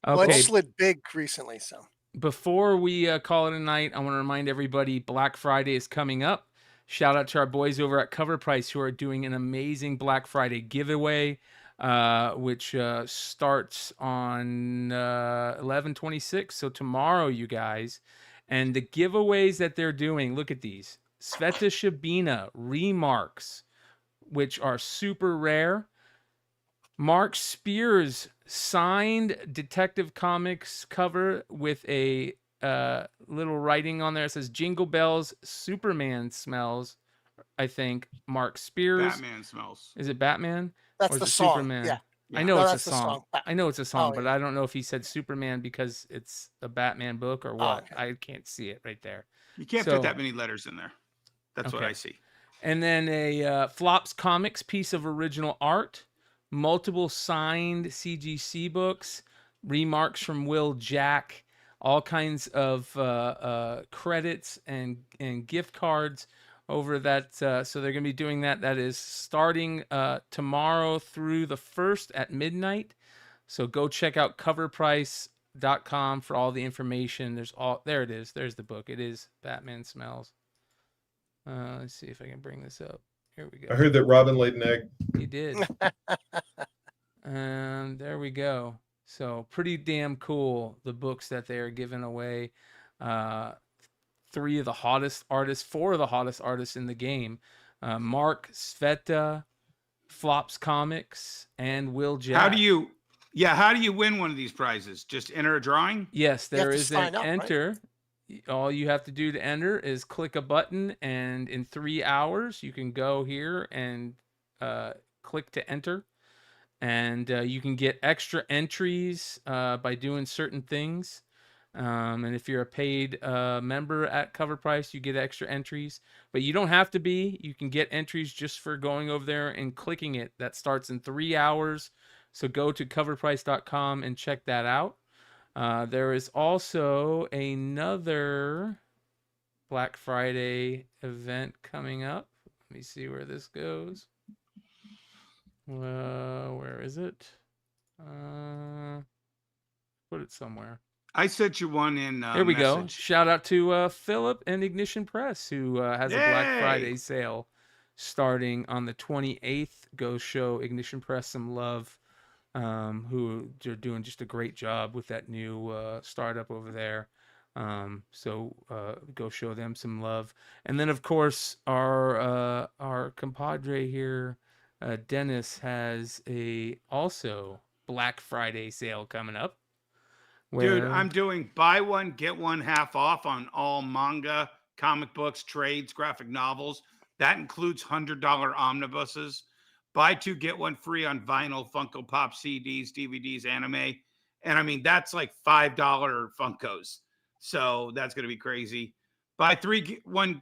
Okay. Well, it slid big recently, so. Before we call it a night, I want to remind everybody Black Friday is coming up. Shout out to our boys over at Cover Price who are doing an amazing Black Friday giveaway, which starts on 11/26. So tomorrow, you guys. And the giveaways that they're doing, look at these. Sveta Shabina Remarks, which are super rare. Mark Spears signed Detective Comics cover with a little writing on there. It says Jingle Bells, Superman Smells. I think Mark Spears. Batman Smells. Is it Batman? That's or the is it song. Superman? Yeah. I know it's that's a the song. I know it's a song, but I don't know if he said Superman because it's a Batman book or what. Okay. I can't see it right there. You can't So- put that many letters in there. That's what Okay. I see. And then a Flops Comics piece of original art, multiple signed CGC books, remarks from Will Jack, all kinds of credits and gift cards over that. So they're going to be doing that. That is starting tomorrow through the 1st at midnight. So go check out coverprice.com for all the information. There it is. There's the book. It is Batman Smells. Let's see if I can bring this up. Here we go. I heard that Robin laid an egg. He did. And there we go. So pretty damn cool, the books that they are giving away. 4 of the hottest artists in the game. Mark, Sveta, Flops Comics, and Will Jack. How do you win one of these prizes? Just enter a drawing? Yes, there have to is sign an up, right? enter. all you have to do to enter is click a button, and in 3 hours you can go here and click to enter, and you can get extra entries by doing certain things. And if you're a paid member at Cover Price, you get extra entries, but you don't have to be. You can get entries just for going over there and clicking it. That starts in 3 hours. So go to coverprice.com and check that out. There is also another Black Friday event coming up. Let me see where this goes. Where is it? Put it somewhere. I sent you one in Here we go. message. Shout out to Philip and Ignition Press, who has a Black Friday sale starting on the 28th. Go show Ignition Press some love, who are doing just a great job with that new startup over there. So go show them some love. And then, of course, our compadre here, Dennis, has also Black Friday sale coming up. Dude, I'm doing buy one, get one half off on all manga, comic books, trades, graphic novels. That includes $100 omnibuses. Buy two, get one free on vinyl, Funko Pop, CDs, DVDs, anime. And I mean, that's like $5 Funkos. So that's going to be crazy. Buy three, get one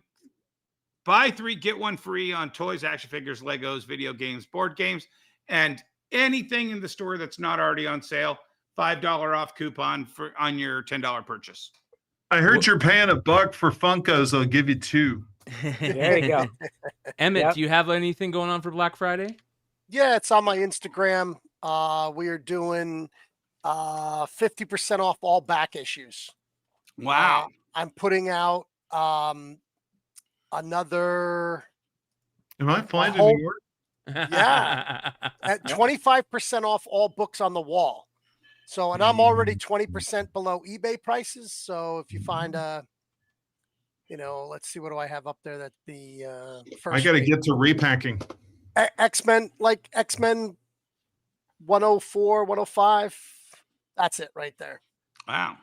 free on toys, action figures, Legos, video games, board games, and anything in the store that's not already on sale. $5 off coupon on your $10 purchase. I heard you're paying $1 for Funkos. I'll give you 2. There you go. Emmett, do you have anything going on for Black Friday? Yeah, it's on my Instagram. We are doing 50% off all back issues. Wow. I'm putting out another. Am I flying to New York? Yeah. At 25% off all books on the wall. So, and I'm already 20% below eBay prices. So if you find let's see, what do I have up there? That the first I got to get to repacking. X-Men 104, 105. That's it right there. Wow.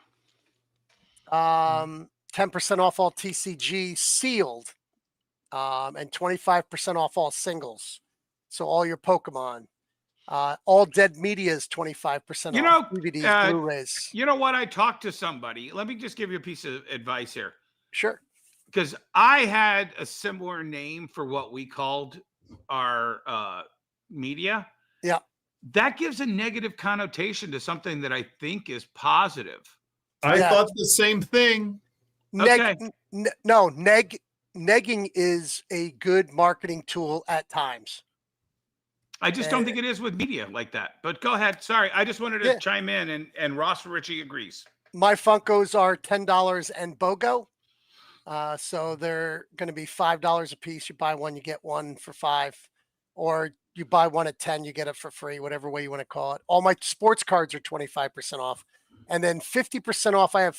10% off all TCG sealed, and 25% off all singles. So all your Pokemon. All Dead Media is 25% off DVDs, Blu-rays. You know what? I talked to somebody. Let me just give you a piece of advice here. Sure. Because I had a similar name for what we called our media. Yeah. That gives a negative connotation to something that I think is positive. I thought the same thing. Negging is a good marketing tool at times. I just don't think it is with media like that. But go ahead. Sorry, I just wanted to chime in, and Ross Ritchie agrees. My Funkos are $10 and BOGO. So they're going to be $5 a piece. You buy one, you get one for $5. Or you buy one at 10, you get it for free, whatever way you want to call it. All my sports cards are 25% off. And then 50% off, I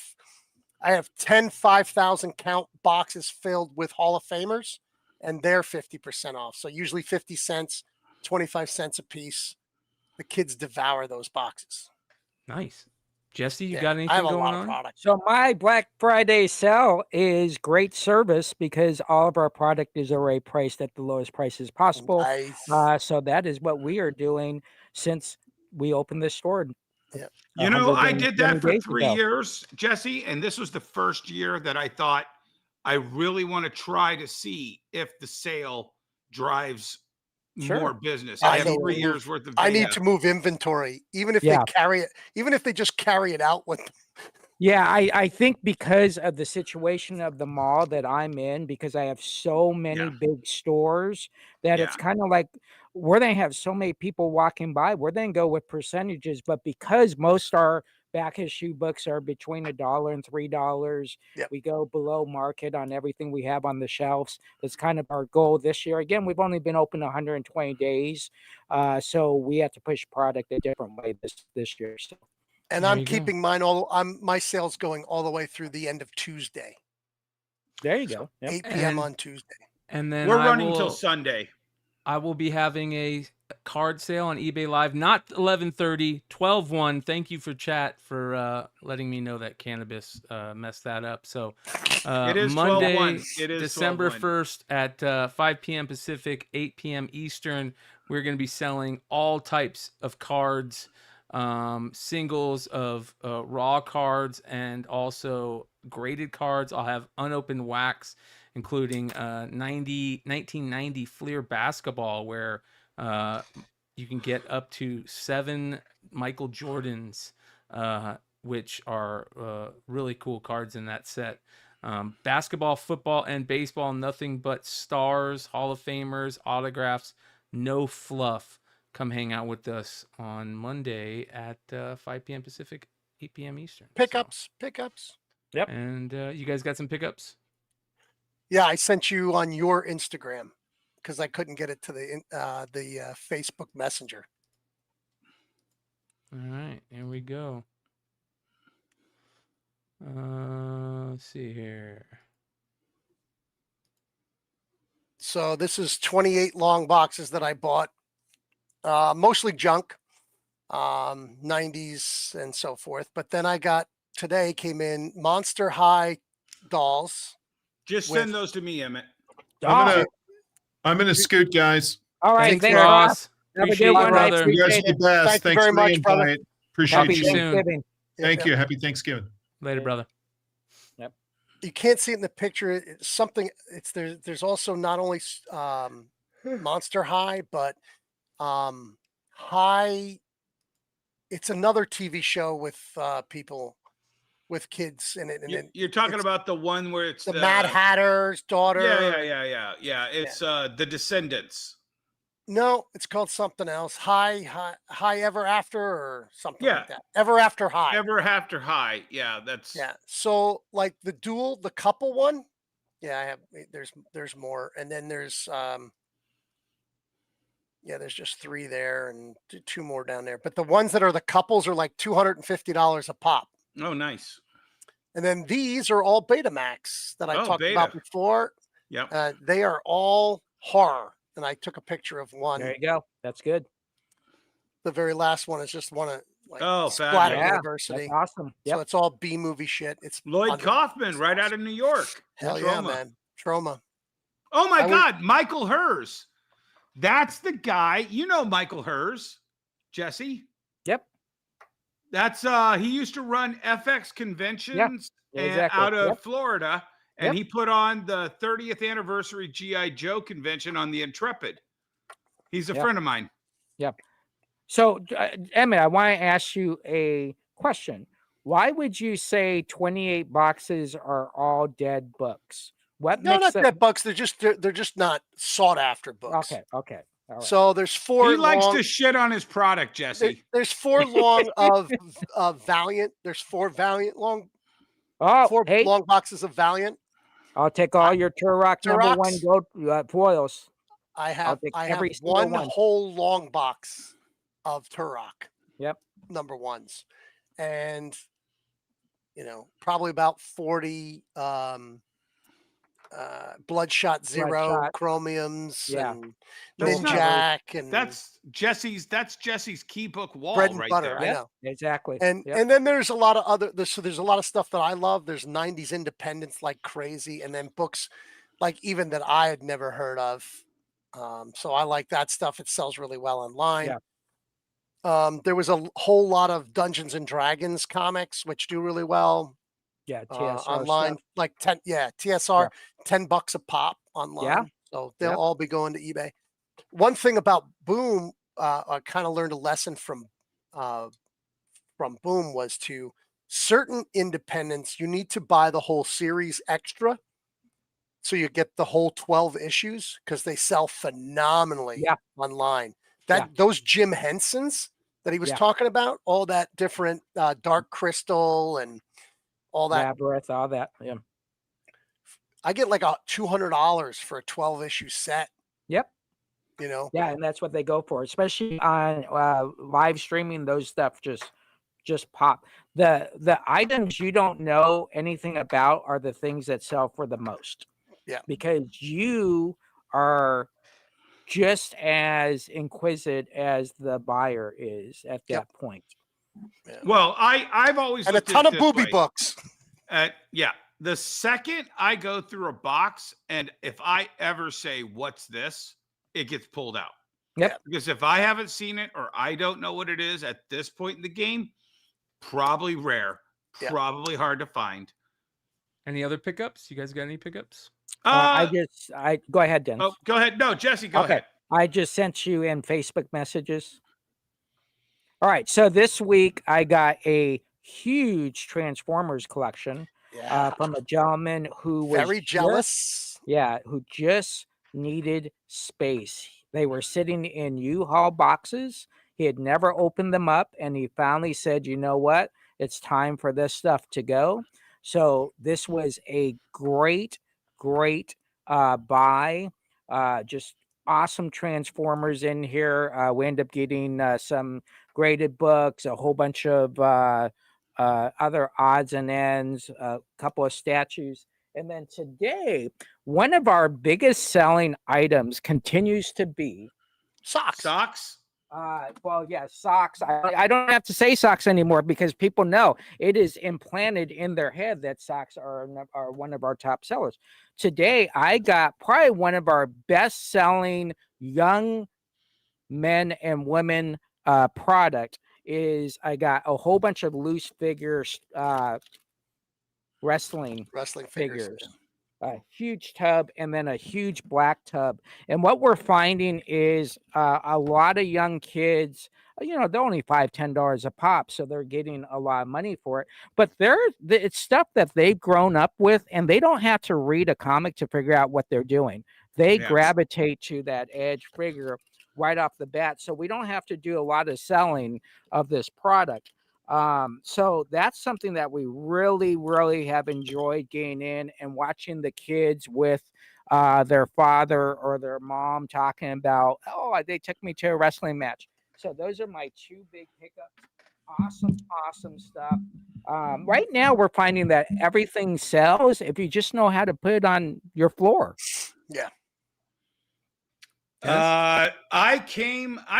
have 10 5,000 count boxes filled with Hall of Famers, and they're 50% off. So usually 50 cents. 25 cents a piece. The kids devour those boxes. Nice. Jesse, you got anything I have a going lot on? of products. So my Black Friday sale is great service because all of our product is already priced at the lowest prices possible. Nice. So that is what we are doing since we opened this store. Yeah. You know, I did that for 3 ago. years, Jesse, and this was the first year that I thought I really want to try to see if the sale drives more business. I have 3 years worth of data. I need to move inventory, even if they carry it, even if they just carry it out with. Yeah, I think because of the situation of the mall that I'm in, because I have so many big stores that it's kind of like we're going to have so many people walking by, we're going to go with percentages. But because most our back issue books are between $1 and $3, we go below market on everything we have on the shelves. That's kind of our goal this year. Again, we've only been open 120 days, so we have to push product a different way this year. So. And I'm keeping mine my sales going all the way through the end of Tuesday. There you go. 8 p.m. on Tuesday. And then we're running till Sunday. I will be having a card sale on eBay Live, not 11:30, 12:01. Thank you for chat for letting me know that cannabis messed that up. So It is Monday, 12/1. It is December 12/1. 1st at 5 p.m. Pacific, 8 p.m. Eastern, we're going to be selling all types of cards, singles of raw cards and also graded cards. I'll have unopened wax, including 1990 Fleer basketball, where you can get up to 7 Michael Jordans, which are really cool cards in that set. Basketball, football, and baseball, nothing but stars, Hall of Famers, autographs, no fluff. Come hang out with us on Monday at 5 p.m. Pacific, 8 p.m. Eastern. Pickups. Yep. And you guys got some pickups? Yeah, I sent you on your Instagram because I couldn't get it to the Facebook Messenger. All right, here we go. Let's see here. So this is 28 long boxes that I bought, mostly junk, 90s and so forth. But then I got today came in Monster High dolls. Just send those to me, Emmett. I'm gonna scoot, guys. All right, thanks, Ross. Have a Appreciate good you, one, brother. You guys are the best. Thank you Thanks very for much, the brother. invite. Appreciate Talk to you. you soon. Thank you. Happy Thanksgiving. Later, brother. You can't see it in the picture. It's something. It's there's also not only Monster High, but High. It's another TV show with people with kids in it. And You're talking about the one where it's the Mad Hatter's daughter. Yeah. It's The Descendants. No, it's called something else. High Ever After or something Yeah. like that. Ever After High. Ever After High. Yeah, that's So like the couple one. Yeah, I have. There's more, and then there's there's just 3 there and 2 more down there. But the ones that are the couples are like $250 a pop. Oh, nice. And then these are all Betamax that I talked about before. Yep. They are all horror. And I took a picture of one. There you go. That's good. The very last one is just one of Splatter fabulous. University. That's awesome. Yep. So it's all B movie shit. It's Lloyd Kaufman, right out of New York. Hell yeah, man. Trauma. Oh my God, Michael Hers. That's the guy. You know Michael Hers, Jesse. Yep. That's he used to run FX conventions exactly. out of Florida. And he put on the 30th anniversary G.I. Joe convention on the Intrepid. He's a friend of mine. Yep. So, Emmett, I want to ask you a question. Why would you say 28 boxes are all dead books? What No, makes not them... dead books. They're just not sought after books. Okay. All right. So there's 4. He likes to shit on his product, Jesse. There's 4 long of Valiant. There's 4 Valiant long. Oh, 4 long boxes of Valiant. I'll take all your Turok number 1 gold foils. I have every one one. whole long box of Turok. Yep. Number 1s. And probably about 40 Bloodshot Zero chromiums and Ninjak, and that's Jesse's key book wall bread and right butter. there. I know exactly. And then there's a lot of other. There's a lot of stuff that I love. There's 90s independents like crazy, and then books like even that I had never heard of. So I like that stuff. It sells really well online. There was a whole lot of Dungeons and Dragons comics which do really well. Yeah, TSR online stuff. like 10. Yeah, TSR, $10 a pop online. Yeah. So they'll all be going to eBay. One thing about Boom, I kind of learned a lesson from Boom was to certain independents, you need to buy the whole series extra. So you get the whole 12 issues because they sell phenomenally online. Those Jim Hensons that he was talking about, all that different Dark Crystal and all that. Labyrinth, all that. Yeah. I get like $200 for a 12 issue set. Yep. Yeah, and that's what they go for, especially on live streaming. Those stuff just pop. The items you don't know anything about are the things that sell for the most. Yeah, because you are just as inquisitive as the buyer is at that point. Yeah. Well, I've always and a looked at ton it of this booby way. books. Yeah. The second I go through a box, and if I ever say, "What's this?" it gets pulled out. Yep. Because if I haven't seen it or I don't know what it is at this point in the game, probably rare, probably hard to find. Any other pickups? You guys got any pickups? I go ahead, Dennis. Oh, go ahead. No, Jesse, go ahead. I just sent you in Facebook messages. All right. So this week I got a huge Transformers collection from a gentleman who was very jealous. Who just needed space. They were sitting in U-Haul boxes. He had never opened them up, and he finally said, "You know what? It's time for this stuff to go." So this was a great buy. Just awesome Transformers in here. We end up getting some graded books, a whole bunch of other odds and ends, a couple of statues. And then today, one of our biggest selling items continues to be socks. Socks? Socks. I don't have to say socks anymore because people know it is implanted in their head that socks are one of our top sellers. Today, I got probably one of our best selling young men and women product is I got a whole bunch of loose figures, wrestling figures. A huge tub and then a huge black tub. And what we're finding is a lot of young kids, they're only $5-10 a pop, so they're getting a lot of money for it. But it's stuff that they've grown up with, and they don't have to read a comic to figure out what they're doing. They gravitate to that Edge figure right off the bat. So we don't have to do a lot of selling of this product. So that's something that we really have enjoyed getting in and watching the kids with their father or their mom talking about, they took me to a wrestling match. So those are my two big pickups. Awesome stuff. Right now we're finding that everything sells if you just know how to put it on your floor. Yeah. I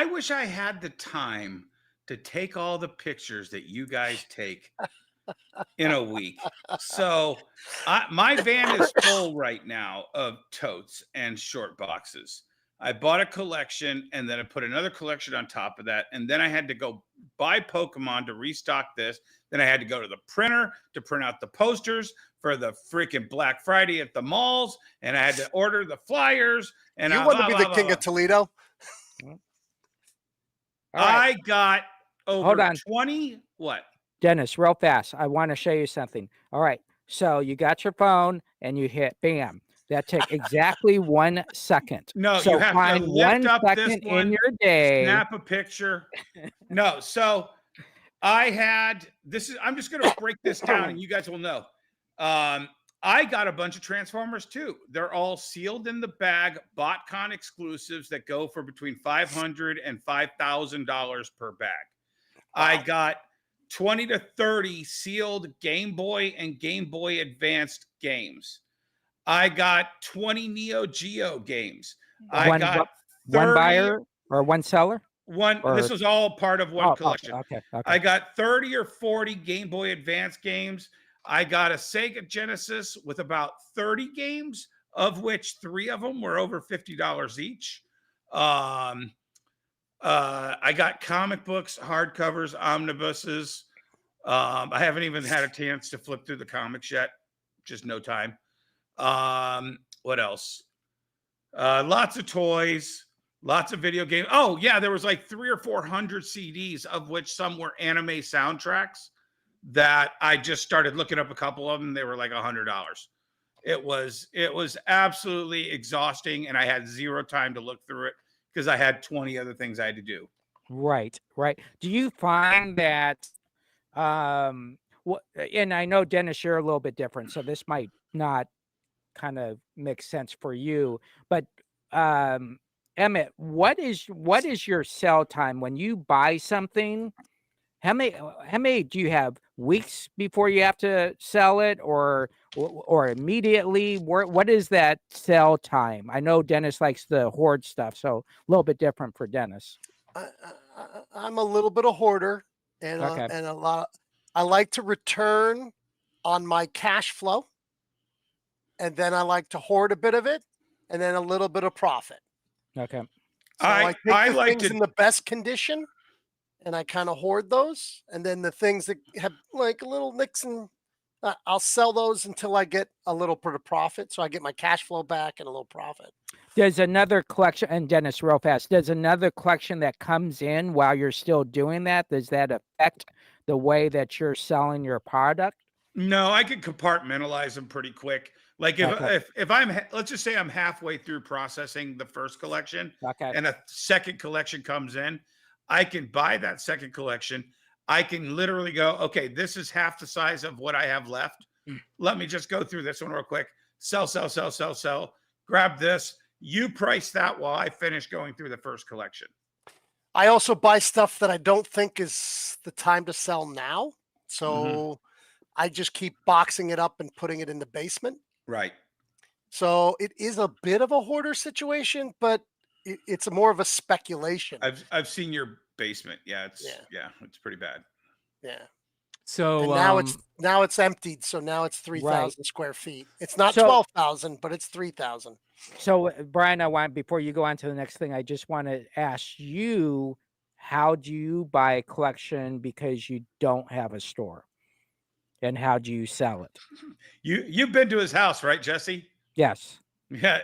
wish I had the time to take all the pictures that you guys take in a week. So my van is full right now of totes and short boxes. I bought a collection and then I put another collection on top of that. And then I had to go buy Pokemon to restock this. Then I had to go to the printer to print out the posters for the freaking Black Friday at the malls. And I had to order the flyers. And you want to be the king of Toledo? I got Hold on. 20. What? Dennis, real fast. I want to show you something. All right. So you got your phone and you hit bam. That took exactly 1 second. No, so you have find to lift 1 up second this one, in your day. Snap a picture. No, so I had this. I'm just going to break this down, and you guys will know. I got a bunch of Transformers too. They're all sealed in the bag, BotCon exclusives that go for between $500 and $5,000 per bag. Wow. I got 20 to 30 sealed Game Boy and Game Boy Advanced games. I got 20 Neo Geo games. I got 30, one buyer or one seller? This was all part of one collection. Okay. I got 30 or 40 Game Boy Advance games. I got a Sega Genesis with about 30 games, of which 3 of them were over $50 each. I got comic books, hardcovers, omnibuses. I haven't even had a chance to flip through the comics yet. Just no time. What else? Lots of toys, lots of video games. Oh yeah, there was like 300 or 400 CDs, of which some were anime soundtracks that I just started looking up a couple of them. They were like $100. It was absolutely exhausting, and I had zero time to look through it because I had 20 other things I had to do. Right. Do you find that and I know Dennis, you're a little bit different, so this might not kind of make sense for you, but Emmett, what is your sell time when you buy something? How many do you have? weeks before you have to sell it, or immediately? What is that sell time? I know Dennis likes the hoard stuff, so a little bit different for Dennis. I'm a little bit of hoarder, and Okay. and a lot. I like to return on my cash flow, and then I like to hoard a bit of it, and then a little bit of profit. Okay. So I take I the like things to in the best condition, and I kind of hoard those, and then the things that have like little nicks and I'll sell those until I get a little bit of profit, so I get my cash flow back and a little profit. There's another collection, and Dennis, real fast, there's another collection that comes in while you're still doing that. Does that affect the way that you're selling your product? No, I can compartmentalize them pretty quick. Like if I'm, let's just say I'm halfway through processing the first collection, and a second collection comes in, I can buy that second collection. I can literally go, okay, this is half the size of what I have left. Let me just go through this one real quick. Sell. Grab this. You price that while I finish going through the first collection. I also buy stuff that I don't think is the time to sell now. So I just keep boxing it up and putting it in the basement. Right. So it is a bit of a hoarder situation, but it's more of a speculation. I've seen your basement. Yeah, it's pretty bad. Yeah. So and now it's emptied. So now it's 3,000 square feet. It's not 12,000, but it's 3,000. So Brian, before you go on to the next thing, I just want to ask you, how do you buy a collection because you don't have a store? And how do you sell it? You've been to his house, right, Jesse? Yes. Yeah.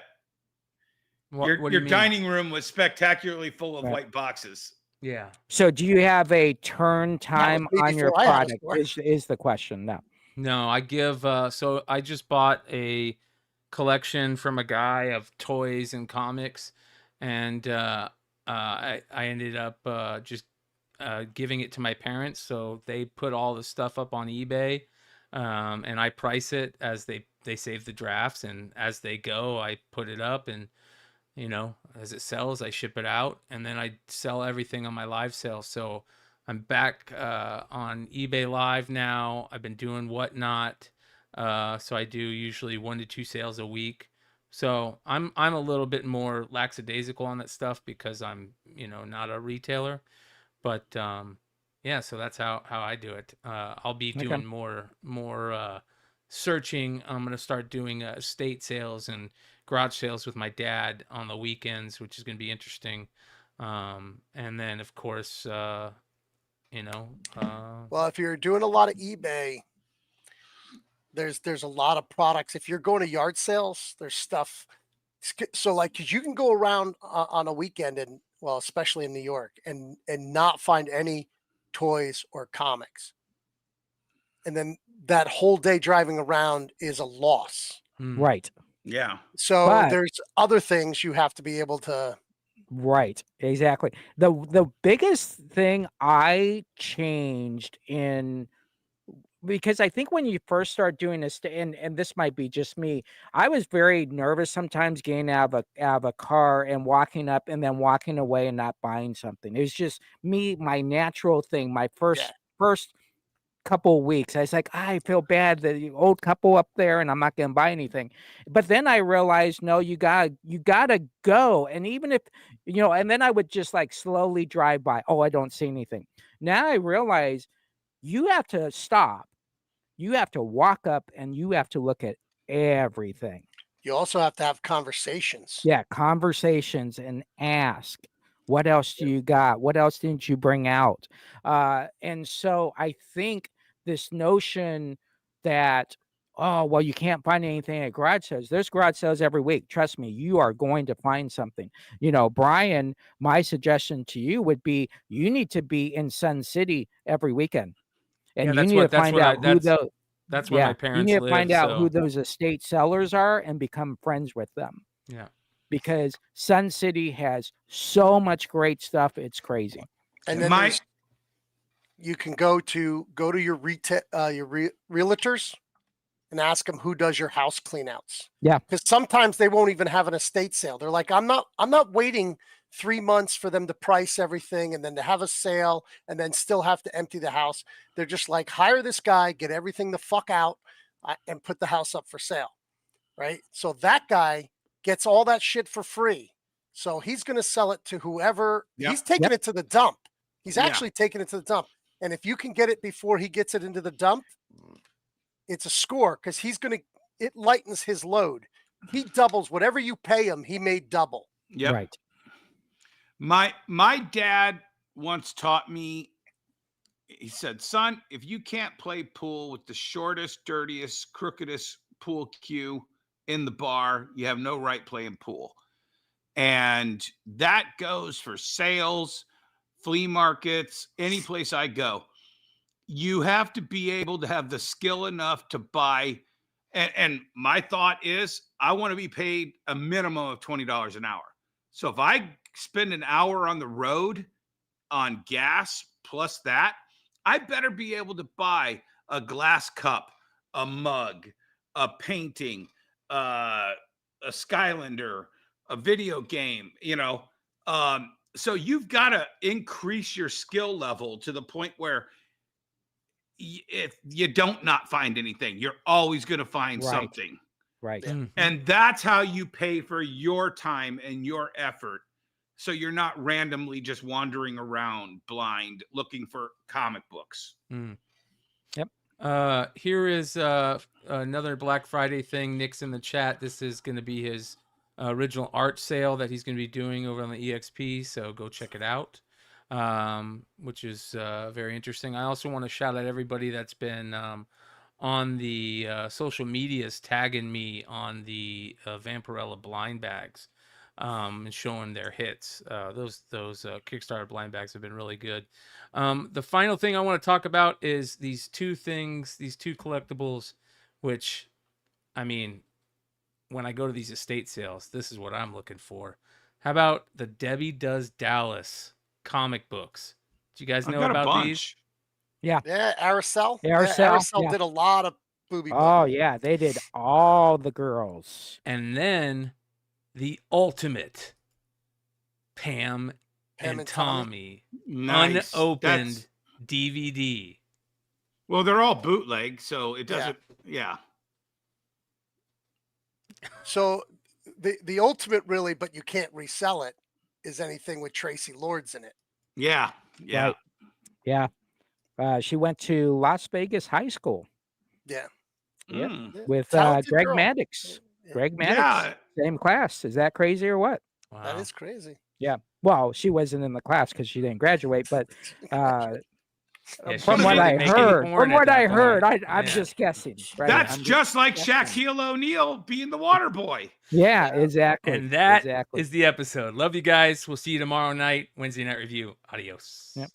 What do your you mean? dining room was spectacularly full of white boxes. Yeah. So do you have a turn time on your product? Is the question. No, I give so I just bought a collection from a guy of toys and comics, and I ended up just giving it to my parents, so they put all the stuff up on eBay, and I price it as they save the drafts, and as they go I put it up, and as it sells I ship it out, and then I sell everything on my live sale. So I'm back on eBay Live now. I've been doing Whatnot, so I do usually 1 to 2 sales a week. So I'm a little bit more lackadaisical on that stuff because I'm not a retailer. But yeah, so that's how I do it. I'll be doing more searching. I'm gonna start doing estate sales and garage sales with my dad on the weekends, which is gonna be interesting. And then of course, well, if you're doing a lot of eBay, there's a lot of products. If you're going to yard sales, there's stuff. So like, cause you can go around on a weekend, and well, especially in New York, and not find any toys or comics. And then that whole day driving around is a loss. Right. Yeah. So there's other things you have to be able to. Right. Exactly. The biggest thing I changed because I think when you first start doing this, and this might be just me, I was very nervous sometimes getting out of a car and walking up and then walking away and not buying something. It was just me, my natural thing. My first couple of weeks, I was like, I feel bad, the old couple up there, and I'm not going to buy anything. But then I realized, no, you gotta go. And even if, and then I would just like slowly drive by. Oh, I don't see anything. Now I realize you have to stop. You have to walk up and you have to look at everything. You also have to have conversations. Yeah, conversations, and ask, what else do you got? What else didn't you bring out? And so I think this notion that, oh, well, you can't find anything at garage sales. There's garage sales every week. Trust me, you are going to find something. Brian, my suggestion to you would be, you need to be in Sun City every weekend. And you need to find out who those. That's where my parents live. You need to live, find out who those estate sellers are and become friends with them. Yeah. Because Sun City has so much great stuff, it's crazy. And then you can go to your realtors and ask them who does your house cleanouts. Yeah. Because sometimes they won't even have an estate sale. They're like, I'm not waiting 3 months for them to price everything and then to have a sale and then still have to empty the house. They're just like, hire this guy, get everything the fuck out, and put the house up for sale. Right. So that guy gets all that shit for free. So he's going to sell it to whoever. He's taking it to the dump. He's actually taking it to the dump. And if you can get it before he gets it into the dump, it's a score, because it lightens his load. He doubles whatever you pay him. He made double. Yep. Right. My dad once taught me, he said, son, if you can't play pool with the shortest, dirtiest, crookedest pool cue in the bar, you have no right playing pool. And that goes for sales, flea markets, any place I go. You have to be able to have the skill enough to buy. And my thought is, I want to be paid a minimum of $20 an hour. So if I spend an hour on the road on gas plus that, I better be able to buy a glass cup, a mug, a painting, a Skylander, a video game, so you've got to increase your skill level to the point where if you don't not find anything, you're always going to find something. Right. Yeah. And that's how you pay for your time and your effort. So you're not randomly just wandering around blind looking for comic books. Yep. Here is another Black Friday thing. Nick's in the chat. This is going to be his original art sale that he's going to be doing over on the EXP. So go check it out, which is very interesting. I also want to shout out everybody that's been on the social medias tagging me on the Vampirella blind bags and showing their hits. Those Kickstarter blind bags have been really good. The final thing I want to talk about is these two collectibles, which, I mean, when I go to these estate sales, this is what I'm looking for. How about the Debbie Does Dallas comic books? Do you guys know about these? Yeah. Yeah. Aracel. Aracel did a lot of booby. Oh, yeah. They did all the girls. And then the ultimate Pam and Tommy Nice. unopened DVD. Well, they're all bootleg, so it doesn't. Yeah. So the ultimate, really, but you can't resell it, is anything with Tracy Lords in it. Yeah. Yeah. Right. Yeah. She went to Las Vegas High School. Yeah. Yeah. Mm. With Talented Greg girl. Maddox. Yeah. Greg Maddox. Yeah. Same class. Is that crazy or what? Wow. That is crazy. Yeah. Well, she wasn't in the class because she didn't graduate, but Yeah, from she what didn't I make any heard, porn at that point. I'm Yeah. just guessing. Right? That's I'm just like guessing. Shaquille O'Neal being the water boy. Yeah, exactly. And that exactly. is the episode. Love you guys. We'll see you tomorrow night, Wednesday Night Review. Adios. Yep.